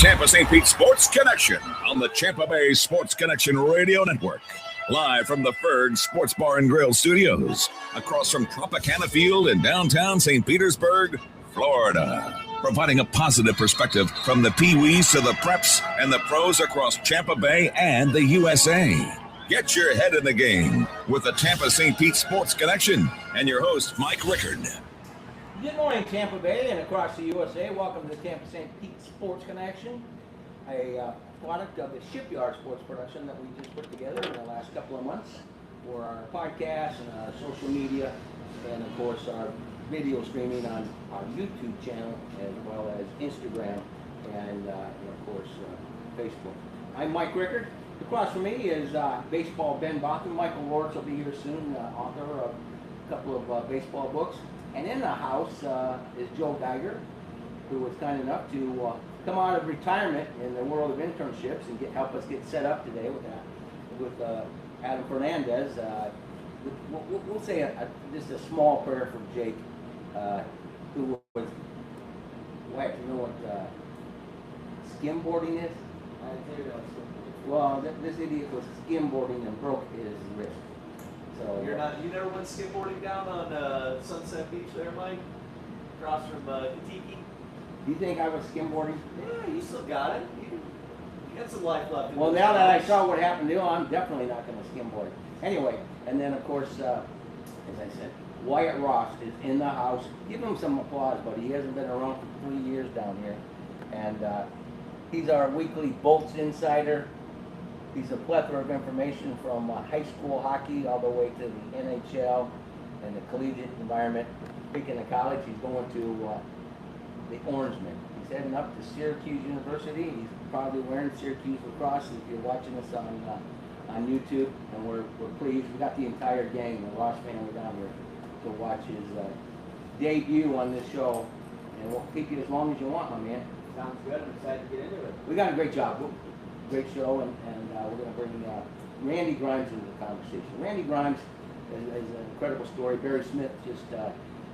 Tampa St. Pete Sports Connection on the Tampa Bay Sports Connection Radio Network. Live from the Ferg Sports Bar and Grill Studios, across from Tropicana Field in downtown St. Petersburg, Florida. Providing a positive perspective from the Pee-wees to the preps and the pros across Tampa Bay and the USA. Get your head in the game with the Tampa St. Pete Sports Connection and your host, Mike Rickard. Good morning, Tampa Bay and across the USA. Welcome to the Tampa St. Pete Sports Connection, a product of the Shipyard Sports Production that we just put together in the last couple of months for our podcast and our social media, and of course our video streaming on our YouTube channel as well as Instagram and of course Facebook. I'm Mike Rickard. Across from me is baseball Ben Botham. Michael Lawrence will be here soon, author of a couple of baseball books. And in the house is Joe Geiger, who was kind enough to come out of retirement in the world of internships and help us get set up today with Adam Fernandez. We'll say just a small prayer for Jake, who was, what, you know what skimboarding is? I do know. Well, this idiot was skimboarding and broke his wrist. So You never went skimboarding down on Sunset Beach there, Mike? Across from Kentucky? Do you think I was skimboarding? Yeah, you still got it. You got some life left. Well, now that I saw what happened to him, I'm definitely not going to skimboard. Anyway, and then of course, as I said, Wyatt Ross is in the house. Give him some applause, buddy. He hasn't been around for 3 years down here. And he's our weekly Bolts insider. He's a plethora of information from high school hockey all the way to the NHL and the collegiate environment. Speaking of college, he's going to the Orangemen. He's heading up to Syracuse University. He's probably wearing Syracuse lacrosse if you're watching us on YouTube. And we're pleased. We got the entire gang, the Ross family down here to watch his debut on this show. And we'll keep you as long as you want, my man. Sounds good. I'm excited to get into it. We got a great job. Great show, and we're going to bring Randy Grimes into the conversation. Randy Grimes is an incredible story. Barry Smith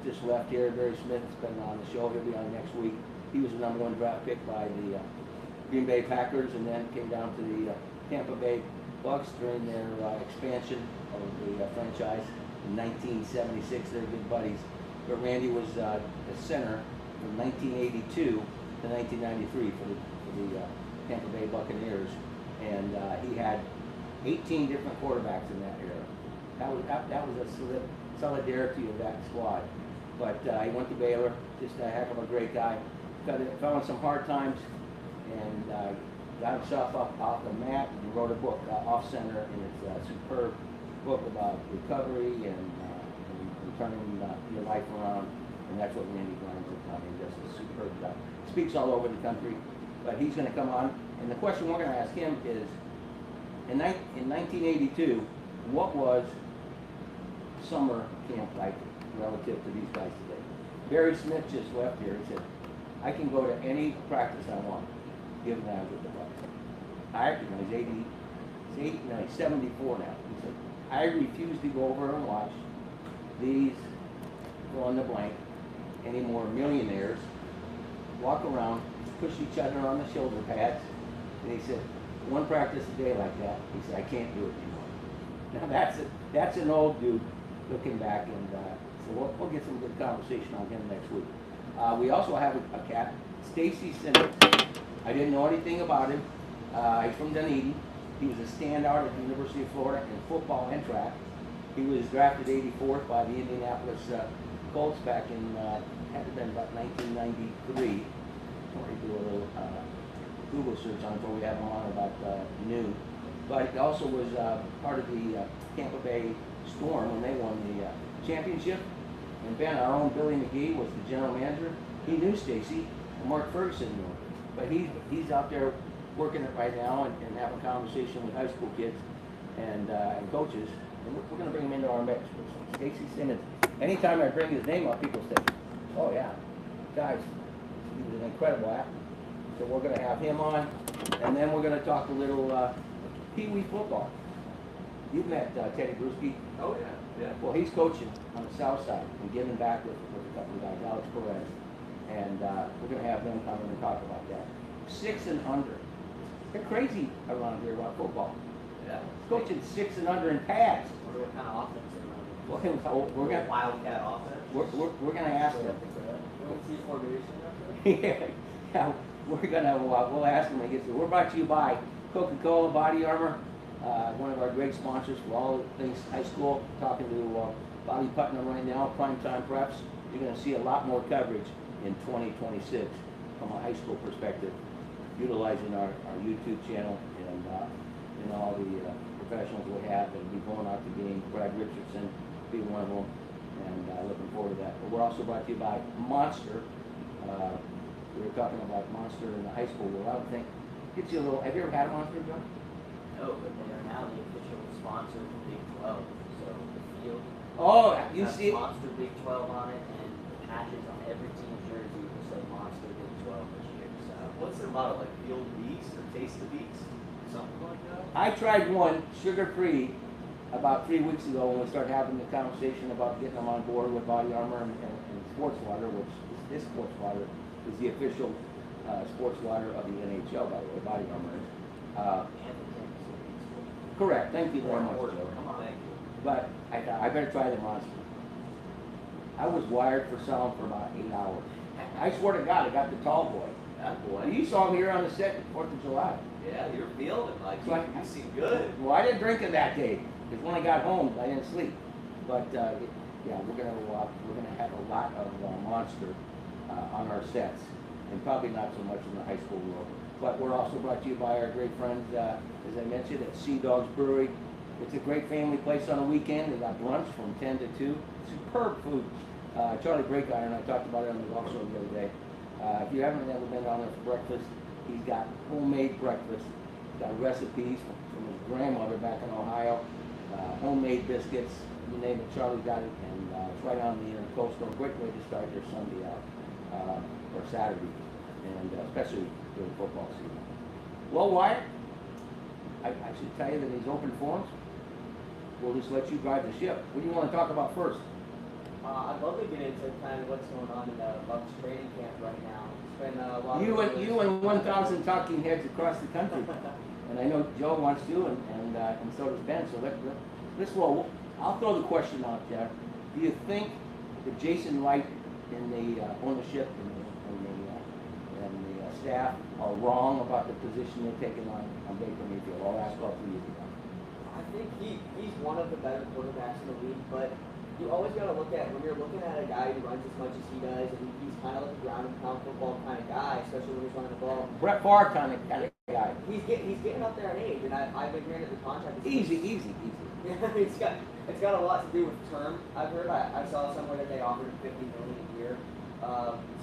just left here. Barry Smith has been on the show. He'll be on next week. He was the #1 draft pick by the Green Bay Packers, and then came down to the Tampa Bay Bucks during their expansion of the franchise in 1976. They're good buddies. But Randy was the center from 1982 to 1993 for the Tampa Bay Buccaneers, and he had 18 different quarterbacks in that era. That was a solidarity of that squad. But he went to Baylor, just a heck of a great guy. Fell in some hard times, and got himself off the mat and wrote a book, Off Center, and it's a superb book about recovery and turning your life around. And that's what Randy Grimes has done. He does a superb job. Speaks all over the country. But he's going to come on, and the question we're going to ask him is, in 1982, what was summer camp like relative to these guys today? Barry Smith just left here. He said, I can go to any practice I want, given that I was with the Bucs. He's 74 now. He said, I refuse to go over and watch these, fill in the blank, any more millionaires walk around, push each other on the shoulder pads, and he said, one practice a day like that, he said, I can't do it anymore. Now that's an old dude looking back, and so we'll get some good conversation on him next week. We also have a cat, Stacy Simmons. I didn't know anything about him. He's from Dunedin. He was a standout at the University of Florida in football and track. He was drafted 84th by the Indianapolis Colts back in, had to have been about 1993. Do a little Google search on it before we have him on about noon. But he also was part of the Tampa Bay Storm when they won the championship. And Ben, our own Billy McGee, was the general manager. He knew Stacy, and Mark Ferguson knew him. But he's out there working it right now and having a conversation with high school kids and coaches. And we're going to bring him into our mix. Stacy Simmons. Anytime I bring his name up, people say, oh yeah, guys, he was an incredible athlete. So we're going to have him on, and then we're going to talk a little Pee-wee football. You've met Teddy Bruschi. Oh, yeah. Well, he's coaching on the south side and giving back with a couple of guys, Alex Perez. And we're going to have them come in and talk about that. 6 and under. They're crazy around here about football. Yeah. Coaching 6 and under in pads. Wonder what kind of offense they're running. Well, we're gonna Wildcat offense. we're gonna ask them. Yeah. Yeah, we'll ask them when he gets there. We're brought to you by Coca-Cola Body Armor, one of our great sponsors for all things high school. Talking to Bobby Putnam right now, primetime preps. You're going to see a lot more coverage in 2026 from a high school perspective, utilizing our YouTube channel and all the professionals we have, and be going out to games. Brad Richardson be one of them, and looking forward to that. But we're also brought to you by Monster. We were talking about Monster in the high school world. I would think gets you a little. Have you ever had a Monster, John? No, but they are now the official sponsor of Big 12. So the field Oh, you has see, Monster Big 12 on it, and the patches on every team jersey will say Monster Big 12 this year. So What's their motto? Like Field Beaks or Taste the Beaks? Something like that? I tried one sugar-free about 3 weeks ago when we started having the conversation about getting them on board with Body Armor and Sports Water, which this Sports Water is the official sports water of the NHL, by the way. Body Armor is. and the Tampa Series. Correct. Thank you very much, Order. Joe. Come on. Thank you. But I thought I better try the Monster. I was wired for sound for about 8 hours. I swear to God, I got the tall boy. That boy. You saw me here on the set at 4th of July. Yeah, you're feeling it, Mike. Right. You seem good. Well, I didn't drink it that day because when I got home, I didn't sleep. But yeah, we're gonna have a lot of Monster on our sets, and probably not so much in the high school world. But we're also brought to you by our great friends, as I mentioned, at Sea Dogs Brewery. It's a great family place on a weekend. They got brunch from 10 to 2. Superb food. Charlie Breakiron and I talked about it on the golf show the other day. If you haven't ever been down there for breakfast, he's got homemade breakfast. He's got recipes from his grandmother back in Ohio. Homemade biscuits, you name it, Charlie got it, and it's right on the coastal. Great way to start your Sunday out, or Saturday, and especially during football season. Well, Wyatt, I should tell you that these open forums, we'll just let you drive the ship. What do you want to talk about first? I'd love to get into kind of what's going on in the Bucks training camp right now. It's been a lot You of and 1,000 talking heads across the country, and I know Joe wants to, and so does Ben. So let's roll. I'll throw the question out there. Do you think that Jason Wright and the ownership and the staff are wrong about the position they're taking on Baker Mayfield? I'll ask all three of you. I think he's one of the better quarterbacks in the league, but you always got to look at, when you're looking at a guy who runs as much as he does, and he's kind of like a ground and pound football kind of guy, especially when he's running the ball. Brett Favre kind of guy. He's getting up there in age, and I've been granted the contract. Easy. Yeah, it's got a lot to do with term. I've heard. I saw somewhere that they offered him $50 million a year.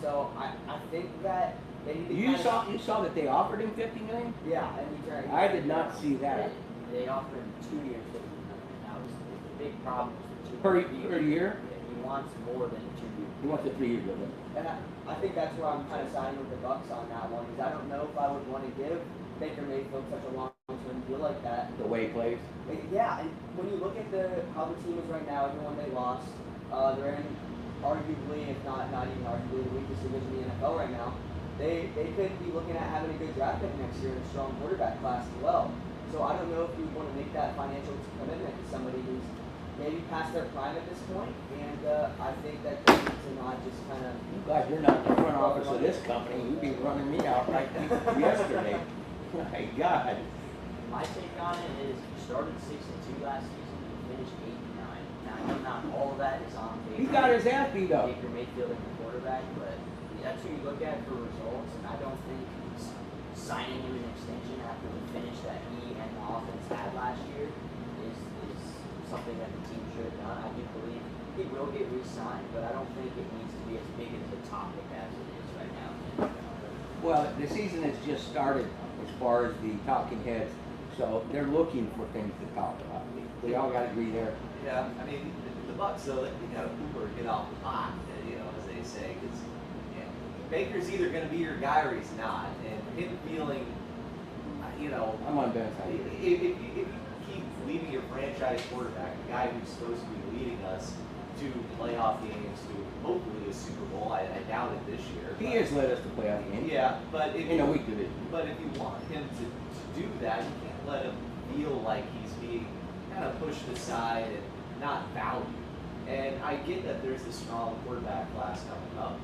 So I think that they need to You saw that they offered him $50 million? Yeah, and he turned. I did not see that. They offered him 2 years $50 million. That was the big problem. Per year? Yeah, he wants more than 2 years. He wants a 3 year deal. And I think that's where I'm kind of siding with the Bucks on that one, because I don't know if I would want to give Baker Mayfield such a long-term deal like that. The way he plays. Yeah, and when you look at how the team is right now, everyone they lost, they're in arguably, if not even arguably, the weakest division in the NFL right now. They could be looking at having a good draft pick next year and a strong quarterback class as well. So I don't know if you want to make that financial commitment to somebody who's maybe past their prime at this point, and I think that they need to not just kind of. I'm glad you're not in the front office of this company. You'd be running me out like yesterday. My God. My take on it is you started 6-2 last season, you finished 8-9. Now I know not all of that is on Baker. He got his ass beat up. Baker Mayfield and the quarterback, but that's who you look at for results, and I don't think signing him an extension after the finish that he and the offense had last year is something that the team should have done. I do believe he will get re-signed, but I don't think it needs to be as big as a topic as it is right now. Well, the season has just started as far as the talking heads, so they're looking for things to talk about. We all got to agree there. Yeah, I mean, the Bucks, though, they got to poop or get off the pot, as they say, because Baker's either going to be your guy or he's not, and him feeling, I'm on Ben's side. if you keep leaving your franchise quarterback, the guy who's supposed to be leading us, 2 playoff games to hopefully a Super Bowl. I doubt it this year. He has led us to playoff games. Yeah, but if in a week division. But if you want him to do that, you can't let him feel like he's being kind of pushed aside and not valued. And I get that there's a strong quarterback class coming up.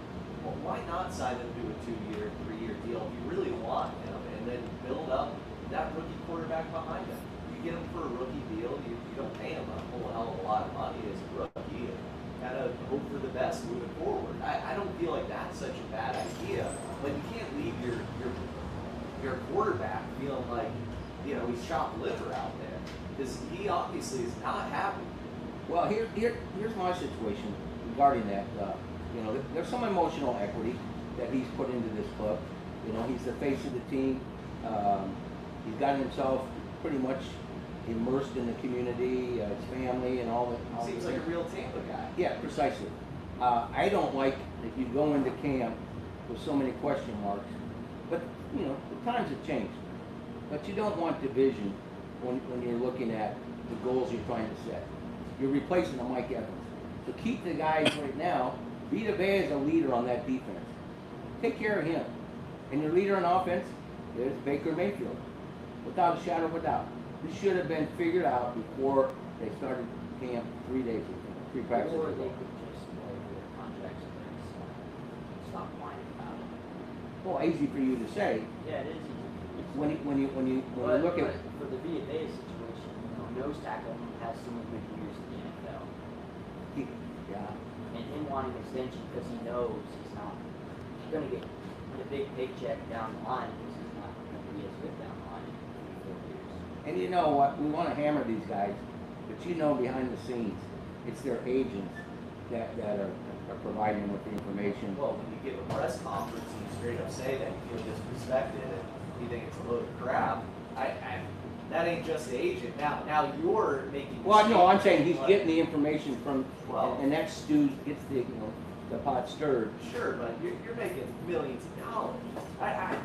Well, why not sign him to a 2-year, 3-year deal if you really want him, and then build up that rookie quarterback behind him? You get him for a rookie deal. You don't pay him a whole hell of a lot of money as a rookie. And kind of hope for the best moving forward. I don't feel like that's such a bad idea. But you can't leave your quarterback feeling like, you know, he's chopped liver out there, because he obviously is not happy. Well, here's my situation regarding that. You know, there's some emotional equity that he's put into this club. You know, he's the face of the team. He's gotten himself pretty much immersed in the community, his family, and all that. Seems like a real Tampa guy. Yeah, precisely. I don't like that you go into camp with so many question marks. But, you know, the times have changed. But you don't want division when you're looking at the goals you're trying to set. You're replacing a Mike Evans. So keep the guys right now. Vita Vea is a leader on that defense. Take care of him. And your leader on offense is Baker Mayfield. Without a shadow of a doubt. This should have been figured out before they started camp 3 days ago, 3 practices Or they ago. could just play their contracts and then stop whining about it. Well, easy for you to say. Yeah, it is easy. When you look at for the Vita Vea situation, you know, nose tackle has so many good years in the NFL. yeah, And him wanting an extension because he knows he's not going to get the big paycheck down the line because he's not going to be as good down the line in 4 years. and you know what? We want to hammer these guys, but you know behind the scenes, it's their agents that are providing them with the information. Well, when you give a press conference and you straight up say that you feel disrespected and you think it's a load of crap, that ain't just the agent. Now you're making. Well, no, I'm saying he's like- getting the information from, Well- and that stew gets the pot stirred. Sure, but you're making millions of dollars.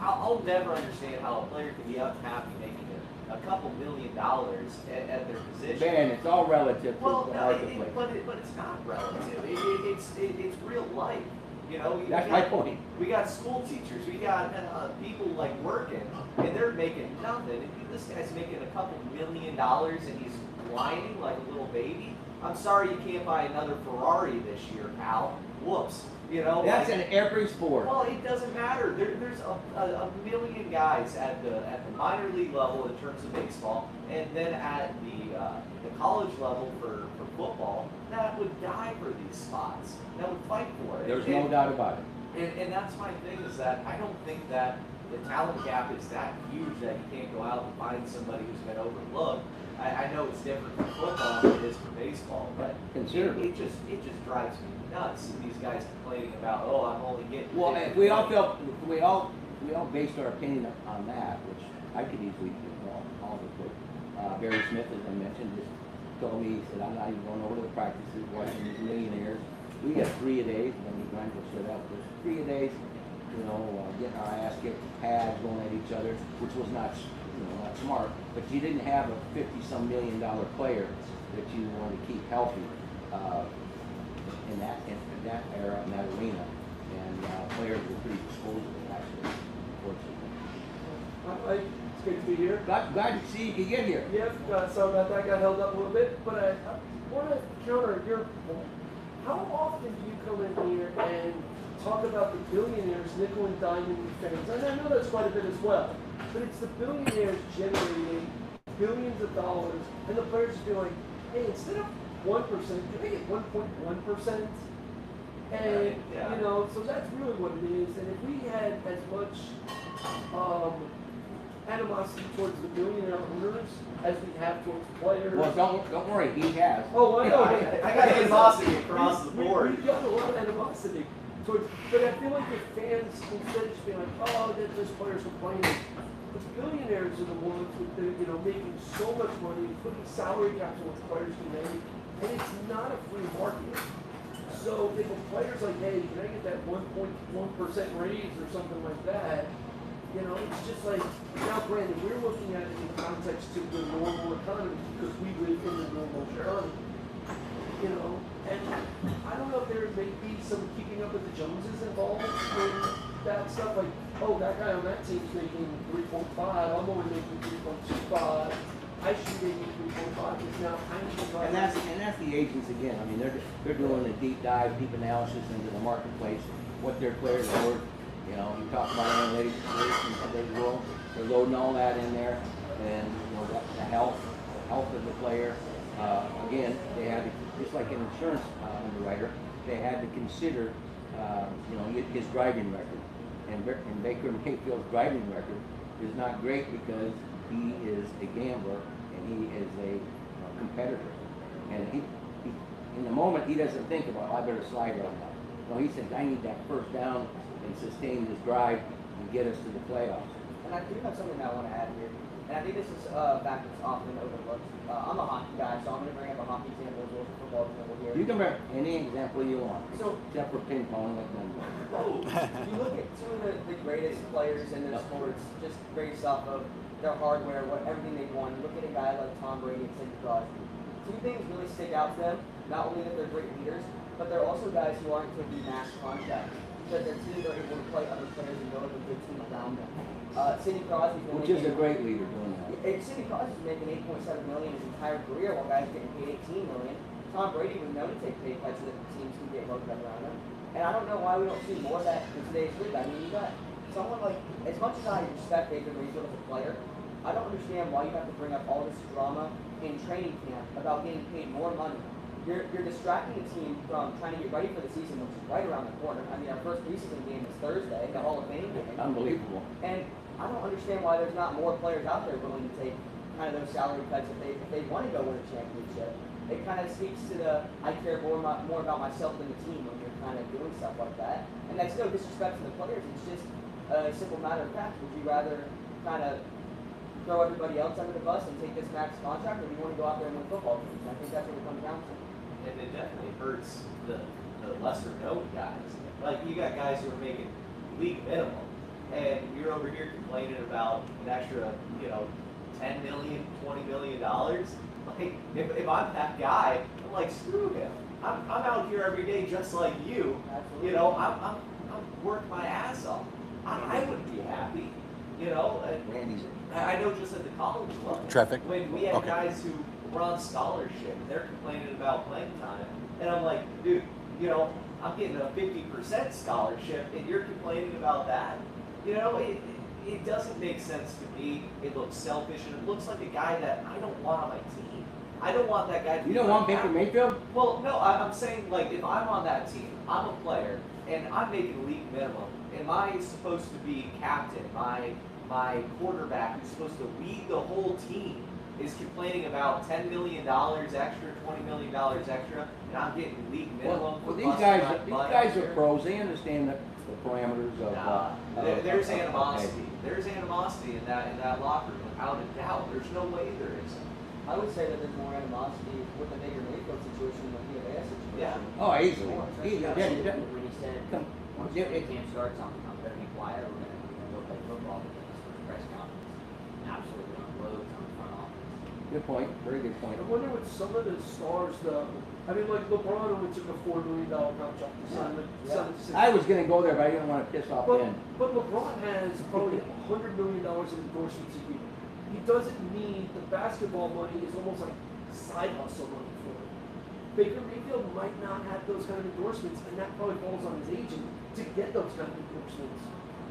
I'll never understand how a player can be unhappy making a couple $1 million at their position. Man, it's all relative to Well, the no, marketplace. but it's not relative. It's real life. You know, That's my point. We got school teachers. We got people like working, and they're making nothing. And this guy's making a couple $1 million, and he's whining like a little baby. I'm sorry you can't buy another Ferrari this year, pal. Whoops. You know. That's like, in every sport. well, it doesn't matter. There's a million guys at the minor league level in terms of baseball, and then at the college level for football that would die for these spots. That would fight for it. There's no doubt about it. And that's my thing, is that I don't think that the talent gap is that huge that you can't go out and find somebody who's been overlooked. I know it's different for football than it is for baseball, but Considerably. it just drives me nuts. These guys complaining about, oh, I'm only getting. Well, 50 if we all points. felt, we all based our opinion on that, which I could easily do all the quick. Barry Smith, as I mentioned, just told me, he said, I'm not even going over to the practices, watching these millionaires. We got 3 a days, when we grind will shut up, there's 3 a days, you know, getting our ass kicked, pads going at each other, which was not smart, but you didn't have a $50-some million player that you wanted to keep healthy in that era, in that arena, and players were pretty disposable, actually, unfortunately. Hi, it's great to be here. Glad to see you could get here. Yep, sorry about that, got held up a little bit, but I want to counter your point. How often do you come in here and talk about the billionaires nickel and diming fans? And I know that's quite a bit as well, but it's the billionaires generating billions of dollars, and the players just be like, hey, instead of 1%, can I get 1.1%? And, Yeah. you know, so that's really what it is. And if we had as much animosity towards the billionaire owners as we have towards players. Well, don't worry, he has. Oh, I know. I got animosity across the board. We've got a lot of animosity towards, but I feel like the fans, instead of just being like, oh, that those players complaining, the billionaires are the ones with the, making so much money, putting salary caps on what the players can make, and it's not a free market. So if a player's like, hey, can I get that 1.1% raise or something like that? It's just like, now granted, we're looking at it in context to the normal economy because we live in the normal economy. you know. And I don't know if there may be some keeping up with the Joneses involved in that stuff. Like, oh, that guy on that team's making 3.5. I'm only making 3.25. I should be making 3.5. It's now I need to try. And that's the agents again. I mean, they're doing a deep dive, deep analysis into the marketplace, what their players are worth. You know, you talk about analytics, they're loading all that in there, and you know the health of the player. Again, they had to, just like an insurance underwriter, they had to consider his driving record, and Baker Mayfield's driving record is not great because he is a gambler and he is a competitor, and he in the moment he doesn't think about, I better slide right now. No, he says, I need that first down and sustain this drive and get us to the playoffs. And I do have something that I want to add here. And I think this is a fact that's often overlooked. I'm a hockey guy, so I'm going to bring up a hockey example as well as a football example here. You can bring any example you want, So, except for ping pong. Like you look at two of the greatest players in their sports, just based off of their hardware, everything they've won. You look at a guy like Tom Brady and Sidney Crosby. Two things really stick out to them. Not only that they're great leaders, but they're also guys who aren't taking mass contracts because their teams are able to play other players and build up a good team around them. Sidney Crosby's been which is a great leader doing that. Sidney Crosby's making $8.7 million his entire career, while guys are getting paid $18 million. Tom Brady was known to take pay cuts so that teams can get loaded up around him. And I don't know why we don't see more of that in today's league. I mean, you got someone like, as much as I respect Baker Mayfield as a player, I don't understand why you have to bring up all this drama in training camp about getting paid more money. You're distracting the team from trying to get ready for the season, which is right around the corner. I mean, our first preseason game is Thursday, the Hall of Fame game. Unbelievable. And I don't understand why there's not more players out there willing to take kind of those salary cuts if they want to go win a championship. It kind of speaks to the I care more about myself than the team when you're kind of doing stuff like that. And that's no disrespect to the players. It's just a simple matter of fact. Would you rather kind of throw everybody else under the bus and take this max contract, or do you want to go out there and win football games? I think that's what it comes down to. And it definitely hurts the lesser known guys. Like you got guys who are making league minimum, and you're over here complaining about an extra, $10 million, $20 million. Like if I'm that guy, I'm like, screw him. I'm out here every day just like you. Absolutely. I'm working my ass off. I wouldn't be happy. And Randy's I know just at the college level. Traffic. When we had Okay. guys who were on scholarship and they're complaining about playing time, and I'm like, dude, I'm getting a 50% scholarship and you're complaining about that. It doesn't make sense to me. It looks selfish and it looks like a guy that I don't want on my team. I don't want that guy to You be don't my want Baker captain. Mayfield? Well, no, I'm saying, like, if I'm on that team, I'm a player, and I'm making league minimum, am I supposed to be captain? My quarterback who's supposed to lead the whole team is complaining about $10 million extra, $20 million extra, and I'm getting league minimum. Well, for these busting guys, my these butt guys are here. pros. They understand the parameters of. There's of- animosity. There's animosity in that locker room, without a doubt. There's no way there isn't. I would say that there's more animosity with the Baker Mayfield situation than the Via situation. Yeah. Oh, easily. When he said, Come- once yeah, the it- game starts, I'm going to be quiet. We're going to go play football. Because the press conference absolutely unloads on the front office. Good point. Very good point. I wonder what some of the stars, though. I mean, like LeBron only took a $4 million contract to sign with Yeah. 76. I was going to go there, but I didn't want to piss off Ben. But LeBron has probably $100 million in endorsements a year. He doesn't need the basketball money. Is almost like side hustle money for him. Baker Mayfield might not have those kind of endorsements, and that probably falls on his agent to get those kind of endorsements.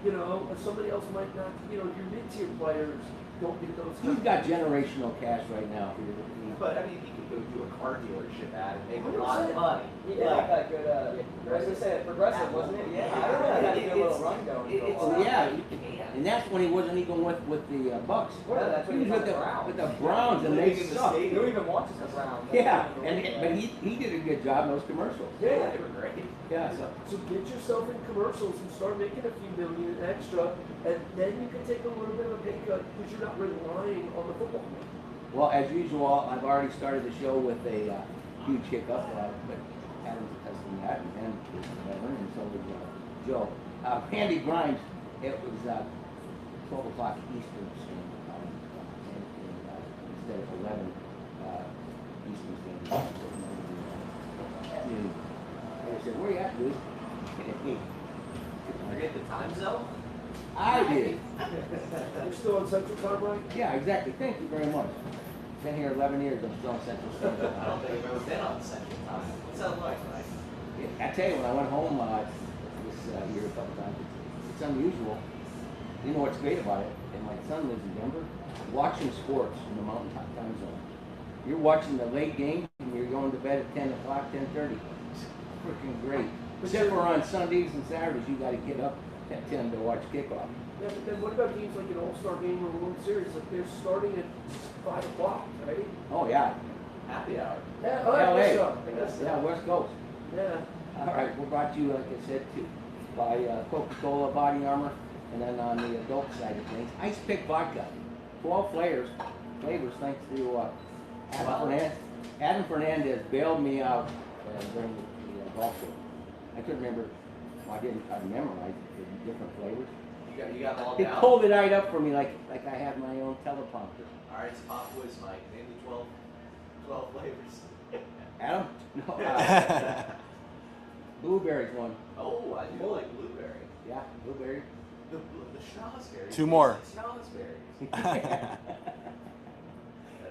Or somebody else might not. Your mid-tier players don't get those. He's got generational cash right now. For your team. But I mean, he could go do a car dealership ad and make a lot of 100%. money. He did have that good, I was going to say, progressive, wasn't it? Yeah. I don't know, had a good little run going. for a It's- while. Yeah, you can. and that's when he wasn't even with the Bucks. Yeah, that's when He he was was with on the Browns. with the Browns, and they Living in the sucked. stadium. Who even watches the Browns? Yeah, but he did a good job in those commercials. Yeah, they were great. Yeah. So get yourself in commercials and start making a few million extra, and then you can take a little bit of a pay cut because you're not relying on the football money. Well, as usual, I've already started the show with a huge hiccup, but Adam's attesting that, and whatever, and so was Joe. Randy Grimes, it was 12 o'clock Eastern Standard Time, instead of 11 Eastern Standard Time. And I said, where you at, dude? Forget the time zone? I did. You're still on Central Time, right? Yeah, exactly. Thank you very much. Been here 11 years. I'm still on Central Standard I don't think I've ever been on Central Time. What's that like, right? I tell you, when I went home this year a couple times, it's unusual. You know what's great about it? And my son lives in Denver. Watching sports in the Mountain Time Zone. You're watching the late game and you're going to bed at 10 o'clock, 10:30. It's freaking great. Except for on Sundays and Saturdays, you got to get up at 10 to watch kickoff. Yeah, but then what about games like an All-Star game or a World Series? Like they're starting at 5 o'clock, right? Oh yeah. Happy hour. Yeah, oh, I guess LA. so. I guess so. Yeah, West Coast. Yeah. All right, we're brought to you, like I said, by Coca-Cola Body Armor, and then on the adult side of things, Ice Pick Vodka, 12 flavors, thanks to Adam Fernandez bailed me out during the golf show. I couldn't remember. Well, I memorized the different flavors. You got them all He down? pulled it right up for me like I had my own teleprompter. All right, it's pop quiz, Mike. Name the 12 flavors. Adam? No. Blueberry's one. Oh, I do like blueberry. Yeah, blueberry. The schnozberries. Two more. Schnozberries. Yeah,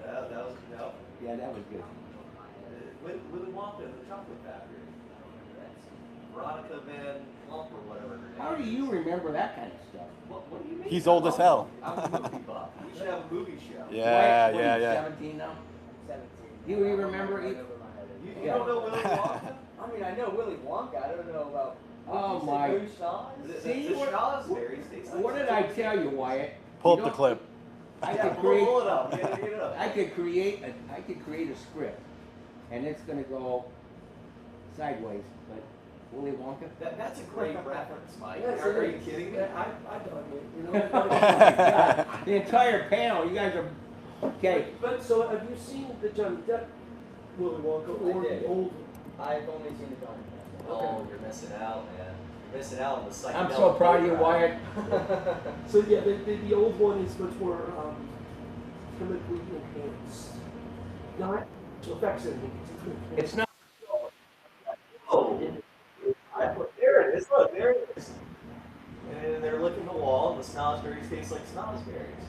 That was no. that was good. Willy Wonka and the Chocolate Factory. Veronica Van Plump or whatever her name How do is. you remember that kind of stuff? What do you mean? He's old as hell. I'm a movie buff. We should have a movie show. Yeah, Wyatt, what are you, yeah. 17 now? 17. Do you even remember Right it? over my head. You don't know Willy Wonka? I mean, I know Willy Wonka. I don't know about. Oh, Did you say my. Blue Schnoz? See, the what- schnozberries taste like What did I tell you, Wyatt? Pull You up the don't- clip. I Yeah, could create. pull it up. Get it up. I could create a script, and it's gonna go sideways. But Willy Wonka. That's a great reference, Mike. Yes, Are it you is. kidding me? Yeah, I dug it. You know. Oh my God. The entire panel. You guys are okay. But so have you seen the Johnny Depp Willy Wonka or I did. the old one? I've only seen the Johnny Depp. Oh, you're missing out, man. You're missing out on the psychedelic. I'm so proud of you, program. Wyatt. So yeah, the old one is much more chemically enhanced. Not effects anything. It's not. Oh, there it is. Look, there it is. And they're licking the wall, and the schnozberries taste like schnozberries.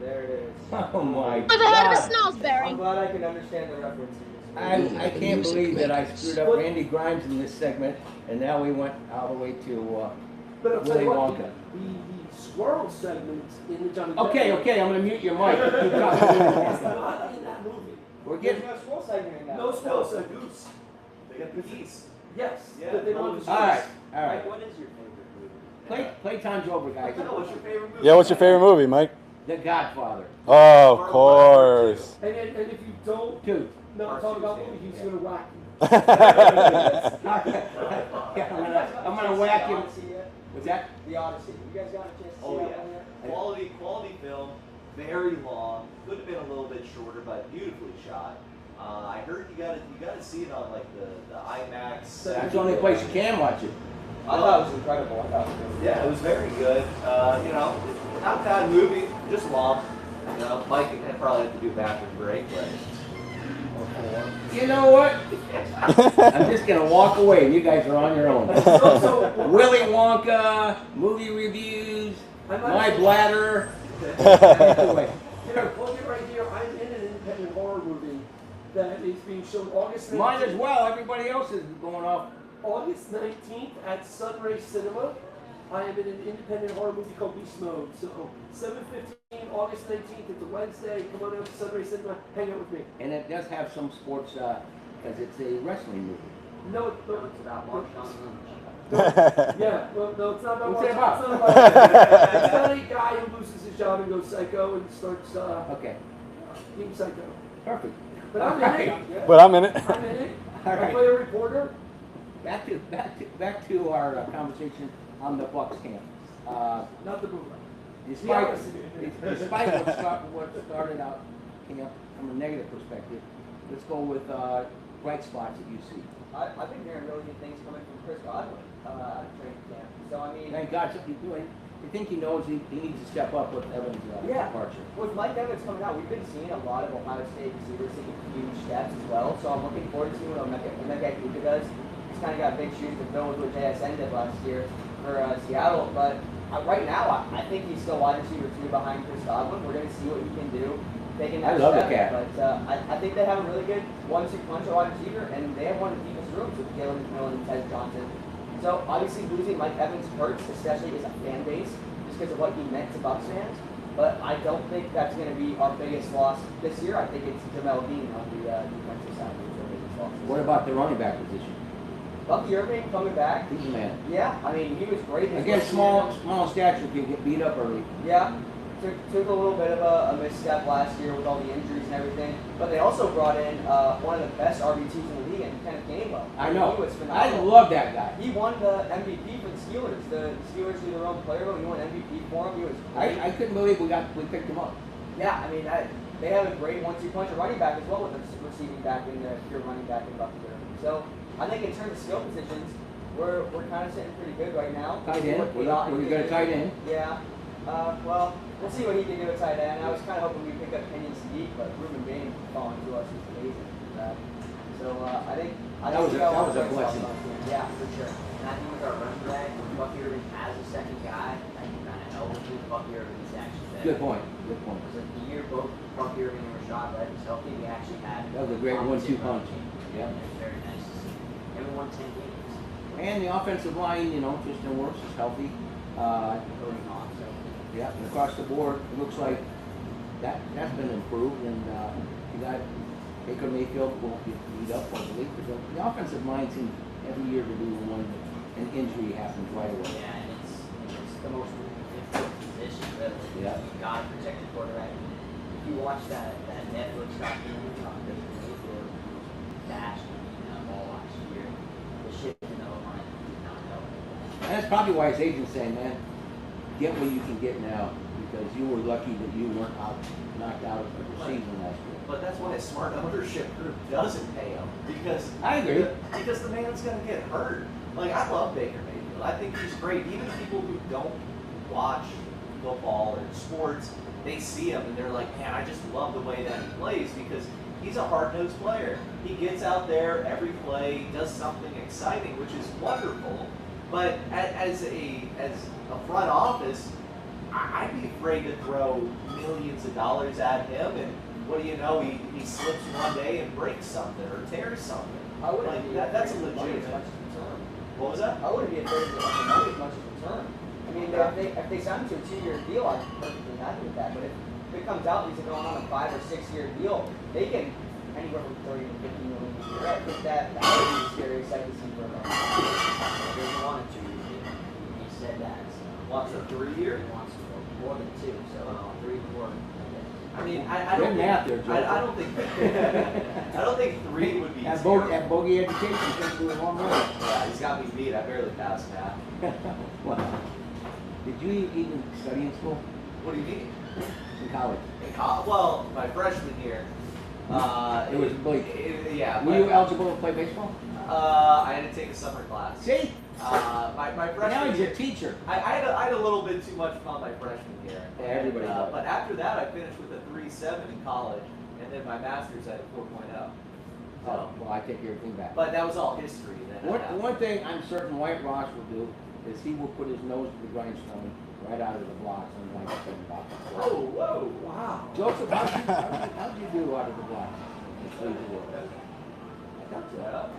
There it is. Oh my Never heard of a God. I'm snowsberry. glad I can understand the references. I can't believe that I screwed up Randy Grimes in this segment, and now we went all the way to. But I'll tell Willy you what, Wonka. the squirrel segment in the Johnny Depp. Okay, I'm gonna mute your mic. Keep talking. It's not in that movie. We're There's getting. no scroll segment in that. No squirrel No, segment. goose. They got the geese. Yes, Yeah, but they no, want it's the All right, squirrels. all right. What is your favorite movie? Playtime's over, guys. No, what's your favorite movie? Yeah, what's your favorite movie, Mike? The Godfather. Oh, of course. And if you don't Dude. not talk about movie, he's gonna whack you. Yeah, I'm gonna whack him. Odyssey yet? What's that? The Odyssey. You guys got a chance to see Oh that yeah, one yet? quality film, very long. Could have been a little bit shorter, but beautifully shot. I heard you gotta see it on like the IMAX. That's the only place you can watch it. I thought it was incredible. I thought it was good. Yeah, it was very good. You know, not a bad movie, just long. You know, Mike would probably have to do a bathroom break, but. You know what? I'm just gonna walk away, and you guys are on your own. So, Willy Wonka, movie reviews, I might my as well- bladder. Anyway, You know, look at right here. I'm in an independent horror movie that is being shown August 19th. mine as well. Everybody else is going off. August 19th at Sunray Cinema. I am in an independent horror movie called Beast Mode. So 7:15, August 19th. It's a Wednesday. Come on out to Sunray Cinema. Hang out with me. And it does have some sports, because it's a wrestling movie. No, It's about Mark Yeah, well, no, it's not about. What's it Mark- about? It's not about. It's about a guy who loses his job and goes psycho and starts Okay, being psycho. perfect. But I'm in it. But I'm in it. I'm in it. All I right. play a reporter. Back to our conversation on the Bucks camp. Not the boomerang. Despite Yeah. despite what started out camp from a negative perspective, let's go with bright spots that you see. I've been hearing really good things coming from Chris Godwin out of training camp. So I mean, Thank God something's doing. You think he knows he needs to step up with Evans' Yeah. departure? With Mike Evans coming out, we've been seeing a lot of Ohio State receivers taking huge steps as well. So I'm looking forward to seeing what Emeka does. He's kind of got big shoes to fill with what JSN did last year for Seattle. But right now, I think he's still wide receiver 2 behind Chris Godwin. We're going to see what he can do. Taking that I love step. the cat. But I think they have a really good 1-2 punch at wide receiver, and they have one of the deepest rooms with Caleb McMillan and Ted Johnson. So obviously losing Mike Evans hurts, especially as a fan base, just because of what he meant to Bucs fans. But I don't think that's going to be our biggest loss this year. I think it's Jamel Dean on the defensive side who's our biggest loss. What about the running back position? Bucky Irving coming back. He's a man. Yeah, I mean he was great. Against small stature, can get beat up early. Yeah. Took a little bit of a misstep last year with all the injuries and everything, but they also brought in one of the best RB2s in the league, and Kenneth Gainwell. I know. He was I phenomenal. love that guy. He won the MVP for the Steelers. The Steelers do their own player vote. He won MVP for him. He was great. I couldn't believe we picked him up. Yeah, I mean they have a great 1-2 punch at running back as well with a receiving back and a pure running back in Bucky Irving. So I think in terms of skill positions, we're kind of sitting pretty good right now. Tight end. We're going to tight end. Yeah. Well, we'll see what he can do at tight end. I was kind of hoping we'd pick up Kenyon Sadiq, but Ruben Bain falling to us is amazing. So I think That was a blessing. Yeah, for sure. And I think with our run back, when Bucky Irving has a second guy, that can kind of help with Bucky Irving's action there. Good point. Good point. It was like the year both Bucky Irving and Rashad Lett was healthy, we actually had That was a great 1-2 punch. Yeah, it was very nice to see. And we won 10 games. And the offensive line, Tristan Wirfs is healthy. Going on, so. Yeah, and across the board, it looks like that's been improved, and you got Baker Mayfield won't get beat up, I believe. But the offensive line seems every year to be one an injury happens right away. Yeah, and it's the most difficult position, really. Yeah. You've got to protect the quarterback. If you watch that Netflix documentary on Baker Mayfield, dashed all last year, the shit in the O-line did not help. And that's probably why his agent's saying, man, get what you can get now, because you were lucky that you weren't knocked out of the season last year. But that's why a smart ownership group doesn't pay him, because I agree. Because the man's gonna get hurt. Like, I love Baker Mayfield. I think he's great. Even people who don't watch football or sports, they see him and they're like, man, I just love the way that he plays, because he's a hard-nosed player. He gets out there every play, does something exciting, which is wonderful. But as a front office, I'd be afraid to throw millions of dollars at him, and what do you know, he slips one day and breaks something or tears something. I wouldn't Like, be that's a afraid of the money as legitimate. much as return. What was that? I wouldn't be afraid of the money as much as return. I mean, if they sign him to a 2-year deal, I'm perfectly happy with that. But if it comes out he's going on a 5 or 6 year deal, they can anywhere from 30 to 50 million a year. I think that would be a scary sight to see for him. He doesn't want a 2-year deal. He said that. So. Wants a 3-year? He wants more than 2, so 3 to 4. I mean, I Good don't math think, there, Joe. I don't think I don't think 3 would be At terrible. Bogey Education, thanks to the long way. Yeah, he's got me beat. I barely passed math. Wow. Did you even study in school? What do you mean? In college? Well, my freshman year. It was Blake. Yeah. Were you eligible to play baseball? I had to take a summer class. See? My freshman Now he's year. a teacher. I had a little bit too much fun my freshman year. Yeah, everybody does. But after that, I finished with a 3.7 in college, and then my master's at a 4.0. Oh, well, I take everything back. But that was all history. Then One thing I'm certain White Ross will do is he will put his nose to the grindstone right out of the blocks on like Whoa, whoa, wow. Joseph, how'd you do out of the blocks? Just leave the world. I got that.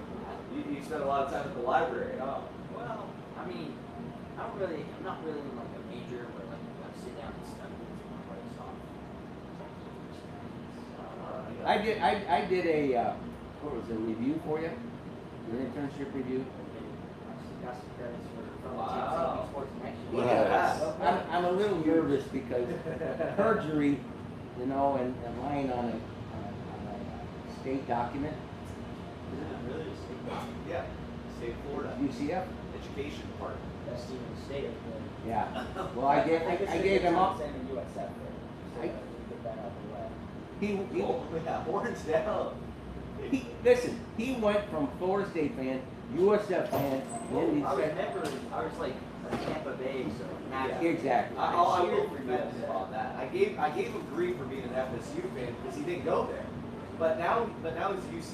You spent a lot of time at the library, huh? Well, I mean, I'm not really in like a major where like I sit down and study and write stuff. I did a what was it, a review for you? Your internship review. I got some credits from Wow. the sports connection. Look at that. I'm a little nervous because perjury, and lying on a state document. Really? Yeah. State of Florida. UCF. Education department. Best team in the state. Yeah. Well, I gave him up. Same in USF there. So I- get that out of the way. He Oh, yeah, horns down. listen. He went from Florida State fan, USF fan, Well, then he I said, remember, I was like Tampa Bay, so naturally. Exactly. I will defend him on that. I gave him grief for being an FSU fan because he didn't go there. But now he's a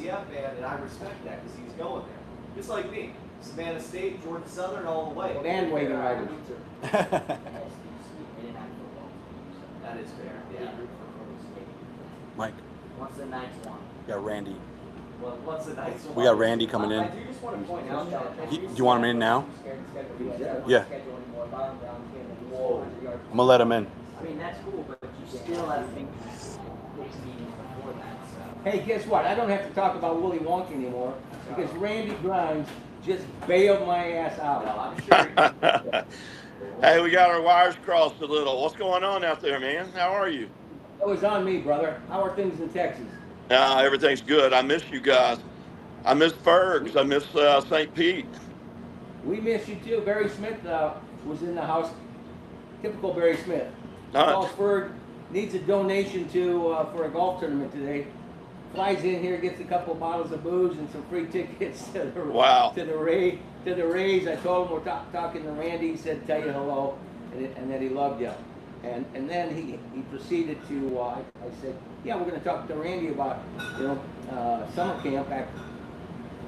UCF fan, and I respect that because he's going there. Just like me, Savannah State, Georgia Southern, all the way. Bandwagon riders. They didn't have football. So That is fair. they Yeah. root for Florida State. Mike, Once the Knights won. we got Randy. Well, what's the nice one? We got Randy coming I in. do just want to point out that. Do you want him in now? Yeah. Whoa. I'm gonna let him in. I mean, that's cool, but you still have to think 6 meetings before that. So. Hey, guess what? I don't have to talk about Willy Wonka anymore because Randy Grimes just bailed my ass out. Well, I'm sure. Hey, we got our wires crossed a little. What's going on out there, man? How are you? It was on me, brother. How are things in Texas? Everything's good. I miss you guys. I miss Fergs. I miss St. Pete. We miss you too. Barry Smith was in the house. Typical Barry Smith. Nice. Calls Ferg, needs a donation for a golf tournament today. Flies in here, gets a couple bottles of booze and some free tickets to the Wow. to the Rays. I told him we're talking to Randy. He said tell you hello, and that he loved you. And then he proceeded to. I said, yeah, we're going to talk to Randy about summer camp back,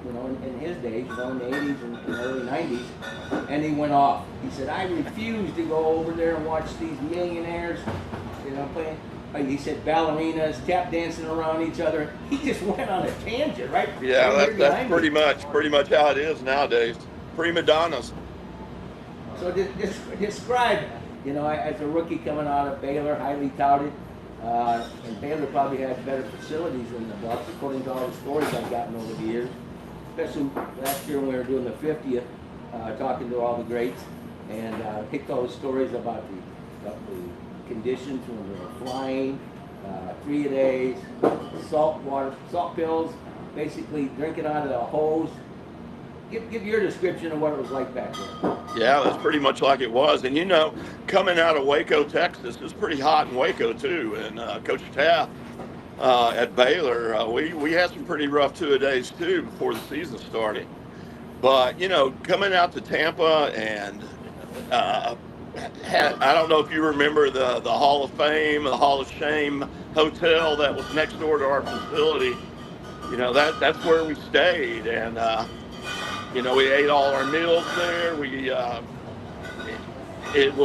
in his days, in the 80s and early 90s. And he went off. He said, I refuse to go over there and watch these millionaires, playing. He said ballerinas, tap dancing around each other. He just went on a tangent, right? Yeah, Right here that's behind pretty much how it is nowadays. Prima donnas. So describe, as a rookie coming out of Baylor, highly touted, and Baylor probably had better facilities than the Bucks, according to all the stories I've gotten over the years. Especially last year when we were doing the 50th, talking to all the greats, and picked all the stories about the conditions when we were flying, 3 days, salt pills, basically drinking out of the hose. Give your description of what it was like back there. Yeah, that's pretty much like it was. And coming out of Waco, Texas, it's pretty hot in Waco too. And Coach Taft at Baylor, we had some pretty rough 2-a-days too before the season started. But coming out to Tampa and I don't know if you remember the Hall of Fame, the Hall of Shame hotel that was next door to our facility. That's where we stayed, and we ate all our meals there. It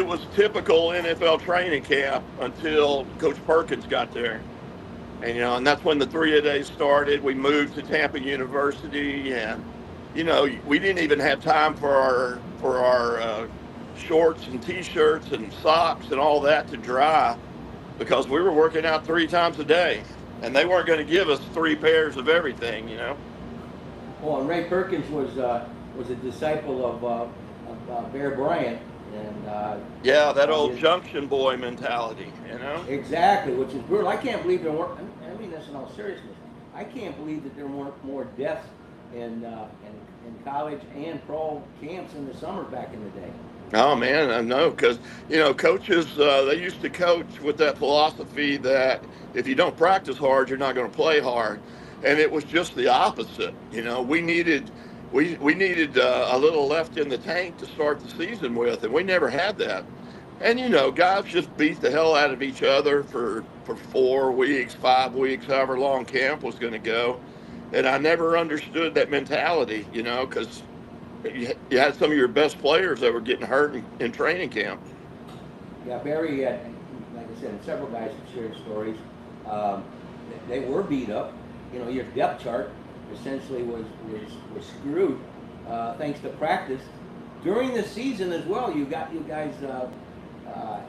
was typical NFL training camp until Coach Perkins got there, and that's when the 3-a-days started. We moved to Tampa University, and we didn't even have time for our shorts and t-shirts and socks and all that to dry because we were working out 3 times a day, and they weren't going to give us 3 pairs of everything, Oh, and Ray Perkins was a disciple of Bear Bryant, and yeah, that old junction boy mentality, Exactly, which is brutal. I can't believe there weren't. I mean this in all seriousness. I can't believe that there weren't more deaths in college and pro camps in the summer back in the day. Oh man, I know, because coaches they used to coach with that philosophy that if you don't practice hard, you're not going to play hard, and it was just the opposite. We needed a little left in the tank to start the season with, and we never had that. And guys just beat the hell out of each other for 4 weeks, 5 weeks, however long camp was going to go. And I never understood that mentality, because you had some of your best players that were getting hurt in training camp. Yeah, Barry, like I said, several guys have shared stories. They were beat up. Your depth chart essentially was screwed thanks to practice. During the season as well, you guys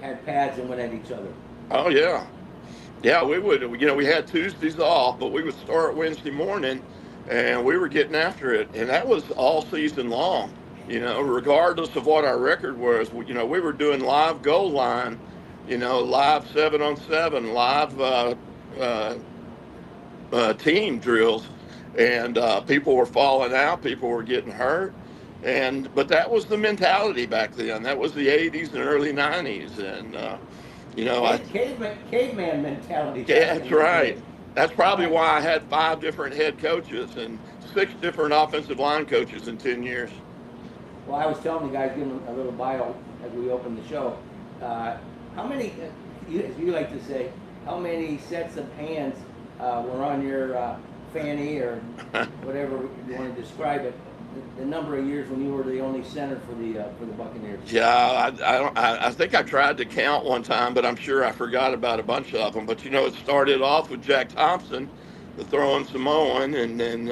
had pads and went at each other. Oh, yeah. Yeah, we would. We had Tuesdays off, but we would start Wednesday morning, and we were getting after it. And that was all season long, regardless of what our record was. We were doing live goal line, live 7-on-7, live team drills. And people were falling out. People were getting hurt. But that was the mentality back then. That was the 80s and early 90s. And, caveman mentality. Yeah, that's right. That's probably why I had 5 different head coaches and 6 different offensive line coaches in 10 years. Well, I was telling the guys, giving them a little bio as we opened the show. How many, as you like to say, how many sets of hands were on your fanny or whatever you want to describe it? The number of years when you were the only center for the Buccaneers. Yeah, I think I tried to count one time, but I'm sure I forgot about a bunch of them. But it started off with Jack Thompson, the throwing Samoan, and then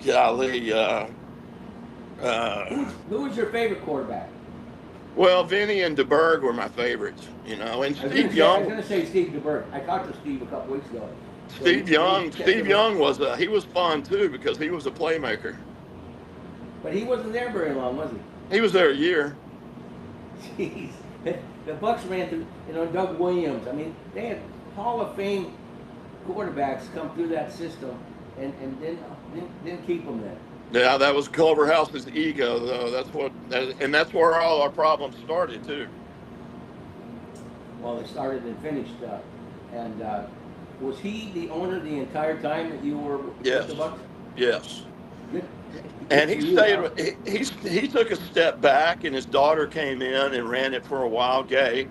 golly, Who was your favorite quarterback? well, Vinny and DeBerg were my favorites, and I was Steve going Young. to say Steve DeBerg. I talked to Steve a couple weeks ago. So Steve Young he was fun too because he was a playmaker. But he wasn't there very long, was He was there a year. he? Jeez. The Bucks ran through, Doug Williams. I mean, they had Hall of Fame quarterbacks come through that system and didn't keep them there. Yeah, that was Culverhouse's ego, though. That's where all our problems started too. Well, they started and finished. And was he the owner the entire time that you were Yes. with the Bucks? Yes. Good. And Good he for you, stayed. huh? He took a step back, and his daughter came in and ran it for a while, Gay,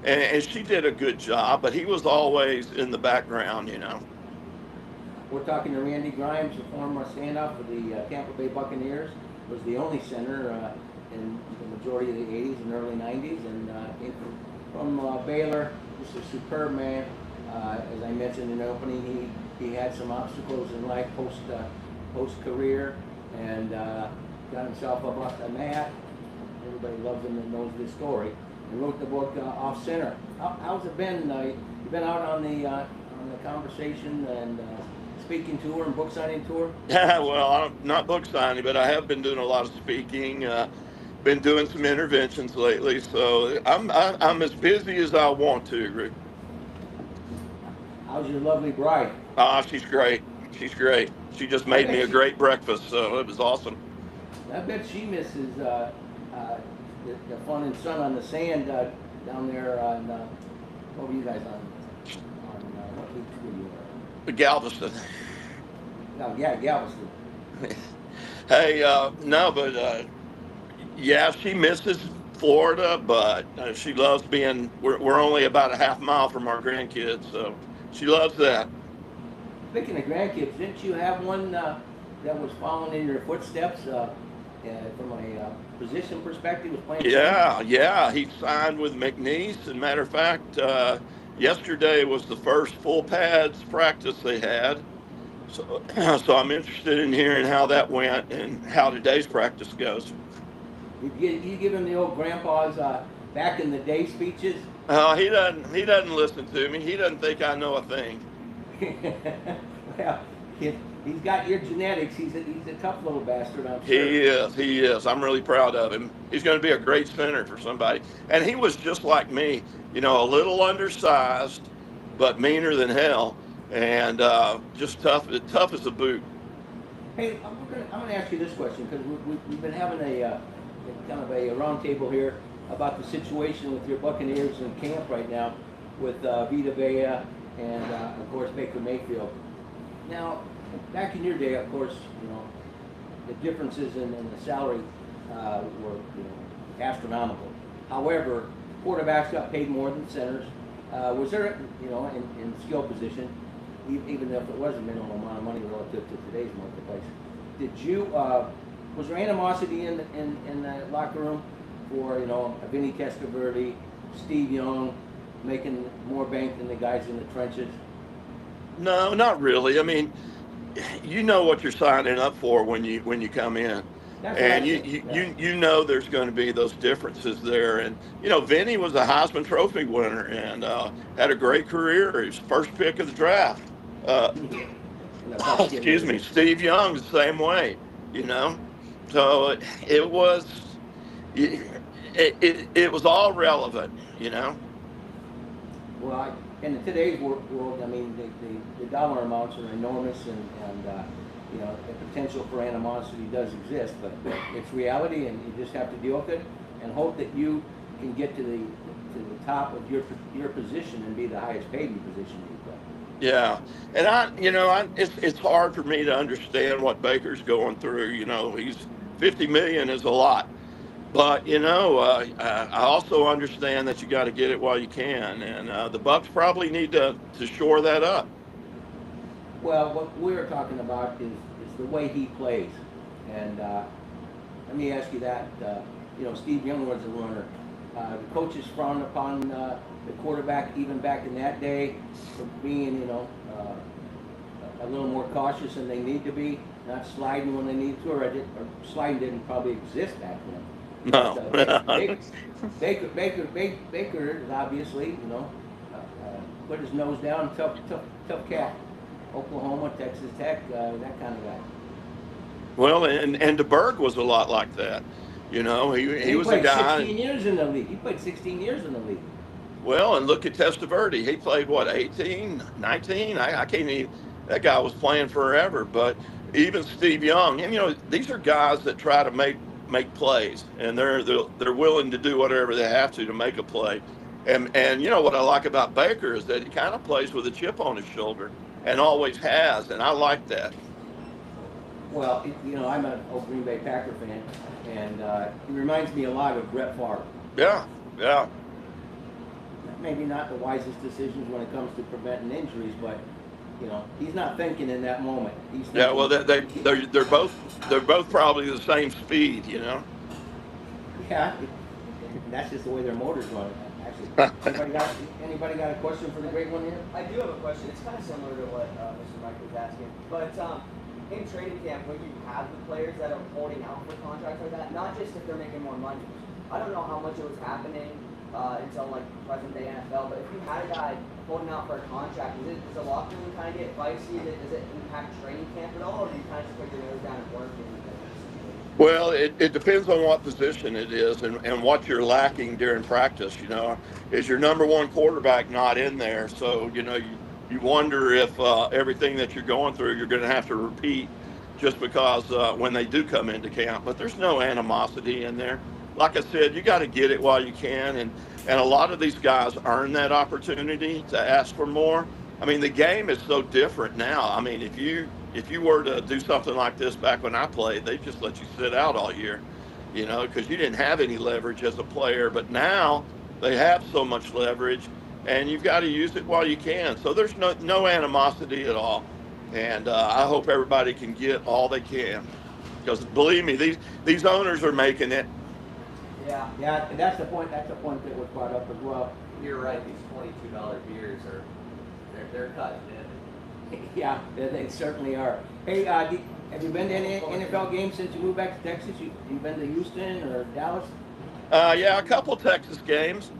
and she did a good job. But he was always in the background. We're talking to Randy Grimes, the former standout for the Tampa Bay Buccaneers. Was the only center in the majority of the 80s and early 90s, and came from Baylor. Just a superb man. As I mentioned in the opening, he had some obstacles in life post career, and got himself up off the mat. Everybody loves him and knows this story. And wrote the book Off Center. How's it been? You've been out on the conversation and speaking tour and book signing tour? Yeah, well, I'm not book signing, but I have been doing a lot of speaking. Been doing some interventions lately, so I'm as busy as I want to, Rick. How's your lovely bride? She's great. She's great. She just made me a great breakfast, so it was awesome. I bet she misses the fun and sun on the sand down there on, what were you guys on what league were you on? Galveston. Oh, yeah, Galveston. Hey, no, but yeah, she misses Florida, but she loves being. We're only about a half mile from our grandkids, so she loves that. Speaking of grandkids, didn't you have one that was following in your footsteps from a position perspective? Was playing. Yeah, he signed with McNeese. As a matter of fact, yesterday was the first full pads practice they had. So I'm interested in hearing how that went and how today's practice goes. You give him the old grandpa's back in the day speeches? He doesn't listen to me. He doesn't think I know a thing. Well, he's got your genetics. He's a tough little bastard, I'm He sure. is. I'm really proud of him. He's going to be a great center for somebody. And he was just like me, a little undersized, but meaner than hell, and just tough as a boot. Hey, I'm going to ask you this question because we've been having a kind of a roundtable here about the situation with your Buccaneers in camp right now with Vita Vea and of course Baker Mayfield. Now, back in your day, of course, the differences in the salary were astronomical. However, quarterbacks got paid more than centers. Was there, in skill position, even if it was a minimum amount of money relative to today's marketplace, was there animosity in the locker room for Vinny Testaverde, Steve Young making more bank than the guys in the trenches? No, not really. I mean, you know what you're signing up for when you come in. And you know there's going to be those differences there. And, Vinny was a Heisman Trophy winner and had a great career. He was first pick of the draft. Excuse me. Steve Young the same way, So it was all relevant, Well, in today's world, I mean, the dollar amounts are enormous, and the potential for animosity does exist, but it's reality, and you just have to deal with it and hope that you can get to the top of your position and be the highest paid position you play. Yeah, and it's hard for me to understand what Baker's going through. 50 million is a lot. But I also understand that you got to get it while you can, and the Bucks probably need to shore that up. Well, what we're talking about is the way he plays. And let me ask you that. Steve Young was a runner. The coaches frowned upon the quarterback even back in that day for being, a little more cautious than they need to be, not sliding when they need to, or sliding didn't probably exist back then. No. Baker is obviously, put his nose down, tough cat. Oklahoma, Texas Tech, that kind of guy. Well, and DeBerg was a lot like that. He was a played guy. 16 years in the league. He played 16 years in the league. Well, and look at Testaverde. He played, 18, 19? I can't even. That guy was playing forever. But even Steve Young, and these are guys that try to make plays, and they're willing to do whatever they have to make a play. And what I like about Baker is that he kind of plays with a chip on his shoulder, and always has, and I like that. Well, I'm an old Green Bay Packer fan, and he reminds me a lot of Brett Favre. Yeah. Maybe not the wisest decisions when it comes to preventing injuries, but he's not thinking in that moment. He's thinking, Yeah, well, they're both probably the same speed, Yeah, that's just the way their motors run. Actually, anybody got a question for the great one here? I do have a question. It's kind of similar to what Mr. Mike was asking. But in training camp, when you have the players that are holding out for contracts like that, not just if they're making more money. I don't know how much it was happening until like present day NFL, but if you had a guy holding out for a contract, does the locker room kind of get feisty? Does it impact training camp at all, or do you kind of just put your nose down and work? Well, it depends on what position it is and what you're lacking during practice. Is your number one quarterback not in there? So, you wonder if everything that you're going through, you're going to have to repeat just because when they do come into camp. But there's no animosity in there. Like I said, you got to get it while you can. And a lot of these guys earn that opportunity to ask for more. I mean, the game is so different now. I mean, if you were to do something like this back when I played, they just let you sit out all year, because you didn't have any leverage as a player. But now they have so much leverage, and you've got to use it while you can. So there's no animosity at all. And I hope everybody can get all they can, because believe me, these owners are making it. Yeah, and that's the point. That's the point that was brought up as well. You're right. These $22 beers they're cutting in. Yeah, they certainly are. Hey, have you been to any NFL games since you moved back to Texas? You've been to Houston or Dallas? Yeah, a couple Texans games.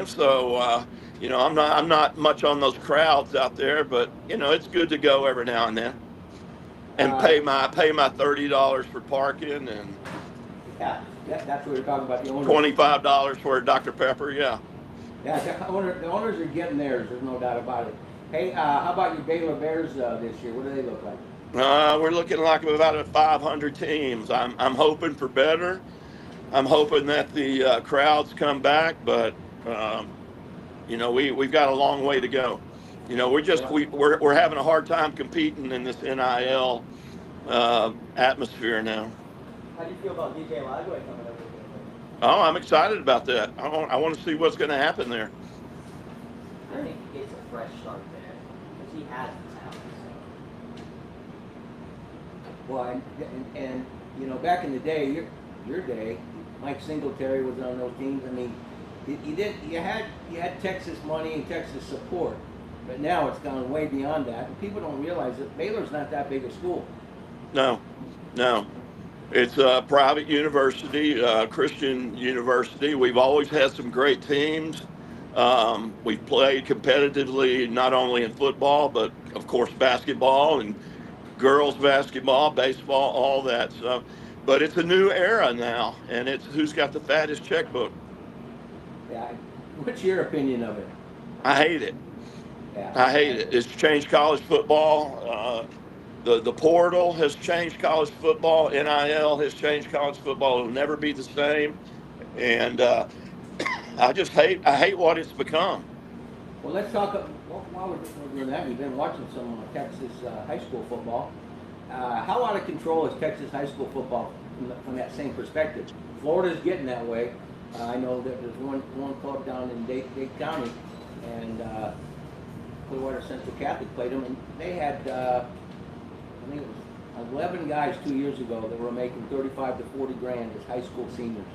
So I'm not much on those crowds out there, but it's good to go every now and then, and pay my $30 for parking and. Yeah, that's what we're talking about. The owners. $25 for a Dr. Pepper. Yeah. Yeah, the owners are getting theirs. There's no doubt about it. Hey, how about your Baylor Bears this year? What do they look like? We're looking like about 500 teams. I'm hoping for better. I'm hoping that the crowds come back, but we've got a long way to go. We're having a hard time competing in this NIL atmosphere now. How do you feel about DJ Lagway coming over here? Oh, I'm excited about that. I want to see what's going to happen there. I think he gets a fresh start there because he has the talent. Well, and back in the day, your day, Mike Singletary was on those teams. I mean, you had Texas money and Texas support, but now it's gone way beyond that. And people don't realize that Baylor's not that big a school. No. It's a private university, Christian university. We've always had some great teams. We've played competitively, not only in football, but of course basketball and girls basketball, baseball, all that. So, but it's a new era now, and it's who's got the fattest checkbook. Yeah. What's your opinion of it? I hate it. Yeah. I hate it. It's changed college football. The portal has changed college football. NIL has changed college football. It'll never be the same. And I hate what it's become. Well, let's talk. While we're doing that, we've been watching some Texas high school football. How out of control is Texas high school football from that same perspective. Florida's getting that way. I know that there's one club down in Dade County, and Clearwater Central Catholic played them, and they had I think it was 11 guys 2 years ago that were making 35 to 40 grand as high school seniors.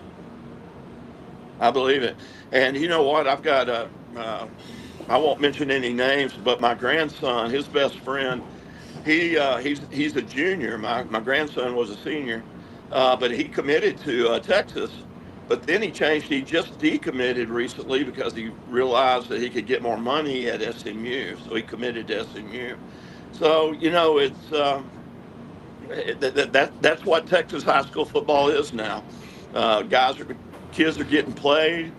I believe it. And you know what? I've got I won't mention any names, but my grandson, his best friend, he's a junior. My grandson was a senior, but he committed to Texas. But then he changed. He just decommitted recently because he realized that he could get more money at SMU. So he committed to SMU. So you know, it's that's what Texas high school football is now. Kids are getting paid,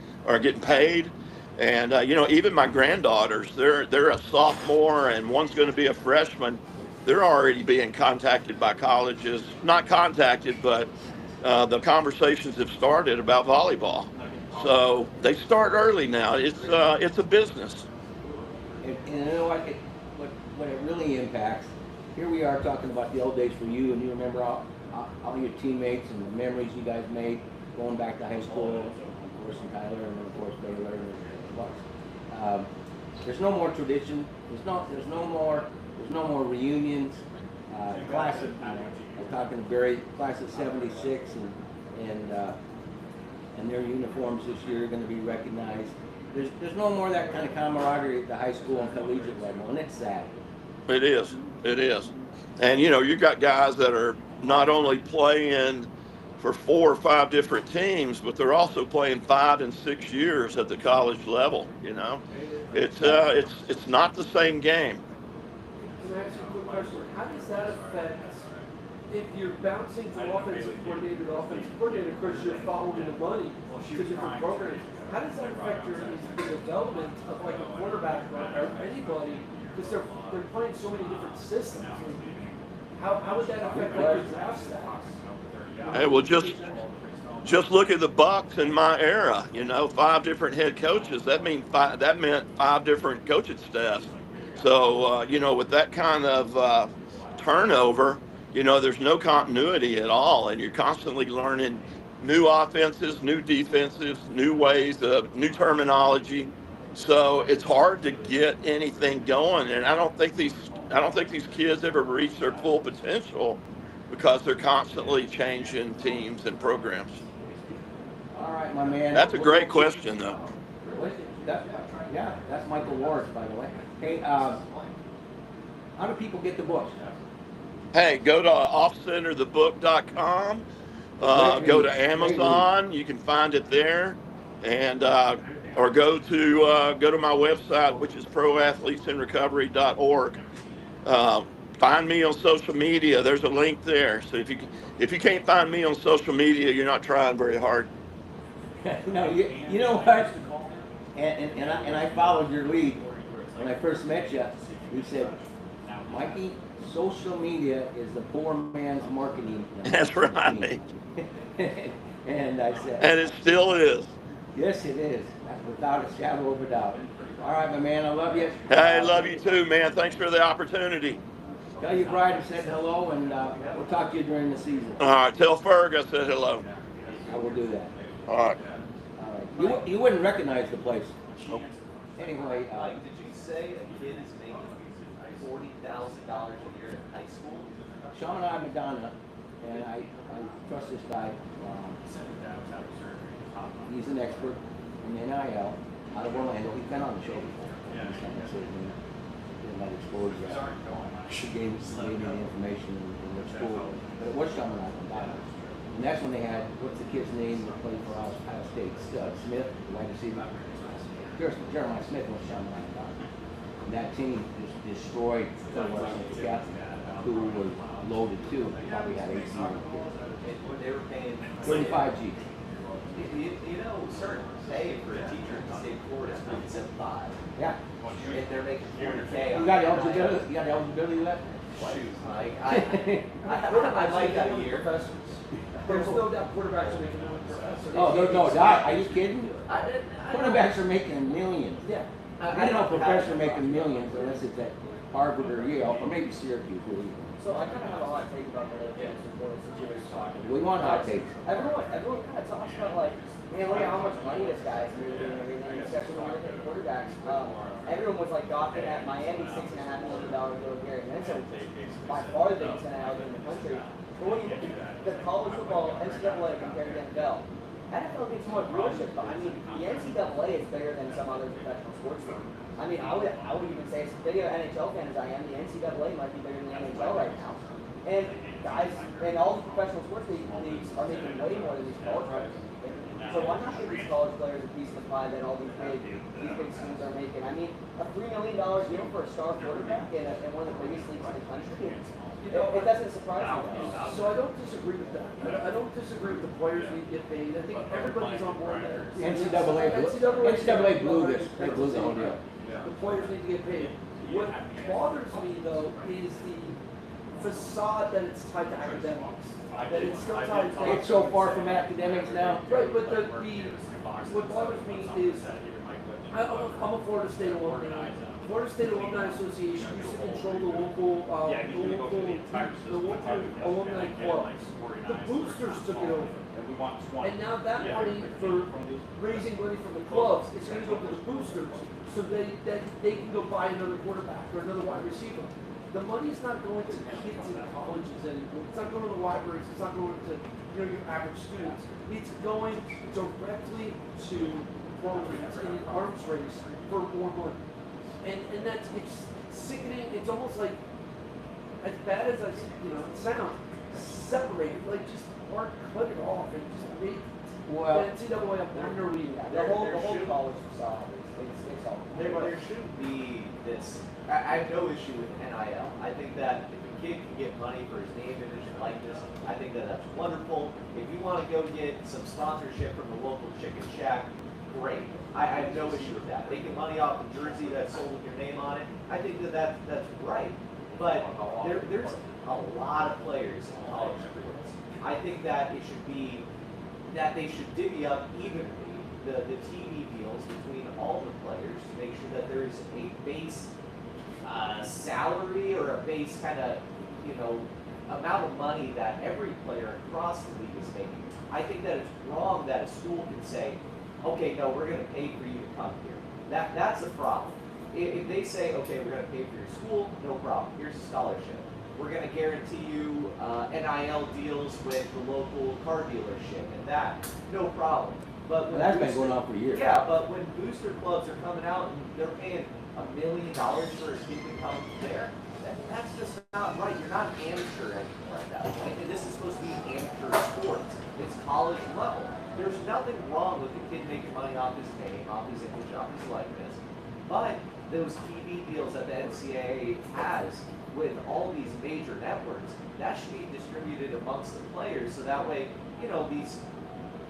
and you know, even my granddaughters, they're a sophomore and one's going to be a freshman. They're already being contacted by colleges, not contacted, but the conversations have started about volleyball. So they start early now. It's a business. And you know what it really impacts. Here we are talking about the old days for you, and you remember all your teammates and the memories you guys made going back to high school, of course, in Tyler, and then of course Baylor and the Bucks. There's no more tradition. There's no more reunions. Class of, I'm talking to Barry, class of '76, and their uniforms this year are going to be recognized. There's no more of that kind of camaraderie at the high school and collegiate level, and it's sad. It is. And you know, you got guys that are not only playing for 4 or 5 different teams, but they're also playing 5 and 6 years at the college level. You know, it's not the same game. Can I ask you a quick question? How does that affect if you're bouncing from offensive coordinator to offensive coordinator? Of course, you're following the money to different programs. How does that affect the development of like a quarterback or anybody? Because they're playing so many different systems. How would that affect like your draft stacks? Hey, well, just look at the Bucks in my era. You know, 5 different head coaches. That meant 5 different coaching staffs. So you know, with that kind of turnover, you know, there's no continuity at all, and you're constantly learning new offenses, new defenses, new ways of new terminology. So it's hard to get anything going, and I don't think these kids ever reach their full potential because they're constantly changing teams and programs. All right, my man. That's a great question, though. Yeah, that's Michael Ward, by the way. Hey, how do people get the book? Hey, go to offcenterthebook.com. Go to Amazon. You can find it there, and or go to my website, which is proathletesinrecovery.org. Find me on social media. There's a link there. So if you can't find me on social media, you're not trying very hard. No, you know what? And I followed your lead when I first met you. You said, Mikey, social media is the poor man's marketing. That's right. And I said, and it still is. Yes, it is, without a shadow of a doubt. All right, my man, I love you. Hey, I love you too, man. Thanks for the opportunity. Tell your bride I said hello, and we'll talk to you during the season. All right, tell Ferg I said hello. I will do that. All right. All right. You wouldn't recognize the place. Nope. Anyway, Did you say a kid is making $40,000 a year in high school? Sean and I, Madonna, and I trust this guy. He's an expert in NIL out of Orlando. He's been on the show before. Didn't let explode yet. She gave me the information in the school, but it was Sean and I, Madonna. And that's when they had, what's the kid's name that played for Ohio State? Smith, the wide receiver. Jeremiah Smith was Sean and I, Madonna. And that team just destroyed Washington Catholic, who was loaded too. Probably had 18 kids. They were paying 35 G. You know, certain pay for a teacher in the state of Florida is $1.75. Yeah. If they're making $40K. You got eligibility? You got eligibility left? Shoot, Mike. I like that year. Professors. There's no doubt quarterbacks are making money. Oh, no doubt. Are you kidding? Quarterbacks are making millions. Yeah. I don't know professors are making millions unless it's at Harvard or Yale, or maybe Syracuse will leave. So I kind of have a hot take about the transfer portal situation. We want hot takes. Everyone kind of talks about like, man, look at how much money this guy's moving and everything, especially when you look at the quarterbacks. Everyone was like gawking at Miami $6.5 million deal with Gary Minson, by far the biggest NIL in the country. But when you the college football NCAA compared to NFL, NFL gets more viewership, but I mean the NCAA is bigger than some other professional sports league. I mean, I would even say as big an NHL fan as I am, the NCAA might be bigger than the NHL right now. And guys, and all the professional sports leagues are making way more than these college players are making. So why not give these college players a piece of the pie that all these big schools are making? I mean, a $3 million deal for a star quarterback in one of the biggest leagues in the country. It doesn't surprise me. So I don't disagree with that. I don't disagree with the players need to get paid. I think everybody's on board there. NCAA blew this. They blew the whole deal. The players need to get paid. What bothers me though is the facade that it's tied to academics. That it's still tied to It's so far from academics now. Right, but what bothers me is I'm a Florida State alumni. Florida State Alumni Association used to control the local alumni clubs. The boosters took it over. And now that money for raising money from the clubs is going to go to the boosters so that they can go buy another quarterback or another wide receiver. The money is not going to kids in colleges anymore. It's not going to the libraries. It's not going to your average students. It's going directly to programs in an arms race for more money. And it's sickening. It's almost like, as bad as it sounds, separated, like just cut it off and just make the NCAA a partner reading. The whole college facade it's all. There shouldn't be this. I have no issue with NIL. I think that if a kid can get money for his name, image, and likeness, I think that that's wonderful. If you want to go get some sponsorship from the local chicken shack, great. I have no issue with that. Making money off a jersey that's sold with your name on it, I think that's right. But there's a lot of players in college sports. I think that it should be that they should divvy up evenly the TV deals between all the players to make sure that there's a base salary or a base kind of amount of money that every player across the league is making. I think that it's wrong that a school can say, okay, no, we're going to pay for you to come here. That's a problem. If they say, okay, we're going to pay for your school, no problem. Here's a scholarship. We're going to guarantee you NIL deals with the local car dealership and that, no problem. But That's been going on for years. Yeah, but when booster clubs are coming out and they're paying $1 million for a kid to come there, that's just not right. You're not an amateur anymore at that point. And this is supposed to be amateur sports. It's college level. There's nothing wrong with the kid making money off his name, off his image, off his likeness. But those TV deals that the NCAA has with all these major networks, that should be distributed amongst the players so that way, these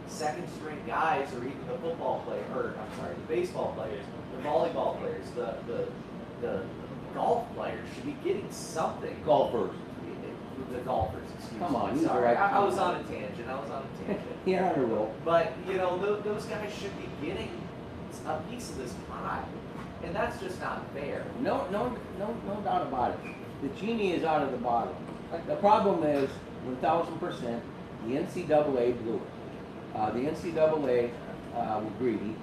second string guys or even the football player, the baseball players, the volleyball players, the golf players should be getting something. Golfers. The golfers, excuse me. Come on, you sorry. were right. I was on a tangent. You're on a roll. But those guys should be getting a piece of this pie, and that's just not fair. No doubt about it. The genie is out of the bottle. The problem is, 1,000%, the NCAA blew it. The NCAA was greedy.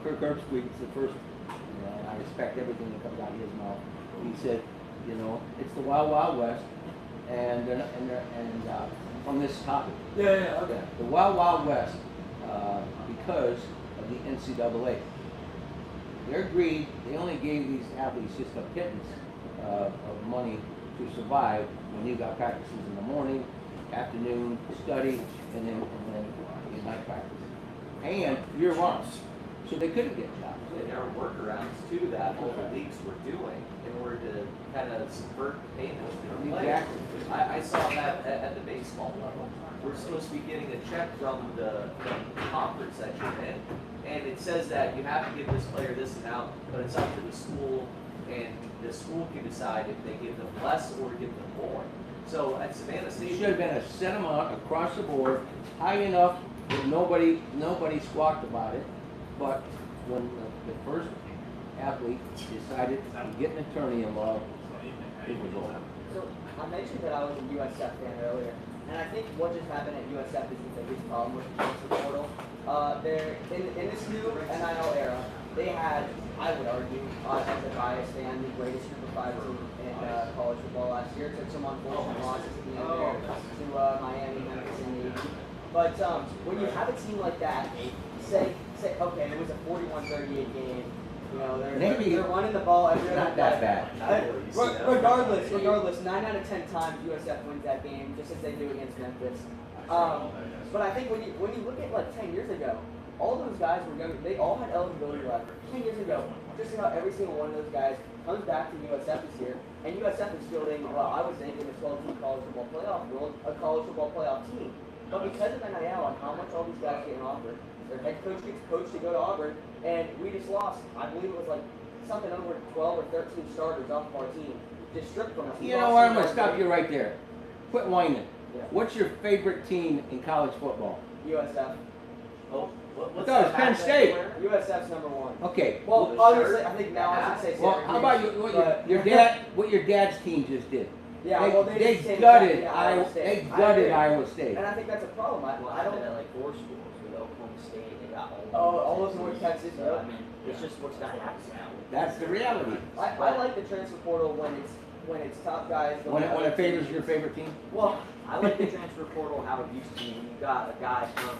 Kirk Herbstreit is the first. I respect everything that comes out of his mouth. He said, it's the Wild Wild West, and on this topic. Okay. The Wild Wild West, because of the NCAA. Their greed, they only gave these athletes just a pittance of money to survive when you got practices in the morning, afternoon, study, and then night practice. And year round. So they couldn't get jobs. And there are workarounds too that all the leagues were doing in order to kind of subvert the payment of their players. Exactly. I saw that at the baseball level. We're supposed to be getting a check from the conference that you're in, and it says that you have to give this player this amount, but it's up to the school, and the school can decide if they give them less or give them more. So at Savannah State, It should have been a set amount across the board, high enough that nobody squawked about it. But when the first athlete decided to get an attorney-in-law, it was over. So I mentioned that I was a USF fan earlier, and I think what just happened at USF is the biggest problem with the transfer portal. They're in this new NIL era, they had, I would argue, as a biased fan, the greatest Group of 5 team in college football last year. Took some unfortunate losses at the end there to Miami, Memphis, and Navy. But when you have a team like that, say okay, it was a 41-38 game. You know, they're running the ball every other Not that bad. Regardless, 9 out of 10 times USF wins that game, just as they do against Memphis. But I think when you look at like 10 years ago, all those guys were young. They all had eligibility left. 10 years ago, just about every single one of those guys comes back to USF this year, and USF is fielding, well, I was thinking a 12-team college football playoff world, a college football playoff team. But because of NIL and how much all these guys getting offered, their head coach gets coached to go to Auburn, and we just lost. I believe it was like something over 12 or 13 starters off of our team, just stripped from us. You know what, I'm going to stop you right there. Quit whining. Yeah. What's your favorite team in college football? USF. Oh, what's No, it's Penn State. USF's number one. Okay. Well, obviously, I think now I should say. Well, how about what your dad's team just did? Yeah, They, well, they just came gutted back, Iowa. State. They I gutted agree. Iowa State. And I think that's a problem. I don't. At like 4 schools with Oklahoma State, they got All of North Texas. So, Yep. I mean, it's just what's gonna happen now. That's the reality. I like the transfer portal when it's top guys. When it favors your favorite team. Well, I like the transfer portal how it used to be when you got a guy from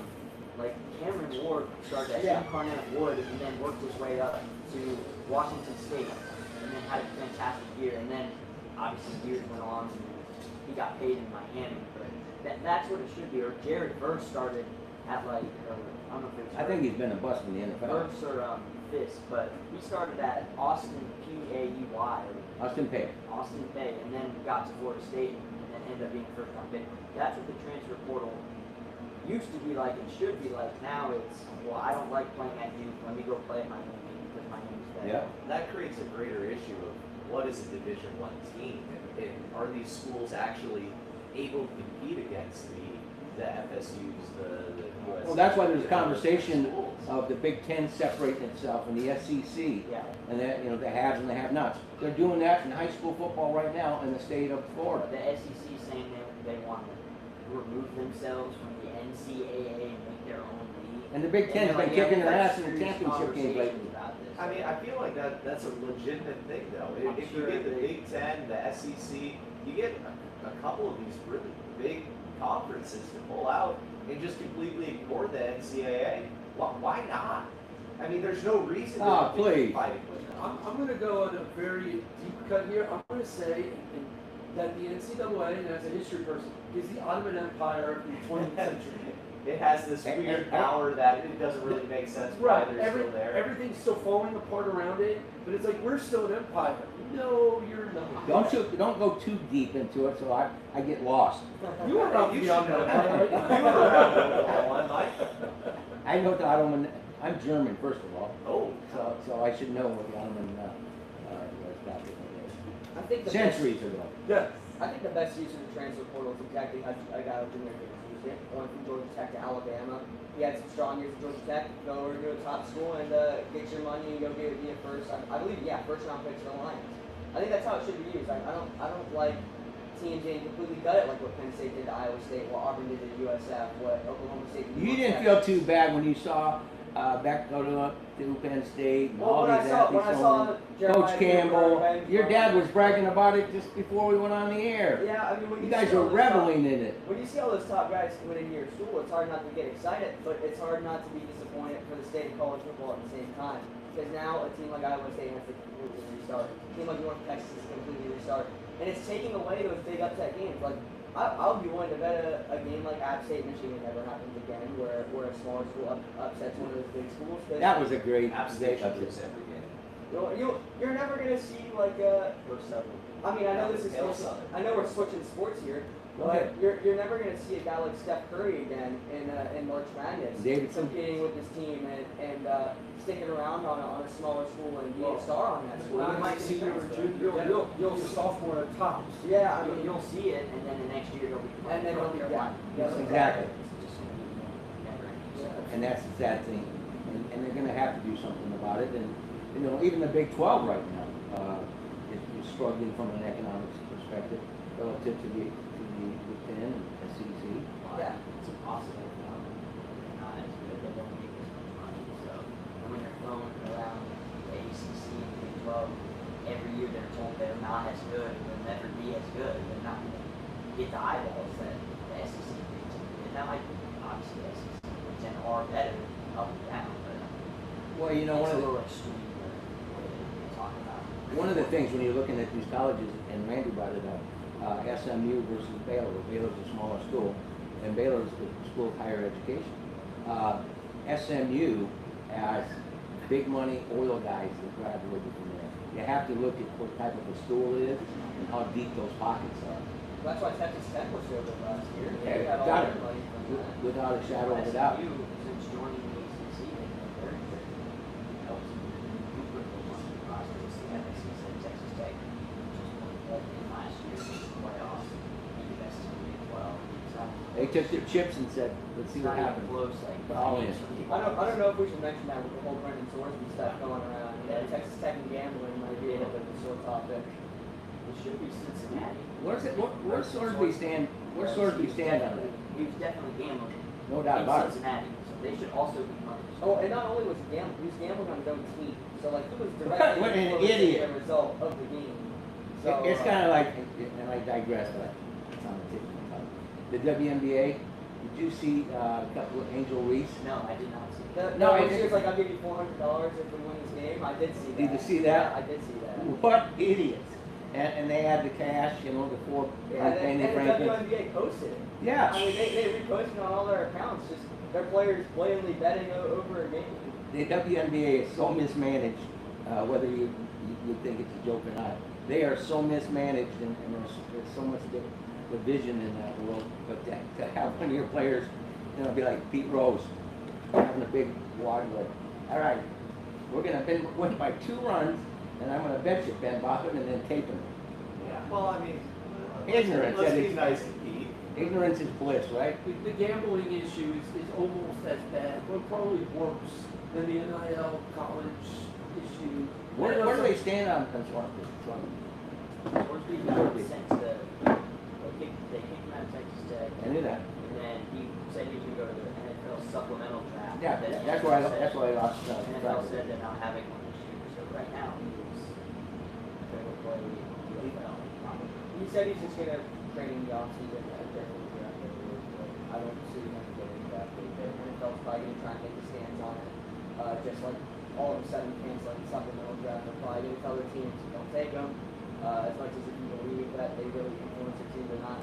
like Cameron Ward started at Incarnate Wood and then worked his way up to Washington State and then had a fantastic year and then obviously years went on and he got paid in Miami, but that's what it should be. Or Jared Verse started at like I don't know if it was I think he's been a bust in the NFL. Verse or Fisk, but he started at Austin P-A-U-Y. Austin Pay. Austin Pay, and then got to Florida State and then ended up being first round pick. That's what the transfer portal used to be like and should be like. Now it's, well, I don't like playing at Duke. Let me go play at Miami because Miami's better. Yeah. That creates a greater issue of what is a Division I team, and are these schools actually able to compete against the FSUs, the USC? Well, that's why there's a the other conversation schools? of the Big Ten separating itself and the SEC. Yeah. And that, the haves and the have-nots. They're doing that in high school football right now in the state of Florida. The SEC saying they want to remove themselves from the NCAA and make their own league. And the Big Ten's been kicking their ass in the championship game lately. I mean, I feel like that's a legitimate thing, though. I'm If you sure get the they- Big Ten, the SEC, you get a couple of these really big conferences to pull out and just completely ignore the NCAA. Why not? I mean, there's no reason to Oh, continue please. fighting with them. I'm going to go on a very deep cut here. I'm going to say that the NCAA, and as a history person, is the Ottoman Empire of the 20th century. It has this weird power that it doesn't really make sense why Right, they're still there. everything's still falling apart around it, but it's like we're still an empire. No, you're not. Don't go too deep into it, so I get lost. You were around You the should Ottoman know Empire, that. right? You were around the one, Mike. I know the Ottoman. I'm German, first of all, Oh, so I should know what the Ottoman was back in the day. I think the Centuries ago. Yeah. I think the best use of the transfer portal is exactly how a guy like Junior Higgins used it. Going from Georgia Tech to Alabama. He had some strong years at Georgia Tech. Go over to a top school and get your money and go be a first. I believe, first round pick to the Lions. I think that's how it should be used. I don't like teams getting completely gutted like what Penn State did to Iowa State, what Auburn did to USF, what Oklahoma State did to You didn't feel too bad when you saw Beck go to Penn State and all Well, these when I saw athletes. Jeremiah Coach Campbell, Greenberg, your dad was bragging about it just before we went on the air. Yeah, I mean, when You you guys see all were those top- reveling in it. When you see all those top guys coming into your school, it's hard not to get excited, but it's hard not to be disappointed for the state of college football at the same time. Because now a team like Iowa State has to completely restart. A team like North Texas is completely restart. And it's taking away those big upset games. Like, I'll be willing to bet a game like App State, Michigan never happens again, where a smaller school upsets one of those big schools. 'Cause That was a great App State should upset. lose every game. you're never gonna see like Or several. I mean, I know this is Hail Southern. I know we're switching sports here, Okay. but you're never gonna see a guy like Steph Curry again in March Madness Davidson. competing with his team and sticking around on a smaller school and being a star on that school. Well, you might see you or junior, you'll sophomore at tops. Yeah, I mean, You'll see it, and then the next year he'll be. And then he'll be down. Yes, exactly. Never ending. And that's the sad thing. And they're going to have to do something about it. And you know, even the Big 12 right now is struggling from an economics perspective relative to the 10 and SEC. Yeah. It's impossible for them. They're not as good. They don't make as much money. So when they're throwing around the ACC and the Big 12, every year they're told they're not as good, they'll never be as good, they're not going to get the eyeballs that the SEC brings. And now, like, obviously, the SEC and 10 are better up and down, but Well, you know, it's a little extreme the way they talk about it. one of the things when you're looking at these colleges, and Randy brought it up, SMU versus Baylor. Baylor's a smaller school, and Baylor's a school of higher education. SMU has big money oil guys that graduated from there. You have to look at what type of a school it is and how deep those pockets are. That's why Texas Tech was so good last year. Yeah, They had all got their it. money from that. Without a shadow of a doubt. SMU, since joining the ACC, they've been very good. Helps you put the money across the SEC and Texas Tech just won in last year's playoffs. The best team in the 12. So They took their chips and said, let's see it's what not even happens. close. Like, All in. I don't know if we should mention that with the whole Brendan Sorsby stuff going around. Yeah, Texas Tech and gambling might be a little bit of a sore topic. It should be Cincinnati. Where's Sorsby stand? Where's Sorsby stand on that? He was definitely gambling. No doubt in about it. Cincinnati, so they should also be punished. Oh, and not only was he was gambling on his own team. So like he was directly What an influencing idiot. the result of the game. So It's kind of like, and I digress, but it's on the tip of my tongue. The WNBA, did you see a couple of Angel Reese? No, I did not see The, that. No, no, I she was like, I'll give you $400 if we win this game. I did see that. Did you see that? Yeah, I did see that. What idiots! And they had the cash, you know, the four Yeah, penny and the Franklin. WNBA posted it. Yeah. I mean, they reposted on all their accounts, just their players blatantly betting over a game. The WNBA is so mismanaged, whether you think it's a joke or not. They are so mismanaged, and there's so much division in that world. But to have one of your players, you know, be like Pete Rose, having a big wad like, all right, we're going to win by 2 runs, and I'm going to bet you Ben Botham and then tape him. Yeah. Well, I mean, Ignorance. let's that be is- nice and Pete. Ignorance is bliss, right? The gambling issue is almost as bad, but probably worse than the NIL college issue. Where do they stand on Swansea? Sorsby got sent to, they kicked him out of Texas Tech, I knew that. and then he said he was going to go to the NFL supplemental draft. Yeah, Then that's NFL why said- that's why I lost track NFL of said it. they're not having one this year, so right now he's going to play UFL, probably. He said he's just gonna train in the offseason at their draft area, but I don't see him getting drafted. The NFL's probably gonna try and get his hands on it. Just like all of a sudden canceling the supplemental draft, they're probably gonna tell their teams don't take them. As much as if you believe that they really influence their team or not,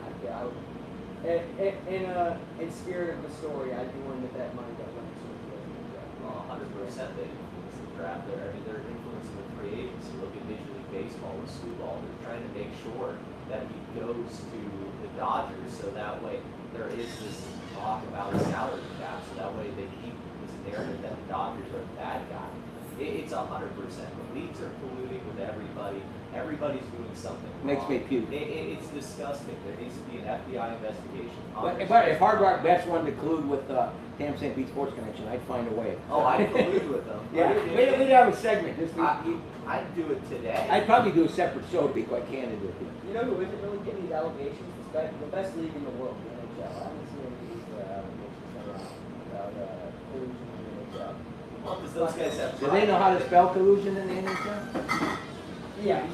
in spirit of the story, I'd be willing to bet money that Brendan Sorsby doesn't get drafted. Well, 100% they influence the draft there. I mean, they're influencing the free agency. Look at Major League Baseball with Skubal. They're trying to make sure that he goes to the Dodgers, so that way there is this talk about a salary cap, so that way they keep this narrative that the Dodgers are the bad guy. It's 100%. The leagues are colluding with everybody. Everybody's doing something Makes wrong. me puke. It's disgusting. There needs to be an FBI investigation. But if Hard Rock Bets wanted to collude with Tampa St. Pete Sports Connection, I'd find a way. Oh, I collude with them. Yeah, we'd have a segment. Just I'd do it today. I'd probably do a separate show to be quite candid with you. You know who isn't really getting these allegations? The best league in the world, the NHL. I haven't seen any of these allegations come out about collusion in the NHL. Well, because those guys have. Do they know how to spell collusion in the NHL? Yeah,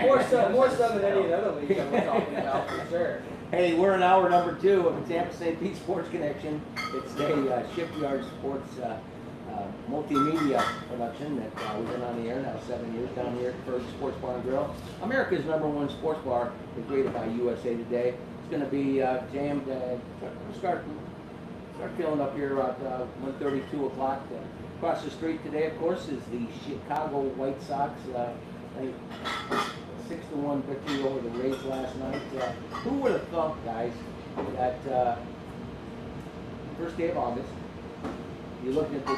more so than any of the other leagues that we're talking about, for sure. Hey, we're in hour number 2 of the Tampa St. Pete Sports Connection. It's a Shipyard Sports multimedia production that we've been on the air now 7 years down here at Ferg Sports Bar and Grill. America's #1 sports bar is created by USA Today. It's going to be jammed. Start filling up here at 1:30, 2 o'clock. Across the street today, of course, is the Chicago White Sox. I think 6-1 victory over the Rays last night. Who would have thought, guys, that first day of August, you look at the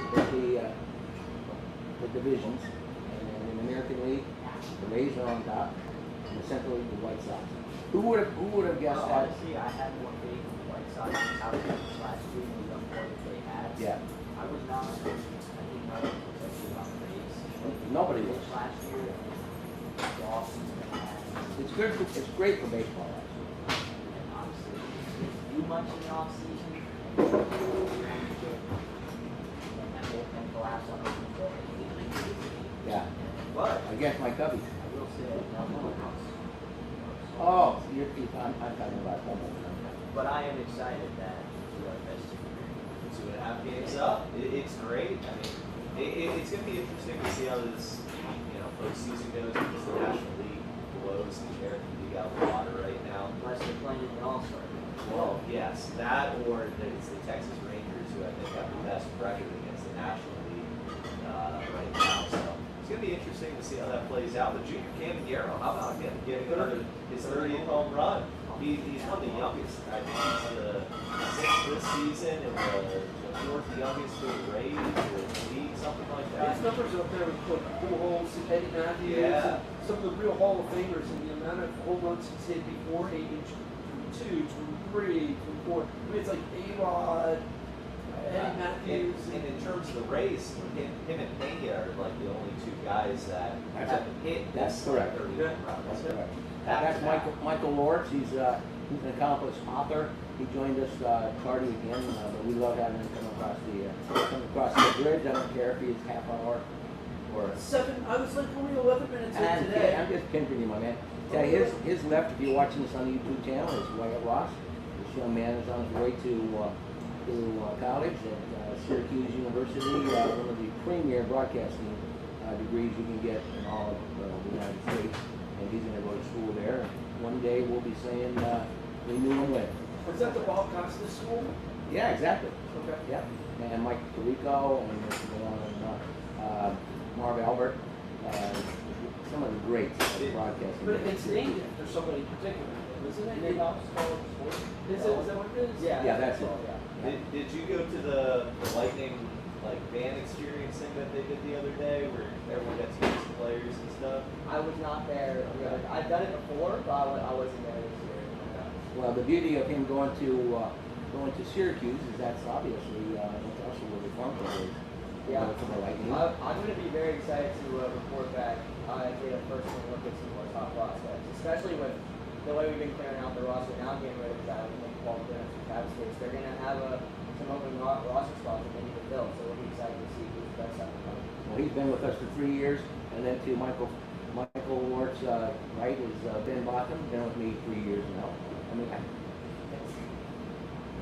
divisions, and in the American League, the Rays are on top, and the Central League, the White Sox. Who would have guessed that? Honestly, I had more faith in the White Sox how they did this last season with the core that they had. Yeah. I was not, I think my was actually about the Rays. Nobody This was. last year, the offseason they had, It's good. It's great for baseball. Actually. and obviously didn't do much in the offseason. And that bullpen collapsed on Tuesday. Yeah. But Against my Cubbies. I will say, no one else. Oh, I'm talking about Tampa. But I am excited that we are best 2.5 games up. It's great. I mean, it's going to be interesting to see how this postseason goes because the National League blows the American League out of the water right now. Unless they're playing in the All-Star game. Well, yes, that or it's the Texas Rangers who I think have the best record against the National League right now. So it's going to be interesting to see how that plays out. But Junior Caminero, how about him getting his 30th home run? He's one of the youngest. I think he's the 6th this season and the 4th youngest to raise or league, something like that. His numbers up there with Bill Holmes and Eddie Matthews Yeah. and some of the real Hall of Famers and the amount of home runs he's hit before age 2, 3, 4. I mean, it's like A-Rod, Eddie Matthews. And in terms of the race, him and Pena are like the only two guys that haven't hit That's this correct. 30 Yeah. home runs. That's correct. Back That's to back. Michael Lords. He's an accomplished author. He joined us charting again, but we love having him come across the bridge. I don't care if he's half hour or. 7, I was like only 11 minutes in I'm today. just pimping you, my man. Tell you, his left, if you're watching this on the YouTube channel, is Wyatt Ross. This young man is on his way to college at Syracuse University, one of the premier broadcasting degrees you can get in all of the United States. And he's going to go to school there. One day we'll be saying we knew him when. Was that the Bob Costas school? Yeah, exactly. Okay. Yeah. And Mike Tirico and Marv Albert, some of the greats of broadcasting. But it's named after somebody particular, isn't it? Is that what it is? Yeah, that's it. Did you go to the Lightning fan experience thing that they did the other day where everyone got to meet some players and stuff? I was not there. I've done it before, but I wasn't there this year. Well, the beauty of him going to Syracuse is that's obviously that's also where the Broncos is. Yeah. From the Lightning. I'm going to be very excited to report back and get a first-hand look at some more top prospects, especially with the way we've been clearing out the roster now, getting rid of guys like Paul Clearance from Cap Space. They're going to have some open roster spots that they need to fill, so we'll be excited to see who's the best up and coming. Well, he's been with us for 3 years, and then to Michael Wart's right is Ben Botham, been with me 3 years now. I mean,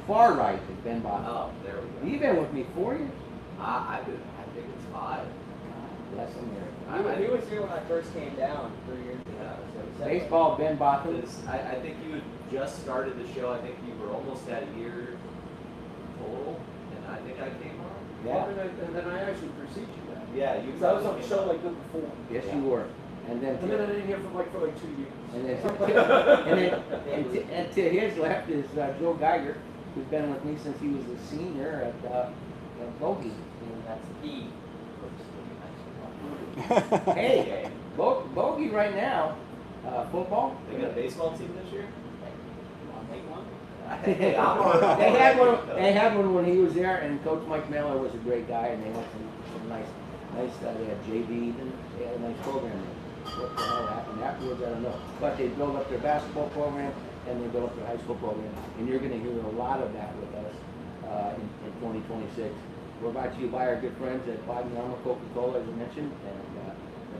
far right is Ben Botham. Oh, there we go. You've been with me 4 years. I think it's 5. Bless America. He was here when I first came down 3 years ago. Yeah. So Baseball, Ben Botham. I think you had just started the show. I think you were almost at a year total, and I think I came on. Yeah. And then I actually preceded you that. Yeah, you. Because I was on the show like number 4. Yes, Yeah. you were. And then And then I didn't hear from for like 2 years. and to his left is Joe Geiger, who's been with me since he was a senior at Bogey. That's the Hey, Bogey right now, football. They got a baseball team this year. I'll take one. Hey, I'm on. They had one. They had one when he was there, and Coach Mike Miller was a great guy, and they went some nice. They had JV, and they had a nice program there. What the hell happened afterwards, I don't know. But they built up their basketball program, and they built up their high school program, and you're going to hear a lot of that with us in 2026. We're brought to you by our good friends at Biden Armor Coca-Cola, as I mentioned, and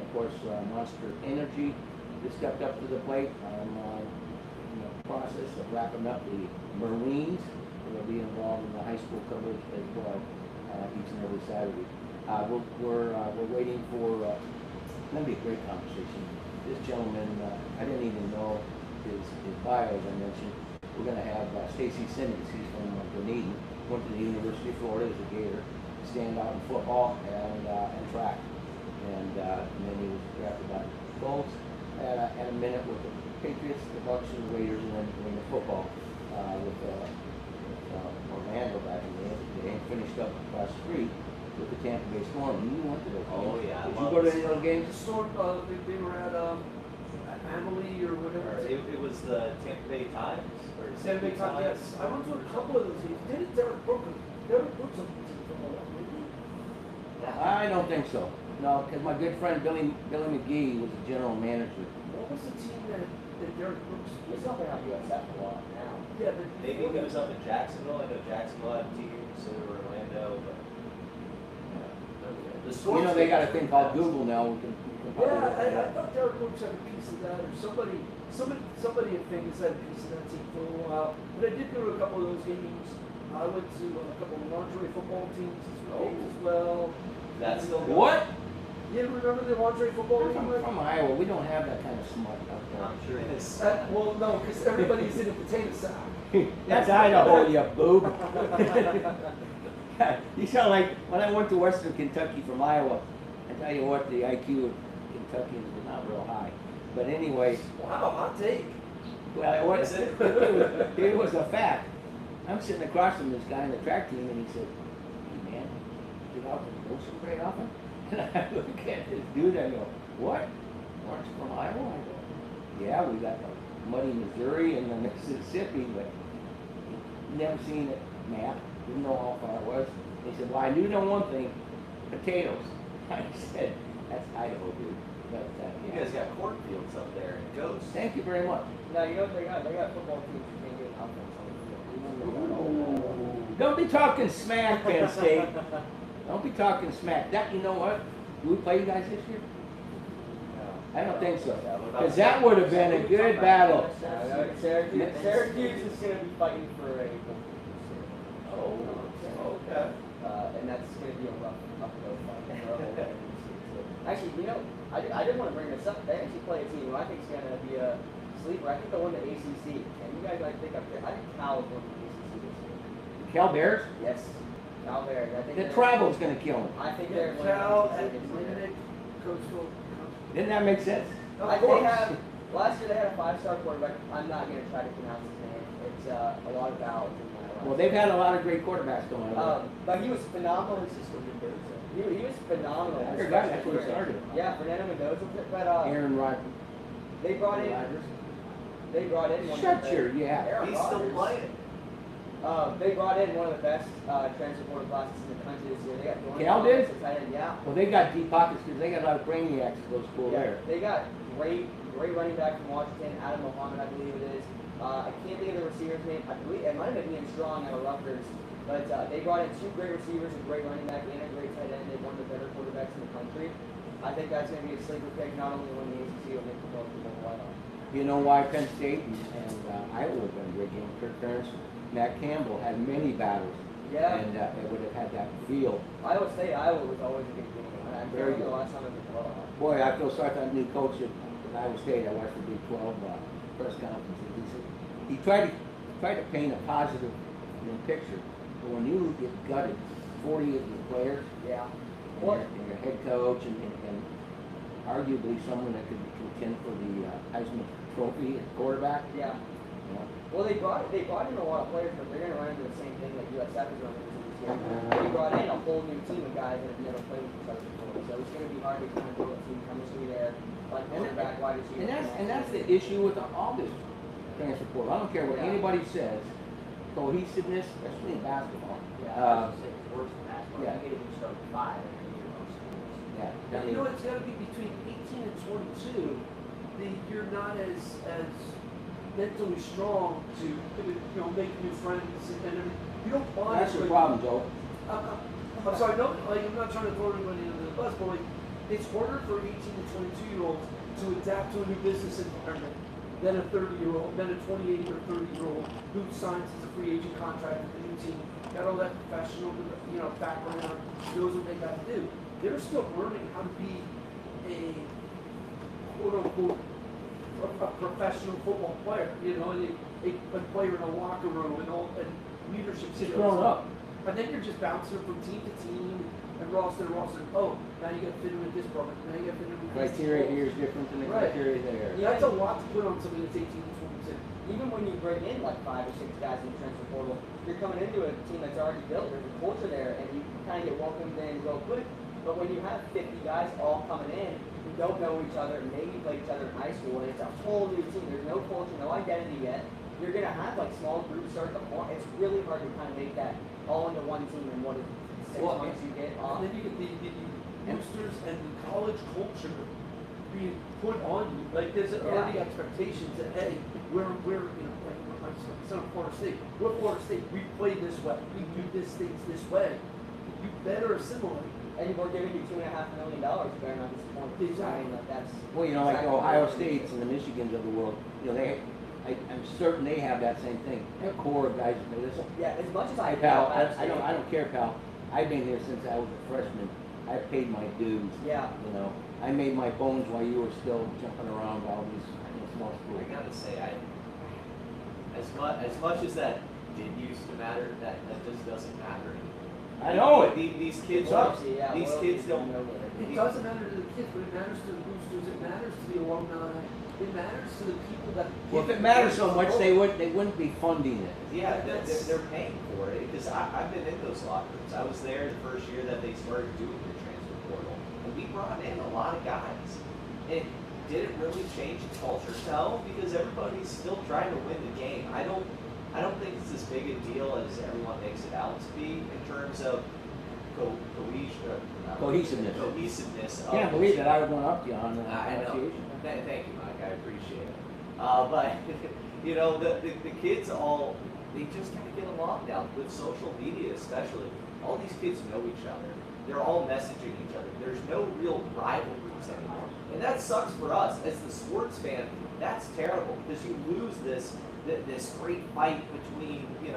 of course Monster Energy just stepped up to the plate in the process of wrapping up the Marines. They'll be involved in the high school coverage as well each and every Saturday. We're waiting for. It's going to be a great conversation. This gentleman, I didn't even know his bio, as I mentioned. We're going to have Stacy Simmons. He's from Dunedin. Went to the University of Florida as a Gator. Stand out in football and track. And then he was drafted by the Colts. Had a minute with the Patriots, the Bucks, and the Raiders, and then in the football with Orlando back in the day. And finished up across the street with the Tampa Bay Storm. You went to those games. Oh yeah. Did you go to any of those games? The store, they were at Amelie or whatever. It was the Tampa Bay Times. Or San Bay Times, yes. I went to a couple of those games. Didn't Derek Brooks something to the football, didn't he? I don't think so. No, because my good friend Billy McGee was the general manager. What was the team that Derek Brooks? He's helping out USF a lot now. Yeah, but Maybe he was up in Jacksonville. I know Jacksonville had a team, so were Orlando, but the You know, they got a thing called Google now. We can probably yeah, look it I up. thought Derek Brooks had a piece of that, or somebody at Famous had a piece of that team for a while. But I did go to a couple of those games. I went to a couple of lingerie football teams as well. That's still going. What? Yeah, remember the lingerie football We're team? from Iowa. We don't have that kind of smut up I'm sure it is. Well, no, because everybody's in a potato sack. there. That's Idaho, you boob. You sound like when I went to Western Kentucky from Iowa. I tell you what, the IQ of Kentuckians was not real high. But anyway, Wow, hot take. well, Is it? it was a fact. I'm sitting across from this guy in the track team, and he said, "Hey man, get out and go so great often." And I look at this dude, I go, "What? Aren't you from Iowa?" I go, "Yeah, we got the muddy Missouri and the Mississippi, but never seen a map. Didn't know how far it was." He said, "Well, I do know one thing: potatoes." I said, "That's Idaho, dude." But You guys got cornfields up there and goats. thank you very much. No, you know what they got? They got football teams who can't get an offense on the field. Don't be talking smack, Penn State. Don't be talking smack. That, you know what? Do we play you guys this year? I don't think so. Because that would have been a good battle. Syracuse is going to be fighting for a Okay. and that's going to be a rough uphill fight. Actually, you know, I didn't want to bring this up. They actually play a team who I think is going to be a sleeper. I think they'll win the ACC. And you guys might think up there. I think Cal will win the ACC this year. Cal Bears? Yes. Cal Bears. I think The they're- travel's going to kill them. I think they're Cal winning and the ACC this year. Lincoln, Coastal. Didn't that make sense? Of They course. have, last year they had a 5-star quarterback. I'm not going to try to pronounce his name. It's a lot of vowels in my life. Well, they've had a lot of great quarterbacks going on. But he was phenomenal. He was phenomenal. I forgot that's where he started. Yeah, Fernando Mendoza. But Aaron Rodgers. they brought in one Shut of the your yeah. Aaron He's still Rodgers. playing. They brought in one of the best transfer portal classes in the country this year. They got Dwayne Cal Thomas, did? the tight end, yeah. Well, they got deep pockets because they got a lot of brainiacs that go to school Yeah, there. they got great running back from Washington, Adam Mohammed, I believe it is. I can't think of the receiver's name. I believe it might have been Ian Strong out of Rutgers. But they brought in 2 great receivers, a great running back, and a great tight end. They're one of the better quarterbacks in the country. I think that's going to be a sleeper pick, not only win the ACC, but make the most of the playoffs. You know why Penn State and Iowa would have been a great game? Kirk Ferentz, Matt Campbell had many battles. Yeah. And they would have had that feel. Iowa was always a good game. I Very remember good. the last time it was a blowout. Boy, I feel sorry for that new coach at Iowa State. I watched the Big 12 press conference. He tried to paint a positive picture. But when you get gutted, 40 of your players, Yeah. and your head coach, and arguably someone that could contend for the Heisman Trophy at quarterback, Yeah. you know, Well, they brought in a lot of players, but they're going to run into the same thing that USF is running into this year. They brought in a whole new team of guys that have never played with each other before, so it's going to be hard to kind of build a team chemistry there, like quarterback, wide receiver. and that's the issue with all this transfer portal. I don't care what Yeah. anybody says. Cohesiveness, especially in basketball. Yeah, I was gonna say it's worse than basketball. yeah. You get it start at 5 every year most schools. Yeah. And you know, it's got to be between 18 and 22. You're not as mentally strong to make new friends and everything. You don't bond. That's your with- problem, Joe. I'm sorry, no, I'm not trying to throw anybody under the bus, but it's harder for 18 to 22-year-olds to adapt to a new business environment than a 30-year-old, than a 28 or 30-year-old who signs as a free agent contract with the new team, got all that professional, background, knows what they got to do. They're still learning how to be a quote-unquote a professional football player, and a player in a locker room and leadership Just skills. grown up. And then you're just bouncing from team to team and roster to roster. Oh, now you got to fit in with this program. Now you got to fit in with this. Criteria here is different than the Right. criteria there. Yeah, that's a lot to put on somebody that's 18 to 22. Even when you bring in like 5 or 6 guys in the transfer portal, you're coming into a team that's already built. There's a culture there, and you kind of get welcomed in real quick. But when you have 50 guys all coming in who don't know each other, and maybe played each other in high school, and it's a whole new team. There's no culture, no identity yet. You're gonna have like small groups start to form. It's really hard to kind of make that all into one team in what is 6 Well, months you get And off. then you boosters and the college culture being put on you. Like there's already expectations that hey, we're you know like my son of Florida State. We're Florida State. We play this way. We do these things this way. You better assimilate. And we're giving you $2.5 million. Better not disappoint. Exactly. I mean, that's Well, you know, like exactly the Ohio what it is. States and the Michigans of the world, you know, I'm certain they have that same thing. Their core of guys that listen. Yeah, as much as I Hey, pal, feel I don't care, pal. I've been here since I was a freshman. I paid my dues. Yeah. You know, I made my bones while you were still jumping around all these small schools. I gotta say, as much as that did used to matter, that just doesn't matter anymore. I know it. These kids Loyalty, yeah, these loyalty kids is don't. no loyalty. It doesn't matter to the kids, but it matters to the boosters. It matters to the alumni. It matters to the people that. Well, if it matters so much, they wouldn't be funding it. Yeah, they're paying for it because I've been in those locker rooms. I was there the first year that they started doing the transfer portal, and we brought in a lot of guys. And did it really change the culture? No, because everybody's still trying to win the game. I don't think it's as big a deal as everyone makes it out to be in terms of Cohesiveness. Cohesiveness. Can't believe that I would want up to you on the I know. pronunciation. Thank you, Mike. I appreciate it. But you know, the kids all they just kind of get along now with social media, especially. All these kids know each other. They're all messaging each other. There's no real rivalries anymore, and that sucks for us as the sports fan. That's terrible because you lose this great fight between the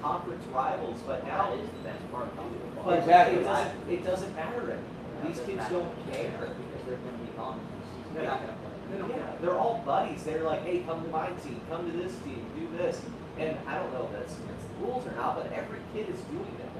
conference rivals. But now That is the best part of college football. but Exactly. it doesn't matter anymore. These kids don't care. Because they're going to be gone. They're not going to play. Yeah, they're all buddies. They're like, hey, come to my team, come to this team, do this. And I don't know if that's against the rules or not, but every kid is doing that.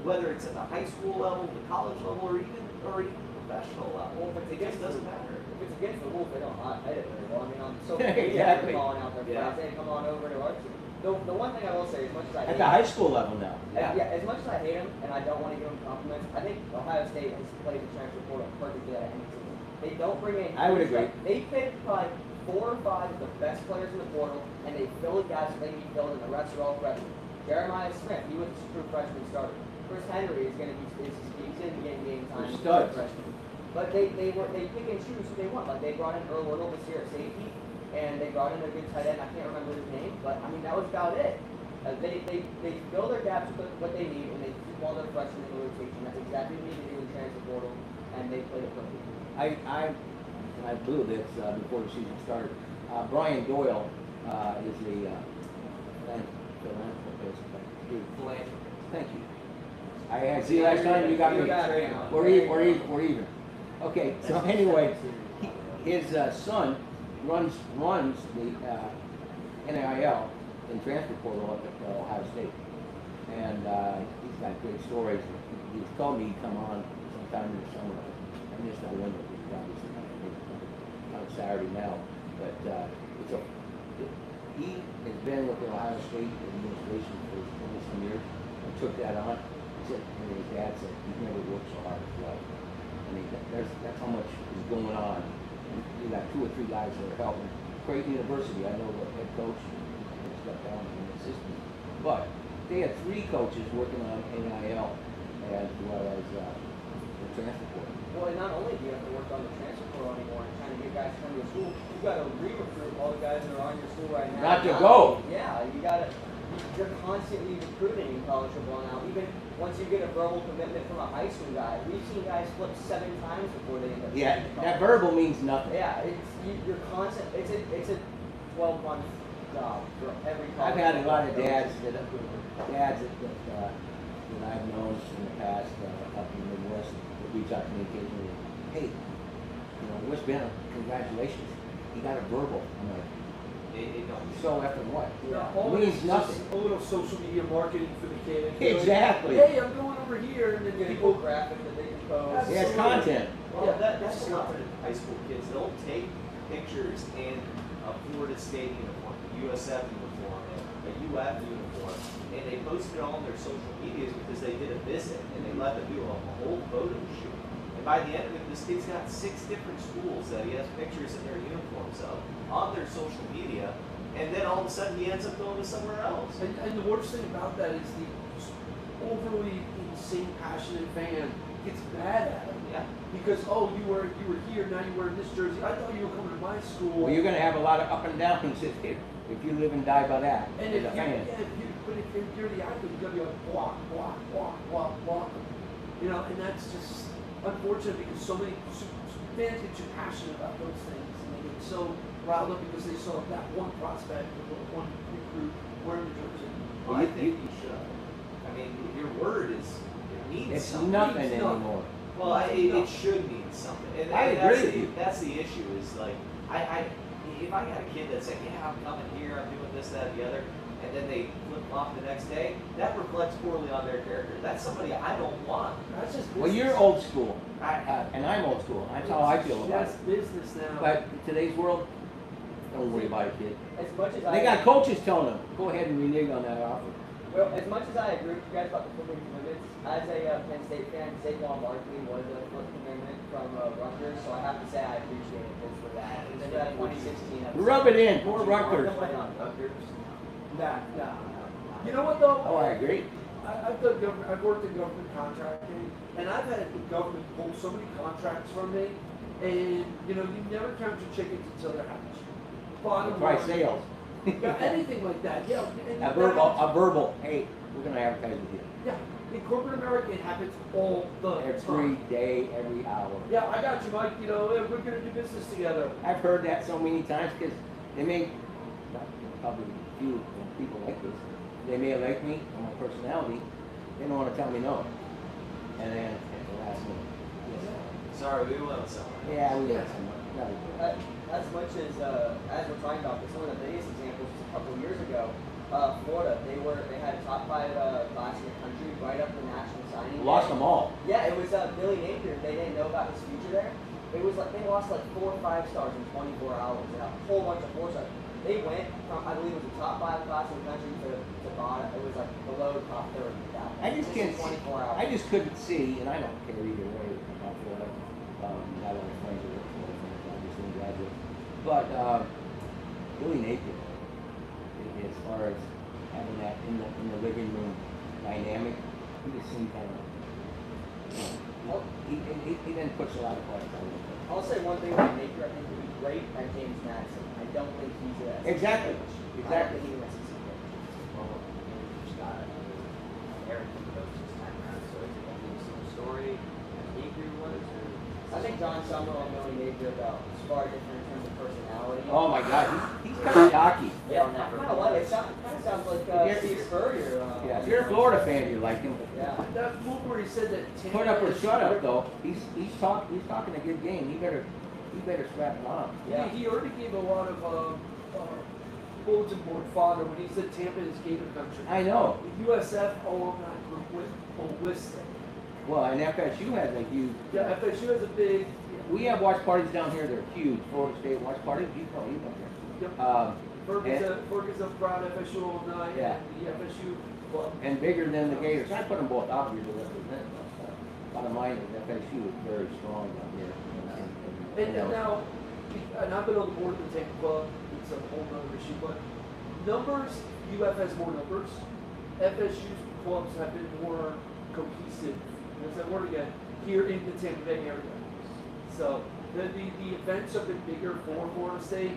Whether it's at the high school level, the college level, or even professional level. Well, if it's It just against doesn't matter. If it's against the rules, they don't edit very well. I mean, on social media, Exactly. they're calling out their Yeah. friends, hey, come on over to our team. The one thing I will say, as much as I At hate the high school level now. yeah, as much as I hate them and I don't want to give them compliments, I think Ohio State has played the transfer portal perfectly at any team. They don't bring in. I would agree. They pick probably 4 or 5 of the best players in the portal, and they fill the gaps that they need filled, and the rest are all freshmen. Jeremiah Smith, he was a true freshman starter. Chris Henry is going to be he's going to be getting game time. They're studs. Freshman. But they pick and choose who they want. Like they brought in Earl Little this year at safety, and they brought in a good tight end. I can't remember his name, but I mean that was about it. They fill their gaps with what they need, and they keep all their freshmen in the rotation. That's exactly what they need to do in transfer portal, and they played it perfectly. I blew this before the season started. Brian Doyle is the philanthropist. Thank you. I see last time you got me. We're even. Okay, so anyway, his son runs the NIL in transfer portal up at Ohio State, and he's got great stories. He's told me he'd come on sometime in the summer. I missed that window, obviously on Saturday now, but he has been with the Ohio State administration for 20 some years and took that on. He said, and his dad said he's never worked so hard in his life. I mean, that's how much is going on. And you got 2 or 3 guys that are helping. Creighton University, I know the head coach stepped down from the assistant, but they had 3 coaches working on NIL as well as the transfer portal. Well, and not only do you have to work on the transfer portal anymore and trying to get guys to come to your school, you got to re-recruit all the guys that are on your school right now. Got to go. Yeah, you're constantly recruiting in college football now. Even once you get a verbal commitment from a high school guy, we've seen guys flip 7 times before they end up. Yeah, getting to that college. verbal means nothing. Yeah, you're constant. It's a 12-month job for every college. I've had a lot of coach. dads that I've known in the past up in the Midwest that reach out to me occasionally. Hey, where's Ben? Congratulations. He got a verbal. I'm like, It don't. so after what? Yeah, It means it's nothing. just a little social media marketing for the kid. Exactly. Hey, I'm going over here, and then Get a people. cool graphic that they can post. It has content. Well, that's a lot of high school kids. They'll take pictures in a Florida State uniform, a USF uniform, a UF uniform, and they post it on their social medias because they did a visit and they let them do a whole photo shoot. And by the end of it, this kid's got 6 different schools that he has pictures in their uniforms of on their social media, and then all of a sudden he ends up going to somewhere else. And the worst thing about that is the just overly insane, passionate fan gets mad at him. Yeah. Because you were here, now you're wearing this jersey. I thought you were coming to my school. Well, you're going to have a lot of up and downs if you live and die by that. And as if a you, fan. but if you're the athlete, you're gonna be like block, block, block, block, block. You know, and that's just unfortunate because so many fans get too passionate about those things, and they get so riled up because they saw that one prospect or one recruit wearing the jersey. Well, I think you should. I mean, your word is it means It's something. nothing It's nothing. anymore. Well, it should mean something. And, I and agree that's with the, you. That's the issue. Is like if I got a kid that's saying, yeah, I'm coming here, I'm doing this, that, and the other, and then they flip flop the next day, that reflects poorly on their character. That's somebody I don't want. That's just business. Well, you're old school, and I'm old school. That's how I feel about That's it. business now. But in today's world, don't worry about it, kid. As much as They got coaches telling them, go ahead and renege on that offer. Well, as much as I agree with you guys about the flipping commitments, as a Penn State fan, Saquon Barkley was a flip commitment from Rutgers, so I have to say I appreciate it just for that. And then that 2016 episode. Rub it in, poor Rutgers. Nah. You know what though? Oh, I agree. I've worked in government contracting, and I've had the government pull so many contracts from me, and you know, you never count your chickens until they're hatched. Bottom Try line. sales. Yeah, anything like that. Yeah. And A verbal, hey, we're going to advertise with you. Yeah. In corporate America, it happens all the Every time. day, every hour. Yeah, I got you, Mike. You know, we're gonna do business together. I've heard that so many times because they may, not probably few people like this, they may like me or my personality, they don't want to tell me no. And then at the last minute, Sorry, we went somewhere. yeah, we got some. As much as we're talking about this, one of the biggest examples was a couple of years ago. Florida, they had a top 5 class in the country right up the national signing. Lost day. them all. Yeah, it was Billy Napier. They didn't know about his future there. It was like they lost like 4 or 5 stars in 24 hours and a whole bunch of 4 stars. They went from, I believe it was the top 5 class in the country to bottom. It was like below top 30. I just can't. 24 hours. I just couldn't see, and I don't care either way about Florida. I don't have friends who work for Florida, obviously graduates. But Billy Napier, as far as having that in the living room dynamic, he just seemed kind of. He didn't push a lot of points. I'll say one thing about Napier. I think would be great at James Madison. I don't think he's a SEC Exactly. coach. Exactly. I don't think he's an SEC coach. Well, just got Eric coach this time around, so is it going to be a similar story as Napier was? Or I think John Summerall and Billy Napier about as far different in terms of personality. Oh my God, he's kind of cocky. Yeah, kind of like it. Kind of sounds like Steve Spurrier. Yeah, if you're a Florida fan, you like him. Yeah. That move where he said that Tampa Put up or is- shut up, though. He's talking a good game. He better strap it on. Yeah. He already gave a lot of bulletin board fodder when he said Tampa is Gator country. I know. The USF alumni group went ballistic. Well, and FSU has a huge. Yeah, FSU has a big. We have watch parties down here. They're huge. Florida State watch parties. You probably been there. Yep. Ferguson's a proud FSU alumni. Yeah. And the FSU club. And bigger than the Gators. I put them both out here to represent. Bottom line is FSU is very strong down here. And now, and I've been on the board of the Tampa Club. It's a whole other issue, but numbers. UF has more numbers. FSU's clubs have been more cohesive. There's that word again. Here in the Tampa Bay area. So the events have been bigger for Florida State,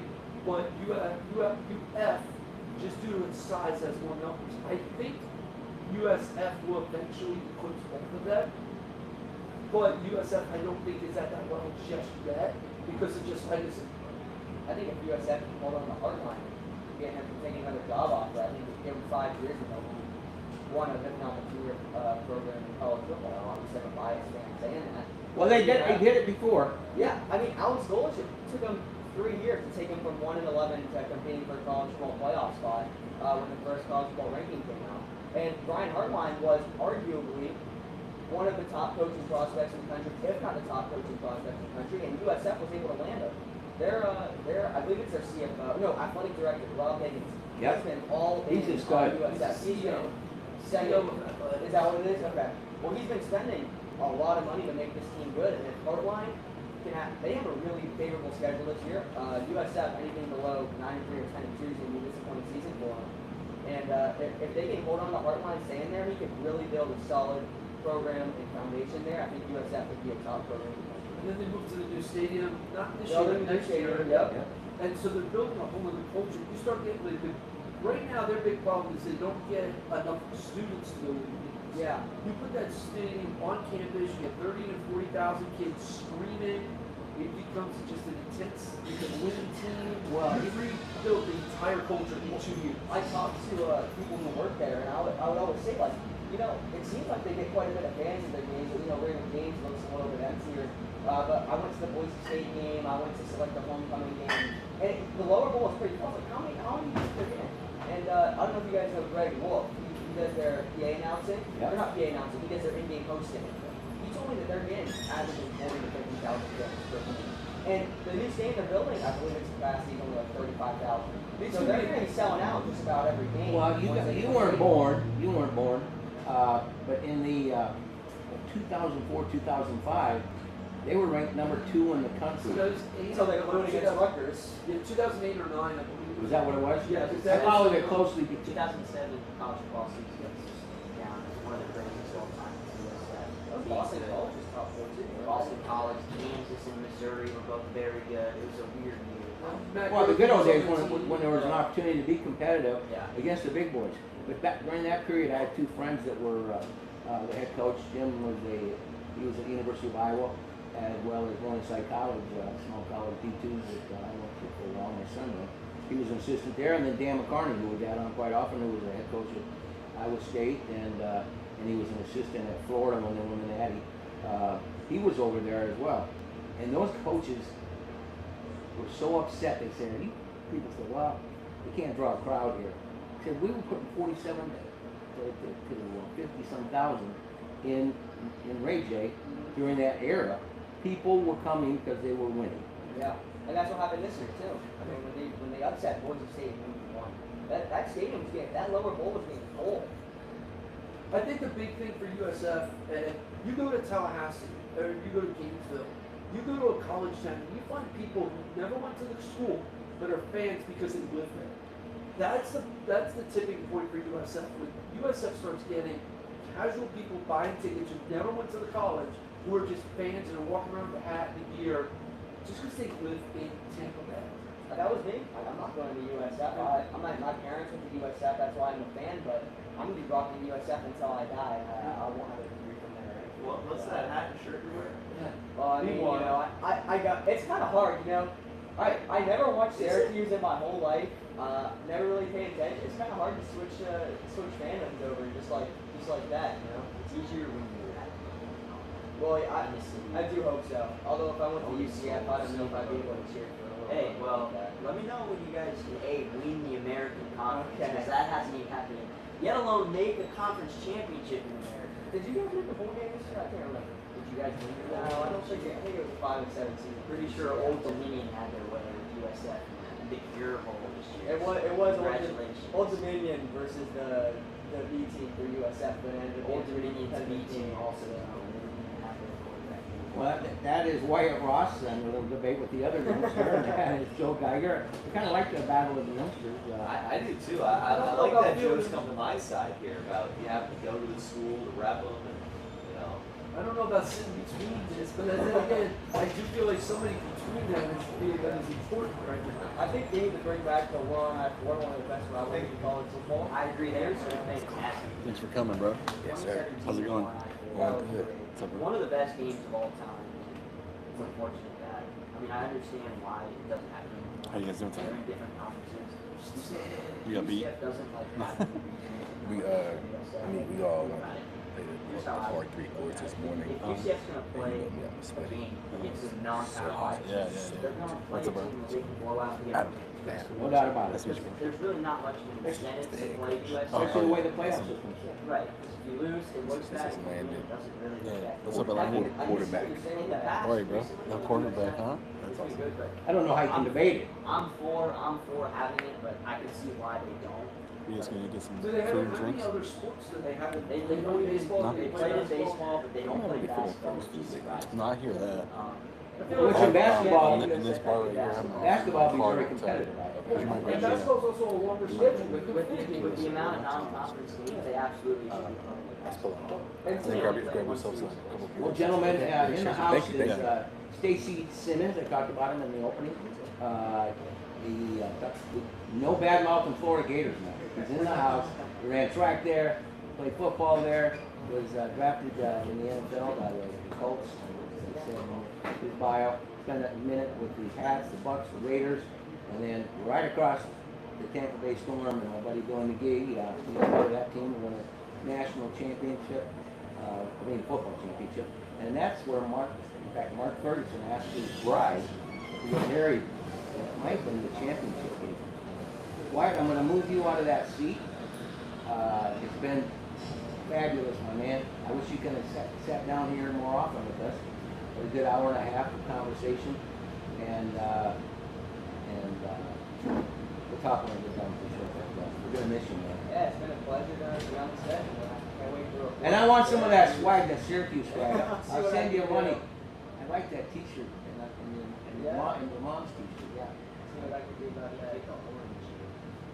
but UF just due to its size has more numbers. I think USF will eventually eclipse both of them. But USF, I don't think is at that level just yet because it just isn't. I think if USF can hold on the hard line, getting him from taking another job offer, I think if you give him 5 years ago, one of, if not the 2-year program in college football. I'm obviously a biased fan saying that. Well, they did it before. Yeah, I mean, Alex Golich, it took him 3 years to take him from 1-11 to competing for a college football playoff spot when the first college football ranking came out. And Brian Hartline was arguably one of the top coaching prospects in the country, if not the top coaching prospect in the country, and USF was able to land him. I believe it's their CFO, no, athletic director, Rob Higgins. Yep. He's been all He's in a stud. on USF. He's been second. Is that what it is? Okay. Well, he's been spending a lot of money to make this team good, and if Hartline they have a really favorable schedule this year. USF, anything below 9-3 or 10-2 is going to be a disappointing season for them. And if they can hold on to Hartline staying there, he could really build a solid program and foundation there, I think USF would be a top program. And then they moved to the new stadium, not this Yeah, year, the but new next year. stadium, yep. And so they're building a whole other culture. You start getting right now their big problem is they don't get enough students to go to the games. Yeah. You put that stadium on campus, you get 30 to 40,000 kids screaming. It becomes just an intense, it's a winning team. Well, you rebuild the entire culture in 2 years. I talked to people who work there, and I would always say, like, you know, it seems like they get quite a bit of fans at their games. You know, Raymond James looks a little bit emptier. But I went to the Boise State game. I went to select the homecoming game, and the lower bowl was pretty fun. Like, how many people are in? And I don't know if you guys know Greg Wolf. He does their PA announcing. Yeah. Or not PA announcing. He does their in-game hosting. He told me that their game averages 40 to 50,000 fans per game. And the new stadium they're building, I believe its capacity is only like 35,000. So they're going to be selling out just about every game. Well, you weren't born. You weren't born. But in the 2004, 2005, they were ranked number 2 in the country. So they were voting against Rutgers. Yeah, 2008 or 9, I believe. Was that what it was? Yeah, I followed it closely. 2007 college football season down as one of the greatest of all time in the US. Boston College is top 4 too. Boston College, Kansas, and Missouri were both very good. It was a weird year. Well, the good old days when there was an opportunity to be competitive Yeah. against the big boys. But during that period, I had 2 friends that were the head coach. Jim he was at the University of Iowa, as well as Morningside College, small college D2 that I went to for a while. My son went. He was an assistant there, and then Dan McCarney, who we had on quite often, who was the head coach at Iowa State, and he was an assistant at Florida when they won the Natty. He was over there as well. And those coaches were so upset. They said, people said, well, we can't draw a crowd here. He said, we were putting 47 to 50-some thousand in Ray J during that era. People were coming because they were winning. Yeah, and that's what happened this year too. I mean, when they upset Boise State in '1, that stadium was getting, that lower bowl was getting full. I think the big thing for USF, and you go to Tallahassee, or you go to Gainesville, you go to a college town, and you find people who never went to the school, but are fans because they live there. That's the tipping point for USF. When USF starts getting casual people buying tickets who never went to the college, who are just fans and are walking around with a hat and a gear, just because they live in Tampa Bay. That was me. I'm not going to USF. My parents went to USF. That's why I'm a fan. But I'm gonna be rocking USF until I die. I won't have a degree from there. What's that hat and shirt you're wearing? Well, I mean, you know, I got. It's kind of hard, you know. I never watched Syracuse in my whole life. Never really paid attention. It's kind of hard to switch fandoms over just like that, you know. It's easier when you're Well, I do hope so. Although if I went to UCF, I don't know if I'd be able to cheer for a little Hey, bit well, like that. let me know when you guys can win the American Conference, Okay. because that hasn't even happened yet. Let alone make a conference championship in America. Did you guys make the bowl game this year? I can't remember. Did you guys win No, I don't think it. I think it was a 5-7 season. Pretty sure Old Dominion had their way with USF in the Cure Bowl this year. It was Congratulations. Old Dominion versus the B team for USF, but ended up Old being Dominion to B team also. So. Well, that is Wyatt Ross and a little debate with the other youngster, and it's Joe Geiger. I kind of like the battle of the youngsters. I do too. I like that Joe's come to my side here about you have to go to the school to rep them, and you know. I don't know about sitting between this, but then again, I do feel like somebody between them is important right now. I think they need to bring back the 1-on-4, one of the best rivalries in college football. I agree there, so fantastic. Thanks for coming, bro. Yes, sir. How's it going? Good. One of the best games of all time. It's unfortunate that. I mean, I understand why it doesn't happen anymore. How you guys doing They're today? in different conferences. You got beat? UCF doesn't like we all played a hard 3 quarters this morning. If UCF's going to play a game against a non-power Yeah. they're going to play What's a up, bro? team that they can blow out the other. No doubt about it. That's what you There's really not much of an incentive to play USF. Especially the way the playoff system's set. Right, because if you lose, it looks bad. If you win, it doesn't really look bad. What's up, Atlanta? Quarterback. In the past, All right, bro. recently, No quarterback, huh? it's pretty good, but I don't know how you can debate it. I'm for having it, but I can see why they don't. You guys gonna get some Do they have food and how many drinks? other sports that they haven't? They play baseball, No. they play in baseball, but they don't play basketball, which is No, I hear that. Which in basketball, in this bar right here, I'm basketball be hard very to- competitive. Right? You might And be- basketball's also a longer schedule. With the amount of non-conference games, they absolutely should be playing. Let's pull it. And And then grab yourself some couple Well, beers. gentlemen, in the house Thank you. is Stacy Simmons. I talked about him in the opening. No bad mouth in Florida Gators now. He's in the house. He ran track there, played football there, was drafted in the NFL by the Colts. He said in his bio, spent a minute with the Pats, the Bucks, the Raiders, and then right across the Tampa Bay Storm, and my buddy Bill McGee, he was part of that team, won a national championship, football championship, and that's where Mark Ferguson asked his bride to get married. It might have been the championship game. Wyatt, I'm going to move you out of that seat. It's been fabulous, my man. I wish you could have sat down here more often with us. It was a good hour and a half of conversation, and we'll talk when we get done for sure. But we're going to miss you, man. Yeah, it's been a pleasure to be on the set. Can't wait for And I want some of that swag, that Syracuse swag. I'll send you money. I like that T-shirt and your mom's T-shirt. Yeah. See what I can do about that.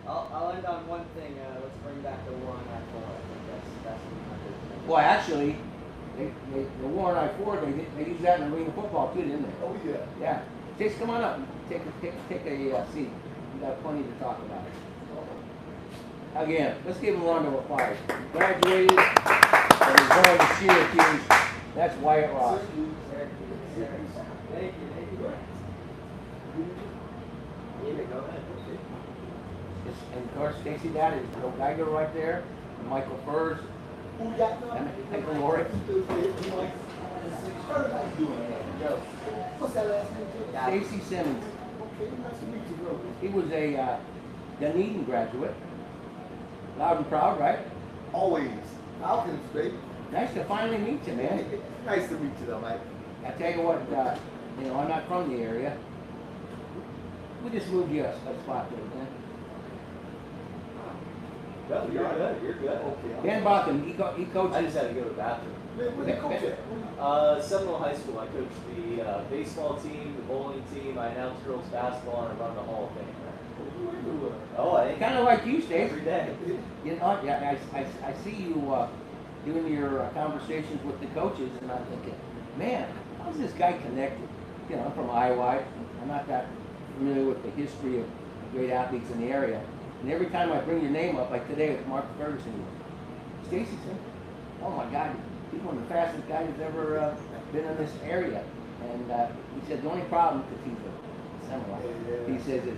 I'll end on one thing. Let's bring back the war on I-4. I think that's Well, actually, the war on I-4, they used that in arena football too, didn't they? Oh, yeah. Yeah. Chase, come on up. Take a seat. We got plenty to talk about. Again, let's give him a round of applause. Graduated and he's going to Syracuse. That's Wyatt Ross. Thank you. Go ahead. And of course, Stacy, that is Joe Geiger right there, and Michael Furs, and Michael Lori. What's that last name? Stacy Simmons. Okay, nice to meet you, bro. He was a Dunedin graduate. Loud and proud, right? Always. Falcons, baby. Nice to finally meet you, man. Nice to meet you, though, Mike. I tell you what, I'm not from the area. We just moved you a spot there, man. No, you're good. You're good. Okay. Dan Bachman, he I just coaches. had to go to the bathroom. Where they coach at? Seminole High School. I coached the baseball team, the bowling team. I announced girls basketball, and I run the Hall of Fame. Oh, I Kind of like you, Stace. every day. You know, yeah, I see you doing your conversations with the coaches, and I'm thinking, man, how's this guy connected? You know, I'm from Iowa. I'm not that familiar with the history of great athletes in the area. And every time I bring your name up, like today with Mark Ferguson, Stacy said, oh my God, he's one of the fastest guys who's ever been in this area. And he said the only problem, because he's a Seminole, he said he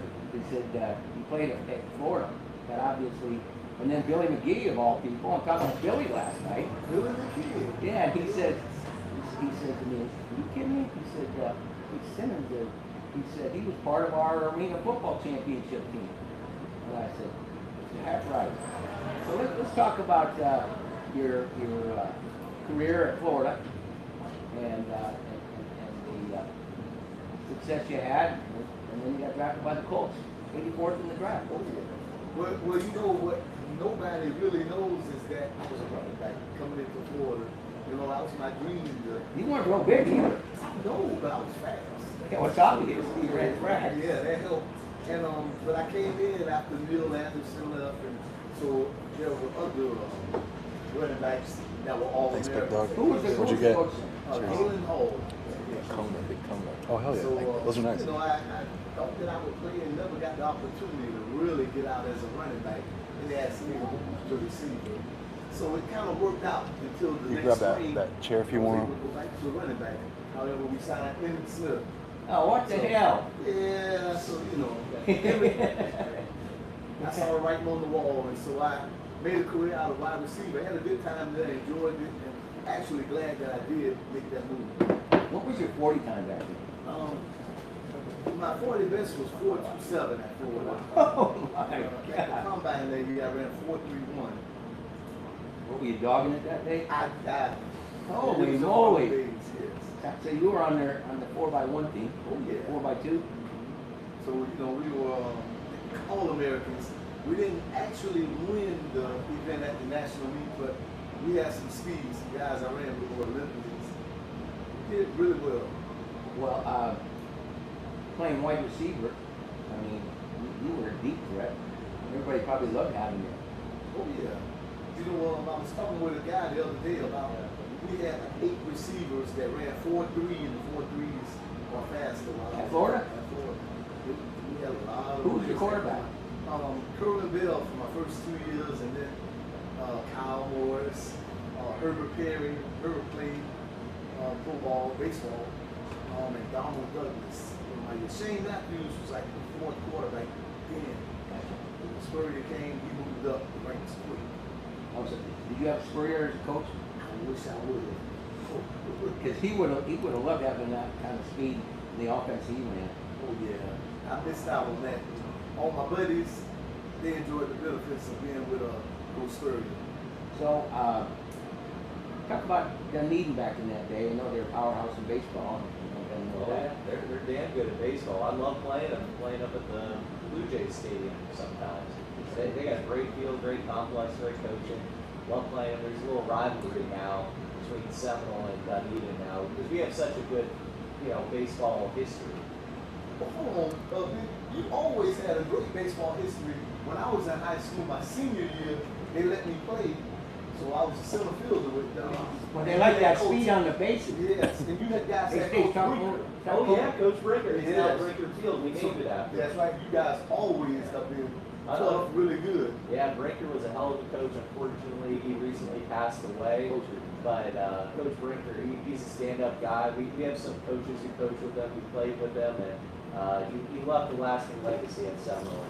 played at Florida, but obviously, and then Billy McGee of all people, I'm talking to Billy last night. Billy McGee. Yeah, he said to me, are you kidding me? He said, Simmons, he said he was part of our arena football championship team. And I said, that's right. So let's talk about your career at Florida and the success you had, and then you got drafted by the Colts, 84th in the draft. Oh, yeah. Well, you know what nobody really knows is that I was a running back coming into Florida. You know, that was my dream. You weren't real big either. No, but I was fast. Yeah, what's obvious, you ran track. Yeah, that helped. And but I came in after Neil Anderson left, and so there were other running backs that were all Thanks, there. big dog. Who was the What'd you coach? get? Coach? Galen Hall. Cone, big cone. Oh, hell yeah. So, Those are nice. You know, I thought that I would play and never got the opportunity to really get out as a running back. And they asked me to move to receiver. So it kind of worked out until the You next grab spring. that chair if you I was want. able to go back to the running back. However, we signed Emmett Smith. Oh, what the hell? Yeah, so you know, I saw her writing on the wall, and so I made a career out of wide receiver. I had a good time there, enjoyed it, and actually glad that I did make that move. What was your 40 time back then? My 40 best was 4.27 at Florida. Oh my At the God. combine that year, I ran 4.31. What were you dogging it that day? I died. Holy It was moly. all days, yes. So you were on the 4x1 team, Oh yeah. 4x2. So you know, we were all Americans. We didn't actually win the event at the national meet, but we had some speeds. The guys I ran with were Olympians. We did really well. Well, playing wide receiver, I mean, you were a deep threat. Everybody probably loved having you. Oh yeah. You know, I was talking with a guy the other day about we had 8 receivers that ran 4.3 and the 4.3s are faster. At Florida? At Florida. We had a lot of. Who was your quarterback? Curly Bell for my first 2 years, and then Kyle Morris, Herbert Perry. Herbert played football, baseball, and Donald Douglas. Shane Matthews was like the 4th quarterback then. When Spurrier came, he moved up the ranks quick. Oh, so did you have Spurrier as a coach? I wish I would have. Because he would have loved having that kind of speed in the offense he ran. Oh yeah, I missed out on that. All my buddies, they enjoyed the benefits of being with Coach Spurrier. So, talk about Dunedin back in that day. I know they're a powerhouse in baseball. Oh yeah, they're damn good at baseball. I love playing them. Playing up at the Blue Jays Stadium sometimes. They got a great field, great complex, great coaching. Love playing them. There's a little rivalry now between Seminole and Dunedin now because we have such a good, baseball history. Well, hold on, you always had a great baseball history. When I was in high school, my senior year, they let me play. So I was a center fielder with them. Well, they like that speed on the bases. Yes, and you had guys that Hey, Coach Brinker. Oh yeah, Coach Brinker. He's Yes. now Brinker Field. We named it after. That's right. You guys always have been tough, really good. Yeah, Brinker was a hell of a coach. Unfortunately, he recently passed away. But Coach Brinker, he's a stand-up guy. We have some coaches who coach with them, who played with them, and he left a lasting legacy at Seminole.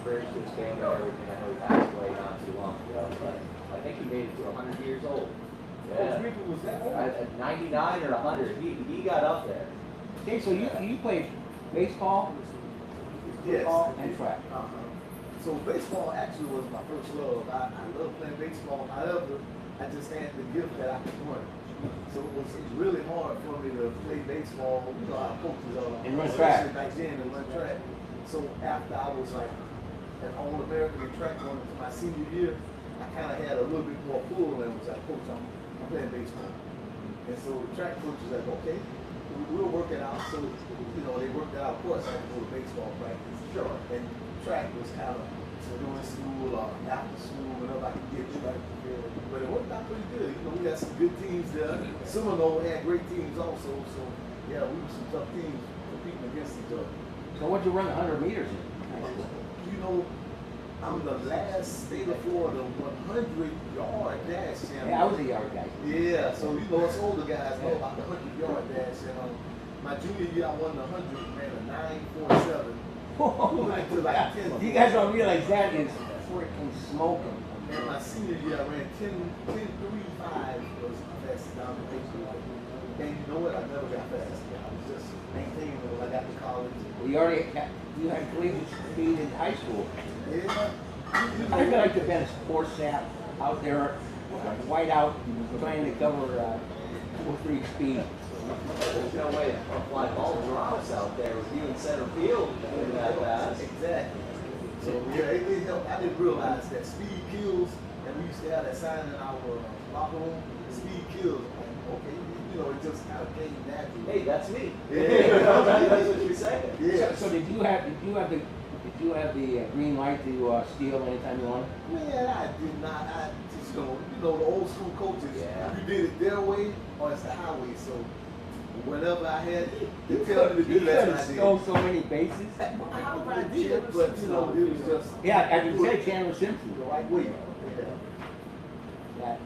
Prayers to his family and everything. I know he passed away not too long ago, but I think he made it to 100 years old. Coach Brinker was that old? At 99 or 100, he got up there. Okay, so you played baseball, Yes. football, and track. So baseball actually was my first love. I love playing baseball. However, I just had the gift that I could run. So it was really hard for me to play baseball. You know how coaches are. And run track. Back then and run track. So after I was like an All-American in track going into my senior year, I kind of had a little bit more pull and was like, Coach, I'm playing baseball. And so the track coach was like, okay, we'll work it out. So, they worked it out. Of course, I had to go to baseball practice. Sure. And track was kind of during school or after school, whenever I could get track. But it worked out pretty good. We had some good teams there. Seminole had great teams also. So, yeah, we were some tough teams competing against each other. So what'd you run 100 meters in? I'm the last state of Florida 100-yard dash champion. Yeah, I was a yard guy. Yeah, so us older guys know about the 100-yard dash. And my junior year, I won the 100, ran a 9.47. You guys don't realize that is freaking smoking. And my senior year, I ran 10.35 was my fastest down the paper. And you know what? I never got fast. I was just maintaining it when I got to college. Well, you had collegiate speed in high school. Yeah. I feel like the best poor sap out there, white out, trying to cover 4.3 speed. There's no way to fly ball drops out there with you in center field doing that fast. Exactly. So yeah, it helped. I didn't realize that speed kills, and we used to have that sign in our locker room. Speed kills. Okay, it just kind of came naturally. Hey, that's me. Yeah. That's what you're saying. Yeah. So did you have the green light to steal anytime you wanted? Man, I did not. I just the old school coaches. Yeah. You did it their way or it's the highway. So whenever I had to tell me to do that, I did. Stole so many bases. I did, but it was just. Yeah, as you said, Chandler Simpson. The right way. That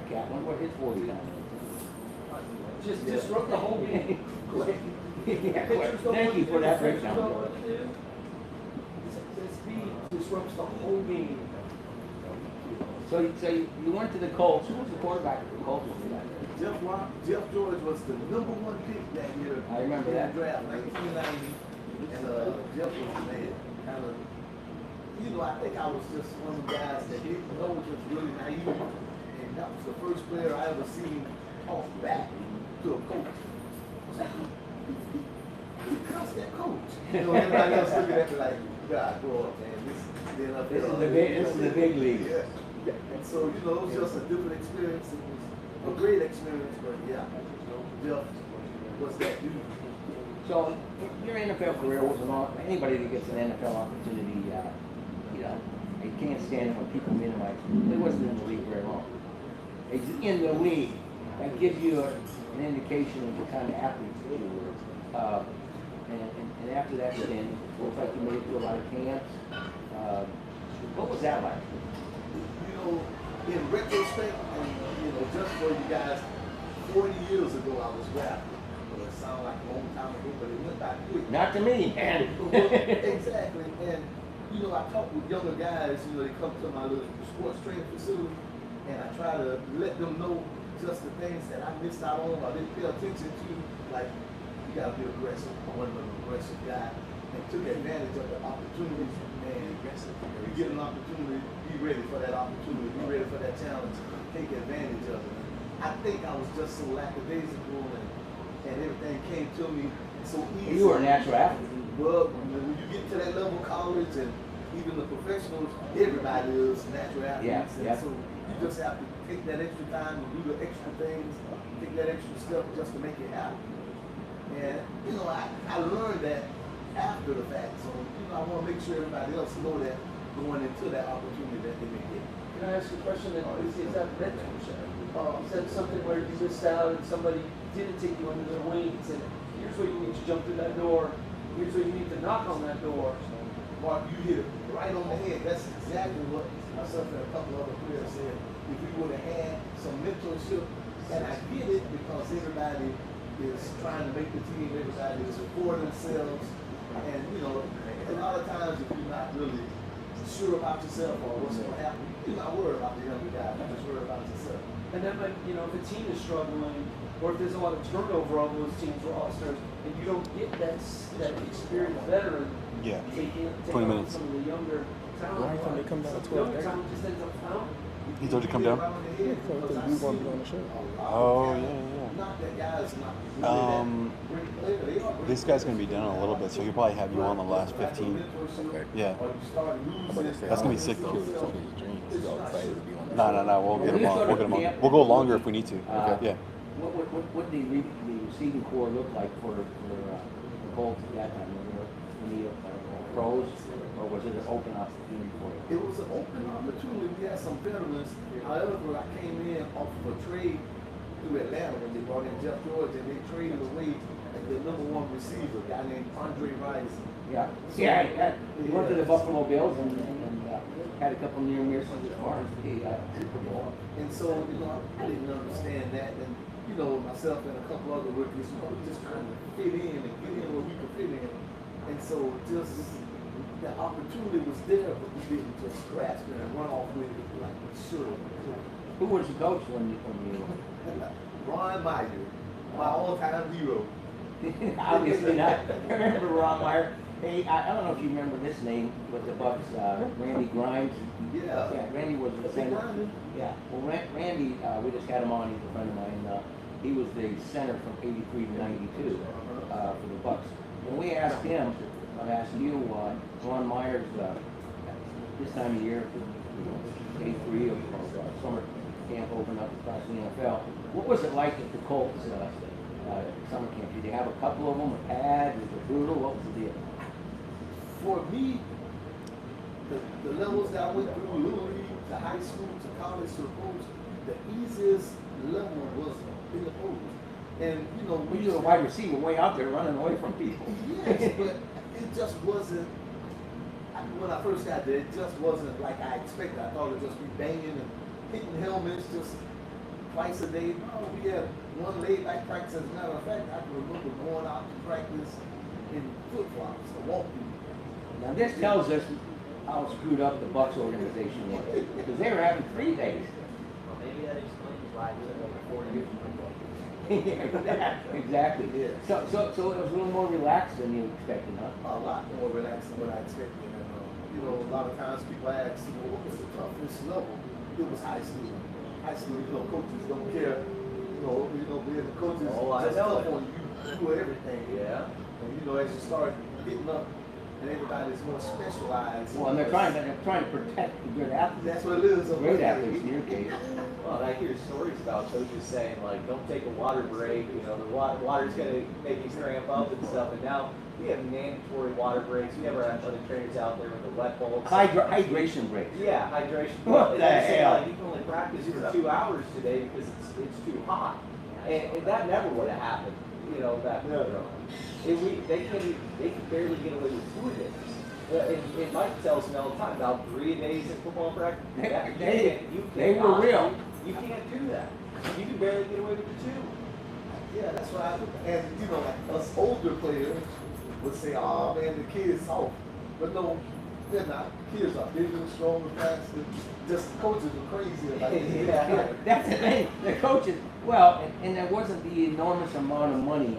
cat. Wonder what his 40 is. Just disrupt the whole game. Yeah, thank you for that breakdown. The speed disrupts the whole game. So you went to the Colts. Who was the quarterback for the Colts? Jeff George was the #1 pick that year. I remember that. Draft 1990, and Jeff was the man. Kind of, I think I was just one of the guys that didn't know, just really naive, and that was the first player I ever seen off back to a coach. I was like, who cussed that coach? Everybody else looking at me like, God, grow up, man. This is the big league. Yeah. And so, it was just a different experience. It was a great experience, but yeah, Jeff what's that do? So your NFL career was long. Anybody that gets an NFL opportunity, you know, they can't stand it when people minimize. It wasn't in the league very long. It's in the league. That gives you an indication of the kind of athlete that you were. And after that stint, it looks like you made it to a lot of camps. What was that like? You know, in retrospect, and you know, just for you guys, 40 years ago I was drafted. Well, it sounds like a long time ago, but it went by quick. Not to me, man. Exactly. And you know, I talk with younger guys, you know, they come to my little sports training facility, and I try to let them know just the things that I missed out on or didn't pay attention to, like, you gotta be aggressive. I wasn't an aggressive guy and took advantage of the opportunities. And you get an opportunity, be ready for that opportunity, be ready for that challenge, take advantage of it. I think I was just so lackadaisical and everything came to me so easy. You were a natural athlete. Well, when you get to that level of college and even the professionals, everybody is natural athletes. Yeah. So you just have to take that extra time and do the extra things, take that extra step just to make it happen. And, you know, I learned that after the fact. So, you know, I want to make sure everybody else know that going into that opportunity that they may get. Can I ask you a question? Is that mentorship? Is that something where you missed out and somebody didn't take you under their wing and said, here's where you need to jump through that door, here's where you need to knock on that door? Mark, you hit it right on the head. That's exactly what myself and a couple other players said. If we would have had some mentorship, and I get it because everybody is trying to make the team, everybody is for themselves, and you know, a lot of times if you're not really sure about yourself or what's going to happen, you're not worried about the younger guy, you're just worried about yourself. And that might, you know, if a team is struggling, or if there's a lot of turnover on those teams' rosters, and you don't get that experienced veteran taking 20 minutes. some of the younger talent. Right, when they come down to some younger 12. talent just ends up founding. He's already come down? Yeah, You want to be on the show? Oh, yeah. Not that guy's not really that great player. They are great This guy's going to be done in a little bit, so he'll probably have you on the last 15. Okay. Yeah. That's gonna be sick. Kill this kid's dreams. He's all excited to be on. No. We'll get him on. We'll get him on. We'll go longer if we need to. Yeah. What did the receiving core look like for the Colts at that time? Were you pros, or was it an open opportunity for you? It was an open opportunity. We had some veterans. However, I came in off of a trade through Atlanta when they brought in Jeff George, and they traded away the #1 receiver, a guy named Andre Rice. He went to the Buffalo Bills and had a couple near misses as far as the Super Bowl. And so, you know, I didn't understand that. And, you know, myself and a couple other rookies, you know, we just trying to fit in and get in where we could fit in. And so just the opportunity was there, but we didn't just grasp it and run off with it like we should. Who was the coach when you Ron Meyer, my all-time hero. Obviously not. I remember Ron Meyer. Hey, I don't know if you remember this name with the Bucks, Randy Grimes. Yeah. Randy was the center. Yeah. Well, Randy, we just had him on. He's a friend of mine. He was the center from '83 to '92 for the Bucks. When we asked him, I asked you, Ron Meyer's this time of year, day 3 of summer camp open up across the NFL. What was it like at the Colts summer camp? Did you have a couple of them, a pad? Was it brutal? What was the deal? For me, the levels that I went through, Little League, to high school, to college, to the pros, the easiest level was in the pros. And, you know, When you were a wide receiver, way out there running away from people. Yes, but it just wasn't, when I first got there, it just wasn't like I expected. I thought it'd just be banging and hitting helmets just twice a day. No, we had one laid-back practice. As a matter of fact, I can remember going out to practice in flip-flops to walk through. Now this tells us how screwed up the Bucks organization was, because they were having 3 days. Well, maybe that explains why we were over 40 years ago. Exactly. Yeah. So it was a little more relaxed than you expected, huh? A lot more relaxed than what I expected. And, you know, a lot of times people ask, you know, what was the toughest level? It was high school. High school, you know, coaches don't care. Being the coaches, Oh, I just know tough it. on you. You do everything. Yeah. And, you know, as you start getting up and everybody's more specialized. Well, and they're trying to protect the good athletes. That's what it is. Great athletes in your case. Well, and I hear stories about coaches saying, like, don't take a water break, you know, the water's going to make you cramp up and stuff. And now we have mandatory water breaks. We have our athletic trainers out there with the wet bulbs. Hydration breaks. Yeah, hydration. What And the they say, hell? like, you can only practice for 2 hours today because it's too hot. And that never would have happened, you know, back when we were growing. They can barely get away with 4 days. And Mike tells me all the time about 3 days in football practice. They were real. You can't do that. You can barely get away with the 2. Yeah, that's right. And you know, like us older players would say, "Oh man, the kids soft," but no, they're not. Kids are bigger, stronger, faster. Just the coaches are crazy about it. Yeah, that's the thing. The coaches, well, and there wasn't the enormous amount of money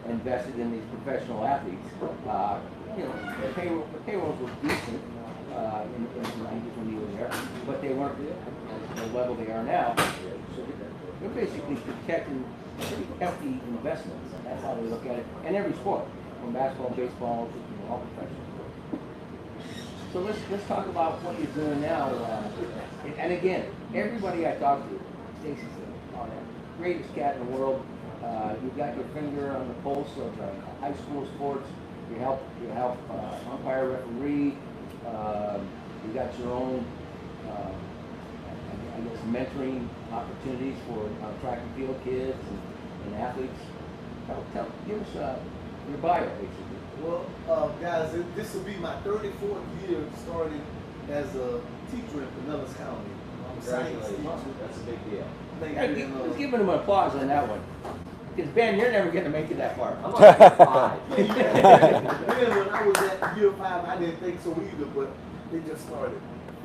invested in these professional athletes. You know, the payrolls were decent in the 90s when you were there, but they weren't at the level they are now. So they're basically protecting pretty hefty investments. That's how they look at it. And every sport, from basketball, baseball, you know, all professional sports. So let's talk about what you're doing now. And again, everybody I talk to, Stacy's the greatest cat in the world. You've got your finger on the pulse of high school sports. You help umpire, referee. You got your own, I guess, mentoring opportunities for track and field kids and athletes. Give us your bio, basically. Well, guys, this will be my 34th year starting as a teacher in Pinellas County. I'm a science teacher. That's a big deal. Thank you. Let's give him an applause on that one. Because Ben, you're never going to make it that far. I'm on year 5. Then when I was at year 5, I didn't think so either, but they just started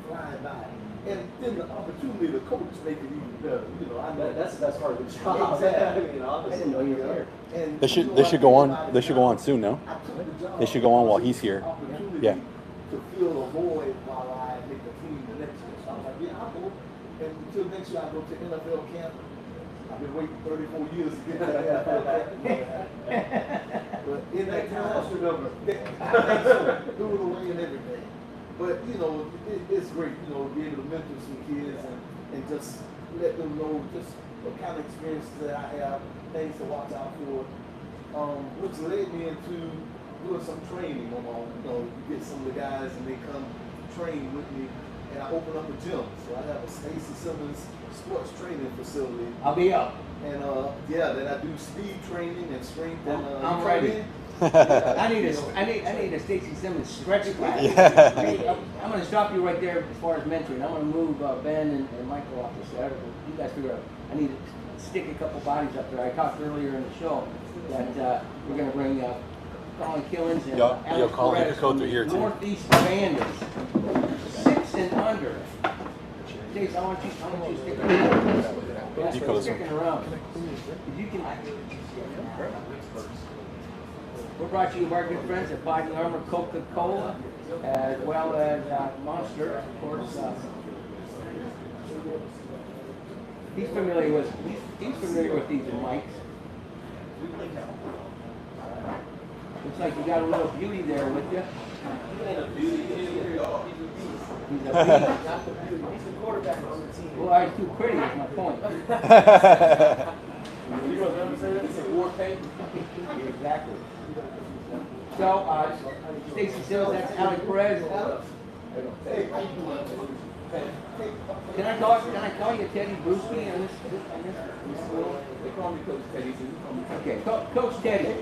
flying by. And then the opportunity to coach make it even better. You know, I know That's the best part of the job. Exactly. I mean, I honestly. didn't know you were there. And They you know, should go on. everybody- They should go on soon. No. I took the job They should go on while he's here. Opportunity Yeah. To fill a void while I make the team the next year. So I was like, yeah, I'll go. And until next year, I go to NFL camp. I've been waiting 34 years to get to that NFL camp. But in that time, threw it away and everything. But you know, it's great, you know, to be able to mentor some kids and just let them know just what kind of experiences that I have, things to watch out for, which led me into doing some training on my own. You know, you get some of the guys and they come train with me, and I open up a gym. So I have a Stacy Simmons sports training facility. I'll be up. And yeah, then I do speed training and strength and I'm you ready. in? I need a Stacy Simmons stretch class. Yeah. I'm going to stop you right there as far as mentoring. I'm going to move Ben and Michael off the set. You guys figure out. I need to stick a couple bodies up there. I talked earlier in the show that we're going to bring Colin Killens and Alex Colin, you Perez could go from through here, too. Northeast Bandits, 6 and under. Stacy, I want you to stick around. You go this Sticking way. around. You can. We're brought to you by our good friends at Body Armor, Coca-Cola, as well as Monster, of course. He's familiar with these mics. Looks like you got a little beauty there with you. He's a beauty. He's the quarterback on the team. Well, he's too pretty, is my point. You know what I'm saying? It's a war paint. Exactly. So, Stacy Simmons, that's Alex Perez. Can I call you Teddy Bruschi on this? They call me Coach Teddy. Okay, Coach Teddy.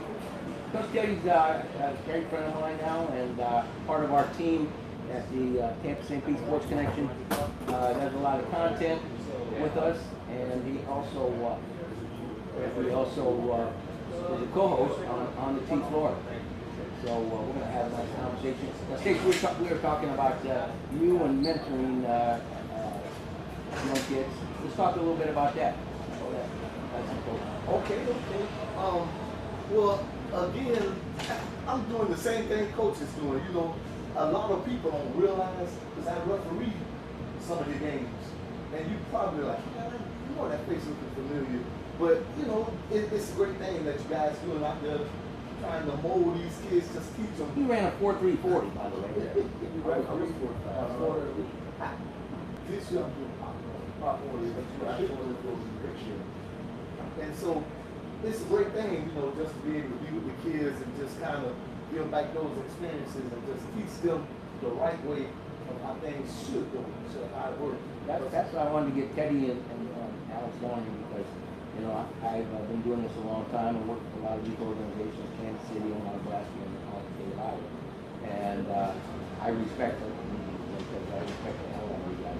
Coach Teddy's a great friend of mine now and part of our team at the Tampa St. Pete Sports Connection. Does a lot of content with us, and he also is a co-host on the T Florida. So we're going to have a nice conversation. Now, Stacey, we were talking about you and mentoring young kids. Let's talk a little bit about that. That's important. Okay. Well, again, I'm doing the same thing Coach is doing. You know, a lot of people don't realize, because I referee some of the games, and you probably like, you know that face looking familiar. But, you know, it's a great thing that you guys doing out there trying to mold these kids, just teach them. He ran a 4.340, by the way. This young pop order, but you actually want to go to the next year. And so it's a great thing, you know, just to be able to be with the kids and just kind of give back those experiences and just teach them the right way of how things should go, so how it works. That's why I wanted to get Teddy and Alex on here because, you know, I've been doing this a long time and worked with a lot of youth organizations, Kansas City, Omaha, Nebraska, and all the state of Iowa. And I respect them because I respect the hell out of you guys.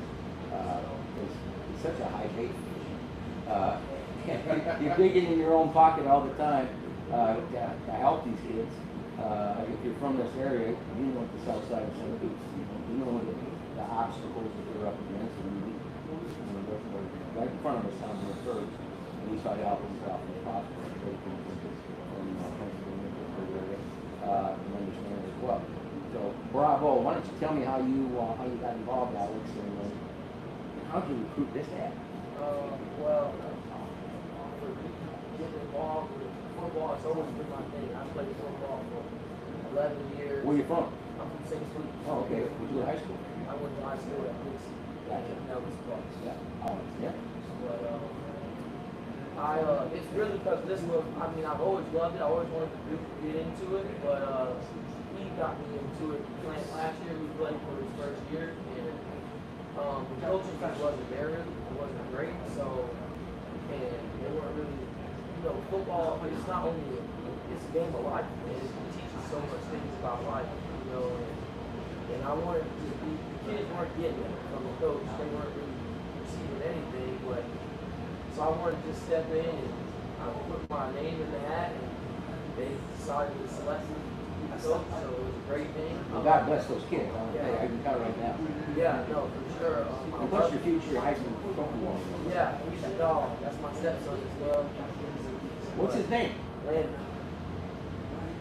It's such a high pay position. You're digging in your own pocket all the time to help these kids. If you're from this area, you know what the south side of St. Pete, you know the obstacles that they're up against. And right in front of us on the first, and we try to help them out as possible. And understand as well. So bravo. Why don't you tell me how you got involved, Alex, and how did you recruit this ad? Well, getting involved with football has always been my thing. I played football for 11 years. Where are you from? I'm from St. Louis. Oh, okay. Where'd you go to high school? I went to high school at Dixie. Gotcha. Elvis Park. Yeah. Oh, yeah. But it's really because this was, I mean, I've always loved it. I always wanted to get into it, but he got me into it. Playing last year, we played for his first year, and the coaching just wasn't there really. It wasn't great, so, and they weren't really, you know, football, it's not only, it's a game of life, and it teaches so much things about life, you know, and I wanted to be, the kids weren't getting it from the coach. They weren't really receiving anything, but so I wanted to just step in and I put my name in the hat, and they decided to select me to be the coach, so it was a great thing. Well, God bless those kids. I can tell right now. Yeah, no, for sure. And what's your future high school football? Yeah, he's a dog. That's my stepson as well. What's his name? Landon.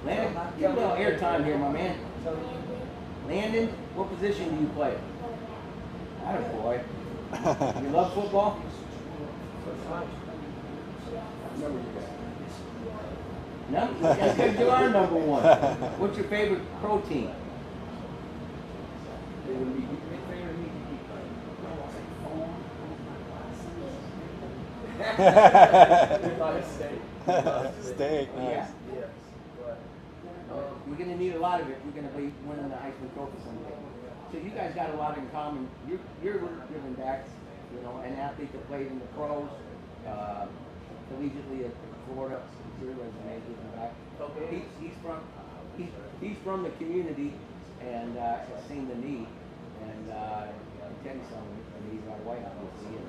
Landon, give a little airtime here, my man. Landon, what position do you play? Attaboy. You love football? No? That's because you are number one. What's your favorite pro team? Steak, nice. Yeah. You're going to need a lot of it. You're going to be winning the Heisman Trophy someday. So you guys got a lot in common. You're giving back, you know, an athlete that played in the pros, collegiately at Florida. Your resume giving back. Okay. He's from the community and has seen the need. And Teddy's something, and he's our white obviously, and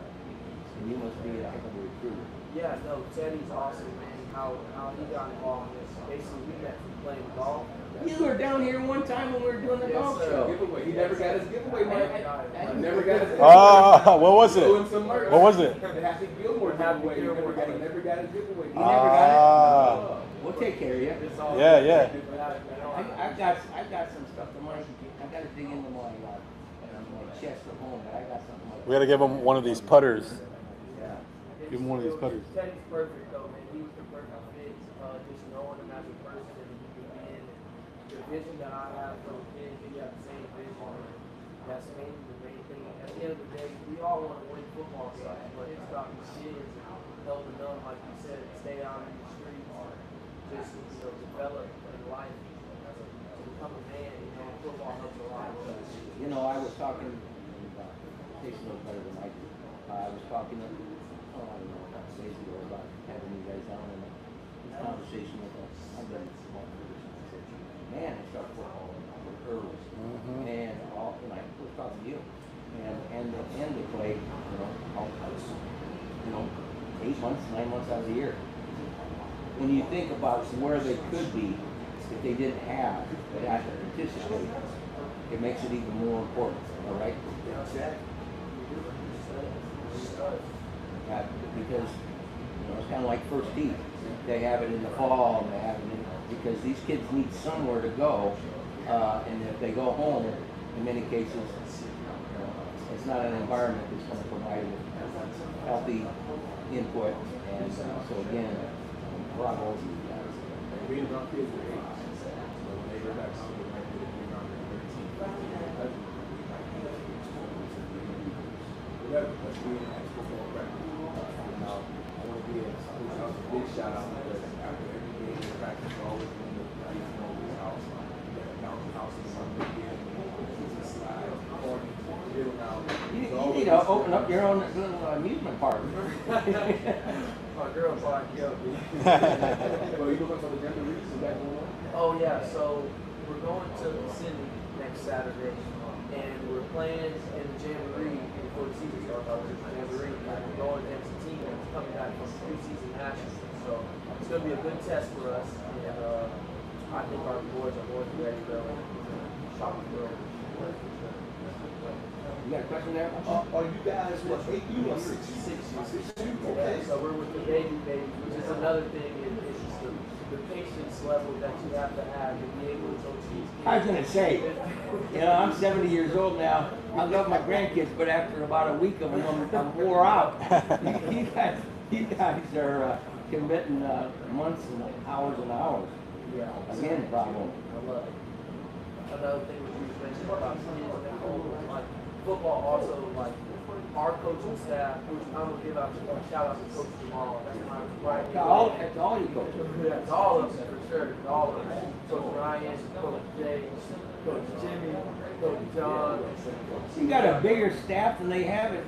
you must be a heck of a recruiter. Yeah, no, Teddy's awesome, man. How he got involved in this. Basically, we met from playing golf. You were down here one time when we were doing the golf show. Giveaway. He never got his giveaway, man. I Never got his giveaway. Ah, what was it? Owe him some merch. What was it? The Happy Gilmore giveaway. He never got his giveaway. You never got it? Ah. We'll take care of you. Yeah. I've got some stuff to mine. I've got to dig into my chest at home, but I got something like We gotta give him one of these putters. Yeah. Give him one of these putters. Teddy's perfect, though, man. He was the perfect fit. Just knowing him as a person and he can be in. The vision that I have for the kids, we have the same vision. That's mainly the main thing. At the end of the day, we all want to win football games, but it's about the kids and helping them, like you said, stay out in the streets, just develop in life to become a man. You know, football helps a lot. You know, I was talking, Jason knows better than I do. I was talking, I don't know, a couple days ago about having you guys on and this conversation with us. I've been in small positions. I said, man, I start football early. And all, you know, I was talking to you. And they play, you know, 8 months, 9 months out of the year. When you think about where they could be if they didn't have that to participate, it makes it even more important, all right? Because, you know, it's kind of like first team. They have it in the fall, and they have it because these kids need somewhere to go, and if they go home, in many cases, it's not an environment that's going to provide healthy input. And so again, bravo to you guys. being around kids their age. So when they go back home, they might be around their 13, 15, 11, they might be like whatever. Let's be in that football practice. Now, I want to be a big shout out because after every game in practice, we're always doing the this house. We got a mountain house in some weekend. It's a slide, party, chill out. You need to open up your own little amusement park. My girl bought me up. Well, you looking for the jamboree? Is that going on? Oh yeah, so we're going to Cindy next Saturday, and we're playing in the jamboree before the season starts. Jamboree, we're going against a team that's coming back from preseason action. So it's going to be a good test for us, and I think our boys are more than ready to go and shop the world. You got a question there? Are you guys what? 8U or 6U? 6U. Okay. So we're with the baby, which is another thing. It's just the patience level that you have to have to be able to teach kids. I was gonna say, I'm 70 years old now. I love my grandkids, but after about a week of them, I'm wore out. you guys are committing months and hours and hours. Yeah. Again, problem. I love it. Another thing which you mentioned about kids and whole, like football also, like our coaching staff, which I'm gonna give out a shout out to Coach Jamal. That's my right. That's all you coach. That's all of them for sure. All of them. Coach Ryan, Coach James, Coach Jimmy, Coach John. You got a bigger staff than they have at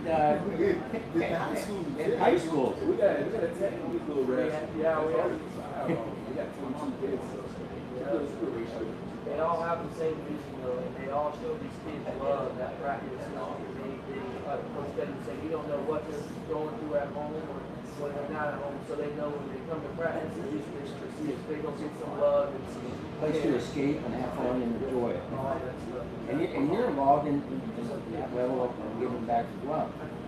high school. We got a technical little rest. Yeah, we have. We got 22 kids, so it's a good ratio. They all have the same vision though, and they all show these kids love that practice. They like Coach Denton said, you don't know what they're going through at home or when they're not at home, so they know when they come to practice, they're going to get some love and some Place to escape and have fun and enjoy it. all that stuff. And you're involved in that level of giving back as well.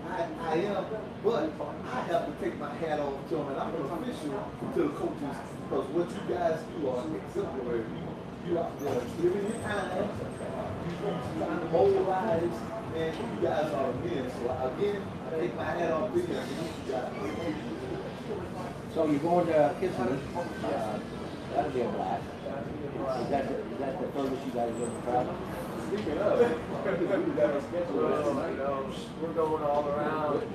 I am, but I have to take my hat off to them, and I'm an official to the coaches because what you guys do are exemplary. You out there giving your time, you trying to mobilize, and you guys are men. So again, I take my hat off to you and you guys. So you're going to Kissimmee. That'll be a blast. Is that the furthest you guys ever travel? Speaking of, we got our schedule. We're going all around.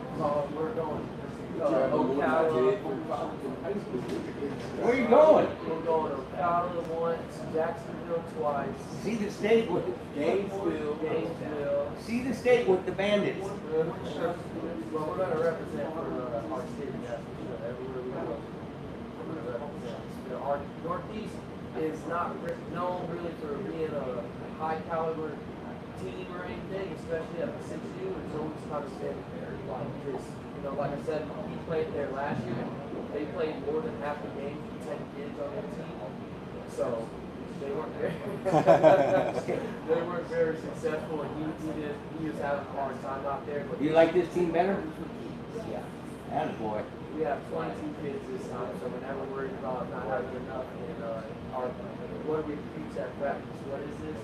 We're going Ocala. Where are you going? We're going Ocala once, Jacksonville twice, See the state with Gainesville. See the state with the bandits. Well, we're going to represent for our city, that's for sure. Everywhere we go, we're going to represent. Our Northeast is not known really for being a high caliber team or anything, especially at the 6U. It's always kind of been because, like I said, he played there last year. They played more than half the game with 10 kids on their team. So they weren't very successful, and he was having a hard time out there. But You like this team better? Yeah. Attaboy. we have 22 kids this time, so we're never worried about not having enough. And what do we preach at practice? What is this?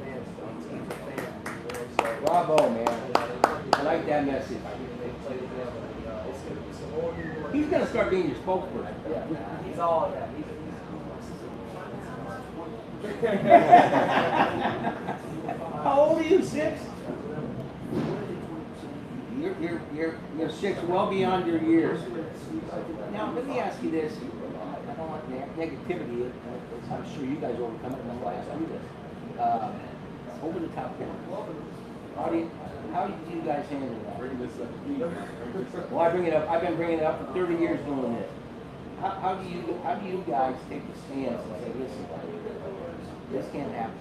Fans, teams are fans. So, Bravo, man. I like that message. they play together. It's going to be some more people. He's gonna start being your spokesperson. Yeah, he's all of that. How old are you? 6? You're 6, well beyond your years. Now let me ask you this. I don't want negativity. I'm sure you guys overcome it, and I'm gonna ask you this. Over the top here. How do you guys handle that? Bring this up. Well, I bring it up. I've been bringing it up for 30 years doing this. How do you guys take the stance and say, listen, this can't happen?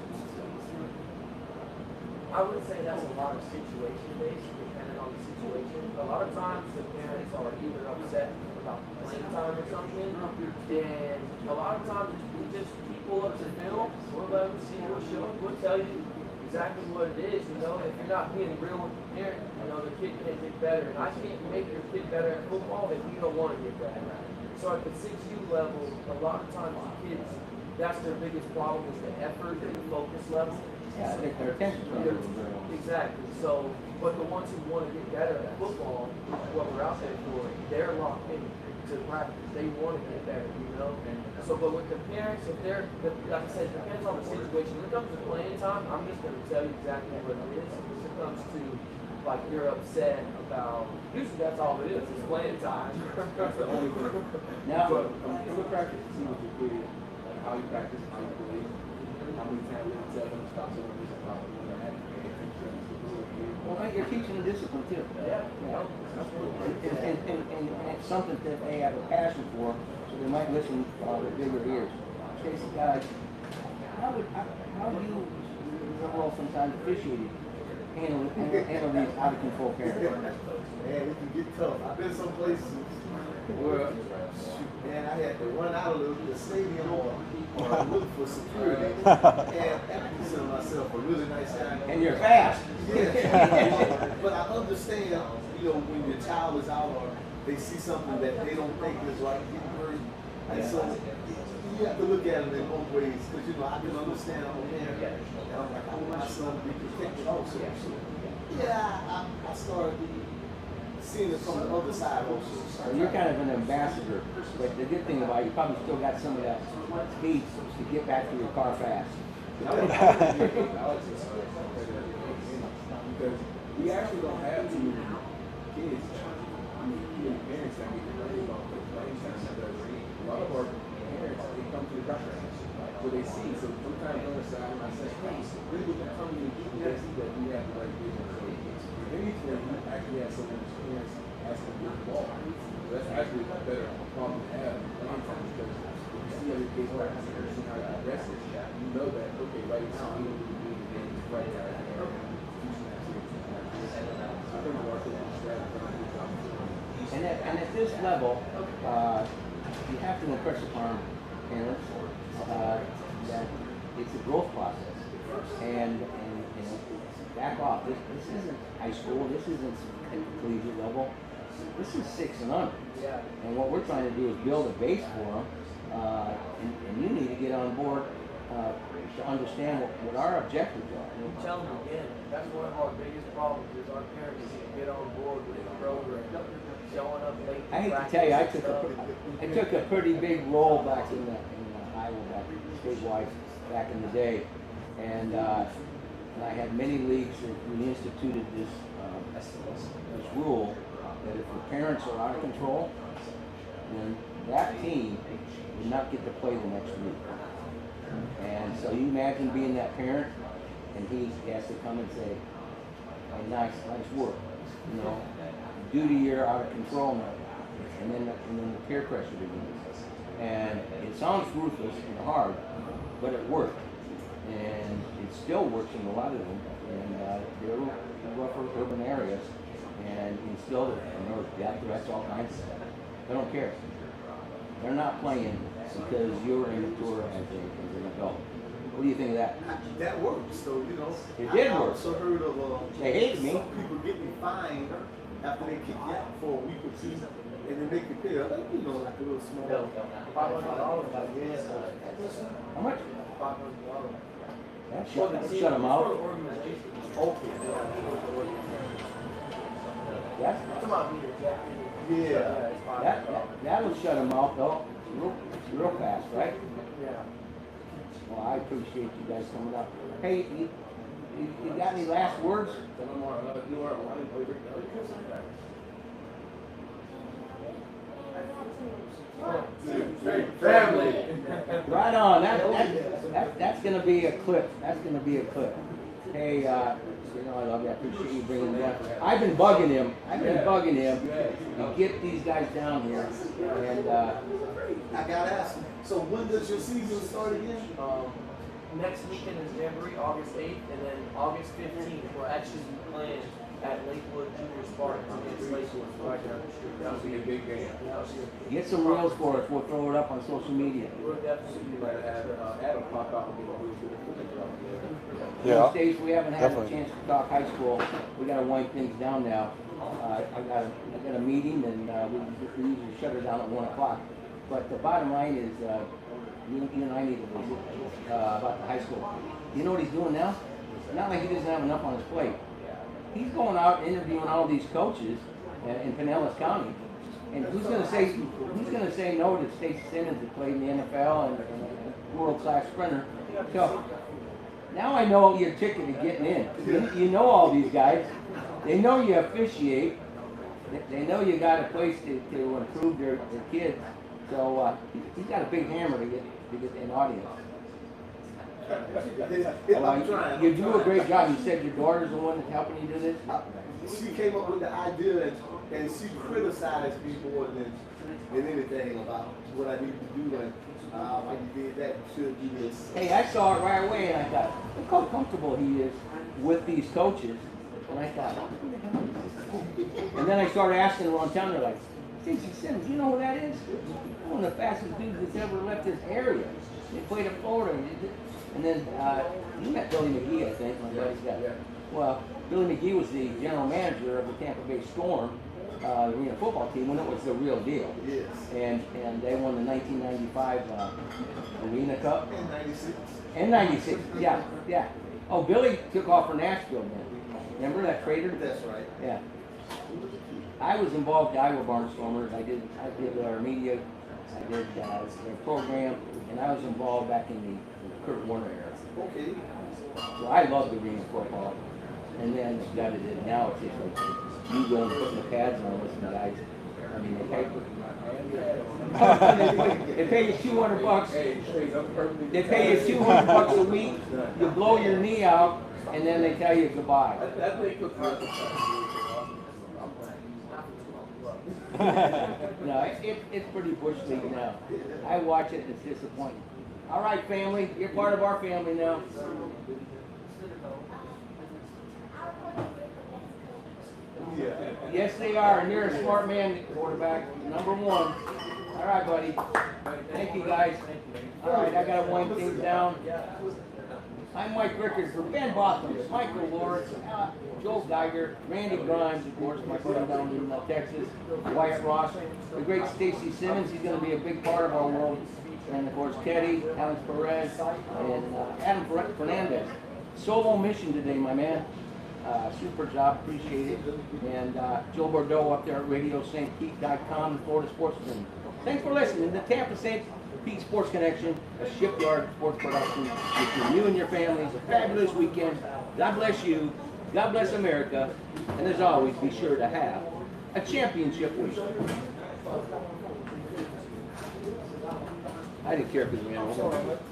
I would say that's a lot of situation based, depending on the situation. A lot of times the parents are either upset about playing time or something, and a lot of times we just pull up the film, we'll let them see, we'll tell you exactly what it is. If you're not being real with the parent, the kid can't get better. And I can't make your kid better at football if you don't want to get better. So at the 6U level, a lot of times the kids, that's their biggest problem is the effort and the focus level. Yeah, I think their attention span. Exactly. So, but the ones who want to get better at football, which is what we're out there for, they're locked in to practice. They want to get better, you know. So, but with the parents, if they're, like I said, it depends on the situation. When it comes to playing time, I'm just going to tell you exactly what it is. When it comes to, like, you're upset about, usually that's all it is. It's playing time. That's the only thing. Now, But we'll practice to see what you do, like how you practice, how you play, how many times you tell them to stop someone who's about to win that. well, you're teaching them discipline too. Yeah. And it's something that they have a passion for, so they might listen with bigger ears. Casey, how do you, well, sometimes officiating, handle these out of control parents? Man, it can get tough. I've been some places where, man, I had to run out of the stadium or look for security, and after consider myself a really nice guy. And you're fast. Yeah. But I understand, you know, when your child is out or they see something that they don't think is right, getting hurt, and so you have to look at it in both ways, because, you know, I can understand I'm a parent, and I'm like, I want my son to be protected also. So, yeah, I started seeing it from the other side also. So you're kind of an ambassador, but the good thing about it, you probably still got some of that speed to get back to your car fast. Because we actually don't have too many kids, parents that get worried about the playing time, because a lot of our parents, they come to the practice, what they see. So sometimes on the side, I say, hey, really what they're coming to do, they see that we have the right vision. So if anything, we actually have some experience as to get the ball. So that's actually a better problem to have in playing time, because if you see other kids practice and you see how it progresses, you know that, okay, right now, I'm going to be doing the game right now. And at this level, you have to impress upon parents that it's a growth process. And you know, back off. This isn't high school. This isn't collegiate level. This is 6 and under. Yeah. And what we're trying to do is build a base for them. And you need to get on board to understand what our objectives are. And tell them again, that's one of our biggest problems is our parents get on board with the program. Showing up late. I hate to tell you, I took a pretty big role back in Iowa, back statewide, back in the day, and I had many leagues that we instituted this rule that if the parents are out of control, then that team would not get to play the next week. And so you imagine being that parent, and he has to come and say, hey, nice work, you know. Duty, you're out of control now, and then the peer pressure begins. And it sounds ruthless and hard, but it worked, and it still works in a lot of them. And they're rougher urban areas, and instilled it, and there was death threats, all kinds of stuff. They don't care. They're not playing because you're immature as an adult. What do you think of that? That works. So, you know, It did I work. also heard of They hated me. some people getting fined after they kick you out for a week or two, and they make you pay, like, you know, like a little small. $500, I guess. How much? $500. That shut them out. Come on, Yeah. That'll shut them out though, real fast, right? Yeah. Well, I appreciate you guys coming up. Hey, you got any last words? Family. Right on. That's gonna be a clip. That's gonna be a clip. Hey, you know I love you. I appreciate you bringing me up. I've been bugging him to get these guys down here, and I gotta ask you, so when does your season start again? Next weekend is Jamboree, August 8th, and then August 15th, we're actually playing at Lakewood Junior Spartans against Lakewood. Right down the street. That'll be a big game. get some reels for us. We'll throw it up on social media. We're definitely Like Adam pop out and get a really good Yeah, These days we haven't had definitely. a chance to talk high school. We gotta wind things down now. I got a meeting, and we usually shut her down at 1 o'clock. But the bottom line is, you and I need to visit about the high school. You know what he's doing now? It's not like he doesn't have enough on his plate. He's going out and interviewing all these coaches in Pinellas County And who's gonna say no to Stacey Simmons, who played in the NFL and a world-class sprinter? So now I know your ticket to getting in. You know all these guys. They know you officiate. They know you got a place to improve their kids. So he's got a big hammer to get an audience. I'm trying. You do a great job. You said your daughter's the one that's helping you do this? She came up with the idea and she criticized me more than anything about what I need to do and why you did that, you should do this. Hey, I saw it right away and I thought, look how comfortable he is with these coaches. And I thought, who the hell is this? And then I started asking around town, they're like, Stacey Simmons, you know who that is? One of the fastest dudes that's ever left this area. They played at Florida. And then you met Billy McGee, I think, my buddy's guy. Well, Billy McGee was the general manager of the Tampa Bay Storm, the arena football team, when it was the real deal. Yes. And they won the 1995 Arena Cup. In 96. And 96, yeah. Oh, Billy took off for Nashville then. Remember that trader? That's right. Yeah. I was involved with the Iowa Barnstormers. I did our media, I did their program, and I was involved back in the Kurt Warner era. Okay. So I loved arena football. And then got it. Now it's just like you going and putting the pads on, listen to guys. I mean, they pay you $200. They pay you $200 a week. You blow your knee out, and then they tell you goodbye. No, it's pretty bush league now. I watch it and it's disappointing. All right, family, you're part of our family now. Yes, they are, and you're a smart man, quarterback, number one. All right, buddy. Thank you, guys. All right, I got to wind things down. I'm Mike Rickard for Ben Botham, Michael Lawrence, Joel Geiger, Randy Grimes, of course, my friend down in Texas, Wyatt Ross, the great Stacey Simmons. He's going to be a big part of our world. And, of course, Teddy, Alex Perez, and Adam Fernandez. Solo mission today, my man. Super job, appreciate it. And Joe Bordeaux up there at RadioSt. Pete.com and Florida Sportsman. Thanks for listening to Tampa St. Pete Sports Connection, a shipyard sports production. Wishing you and your families a fabulous weekend. God bless you. God bless America. And as always, be sure to have a championship week. I didn't care if it was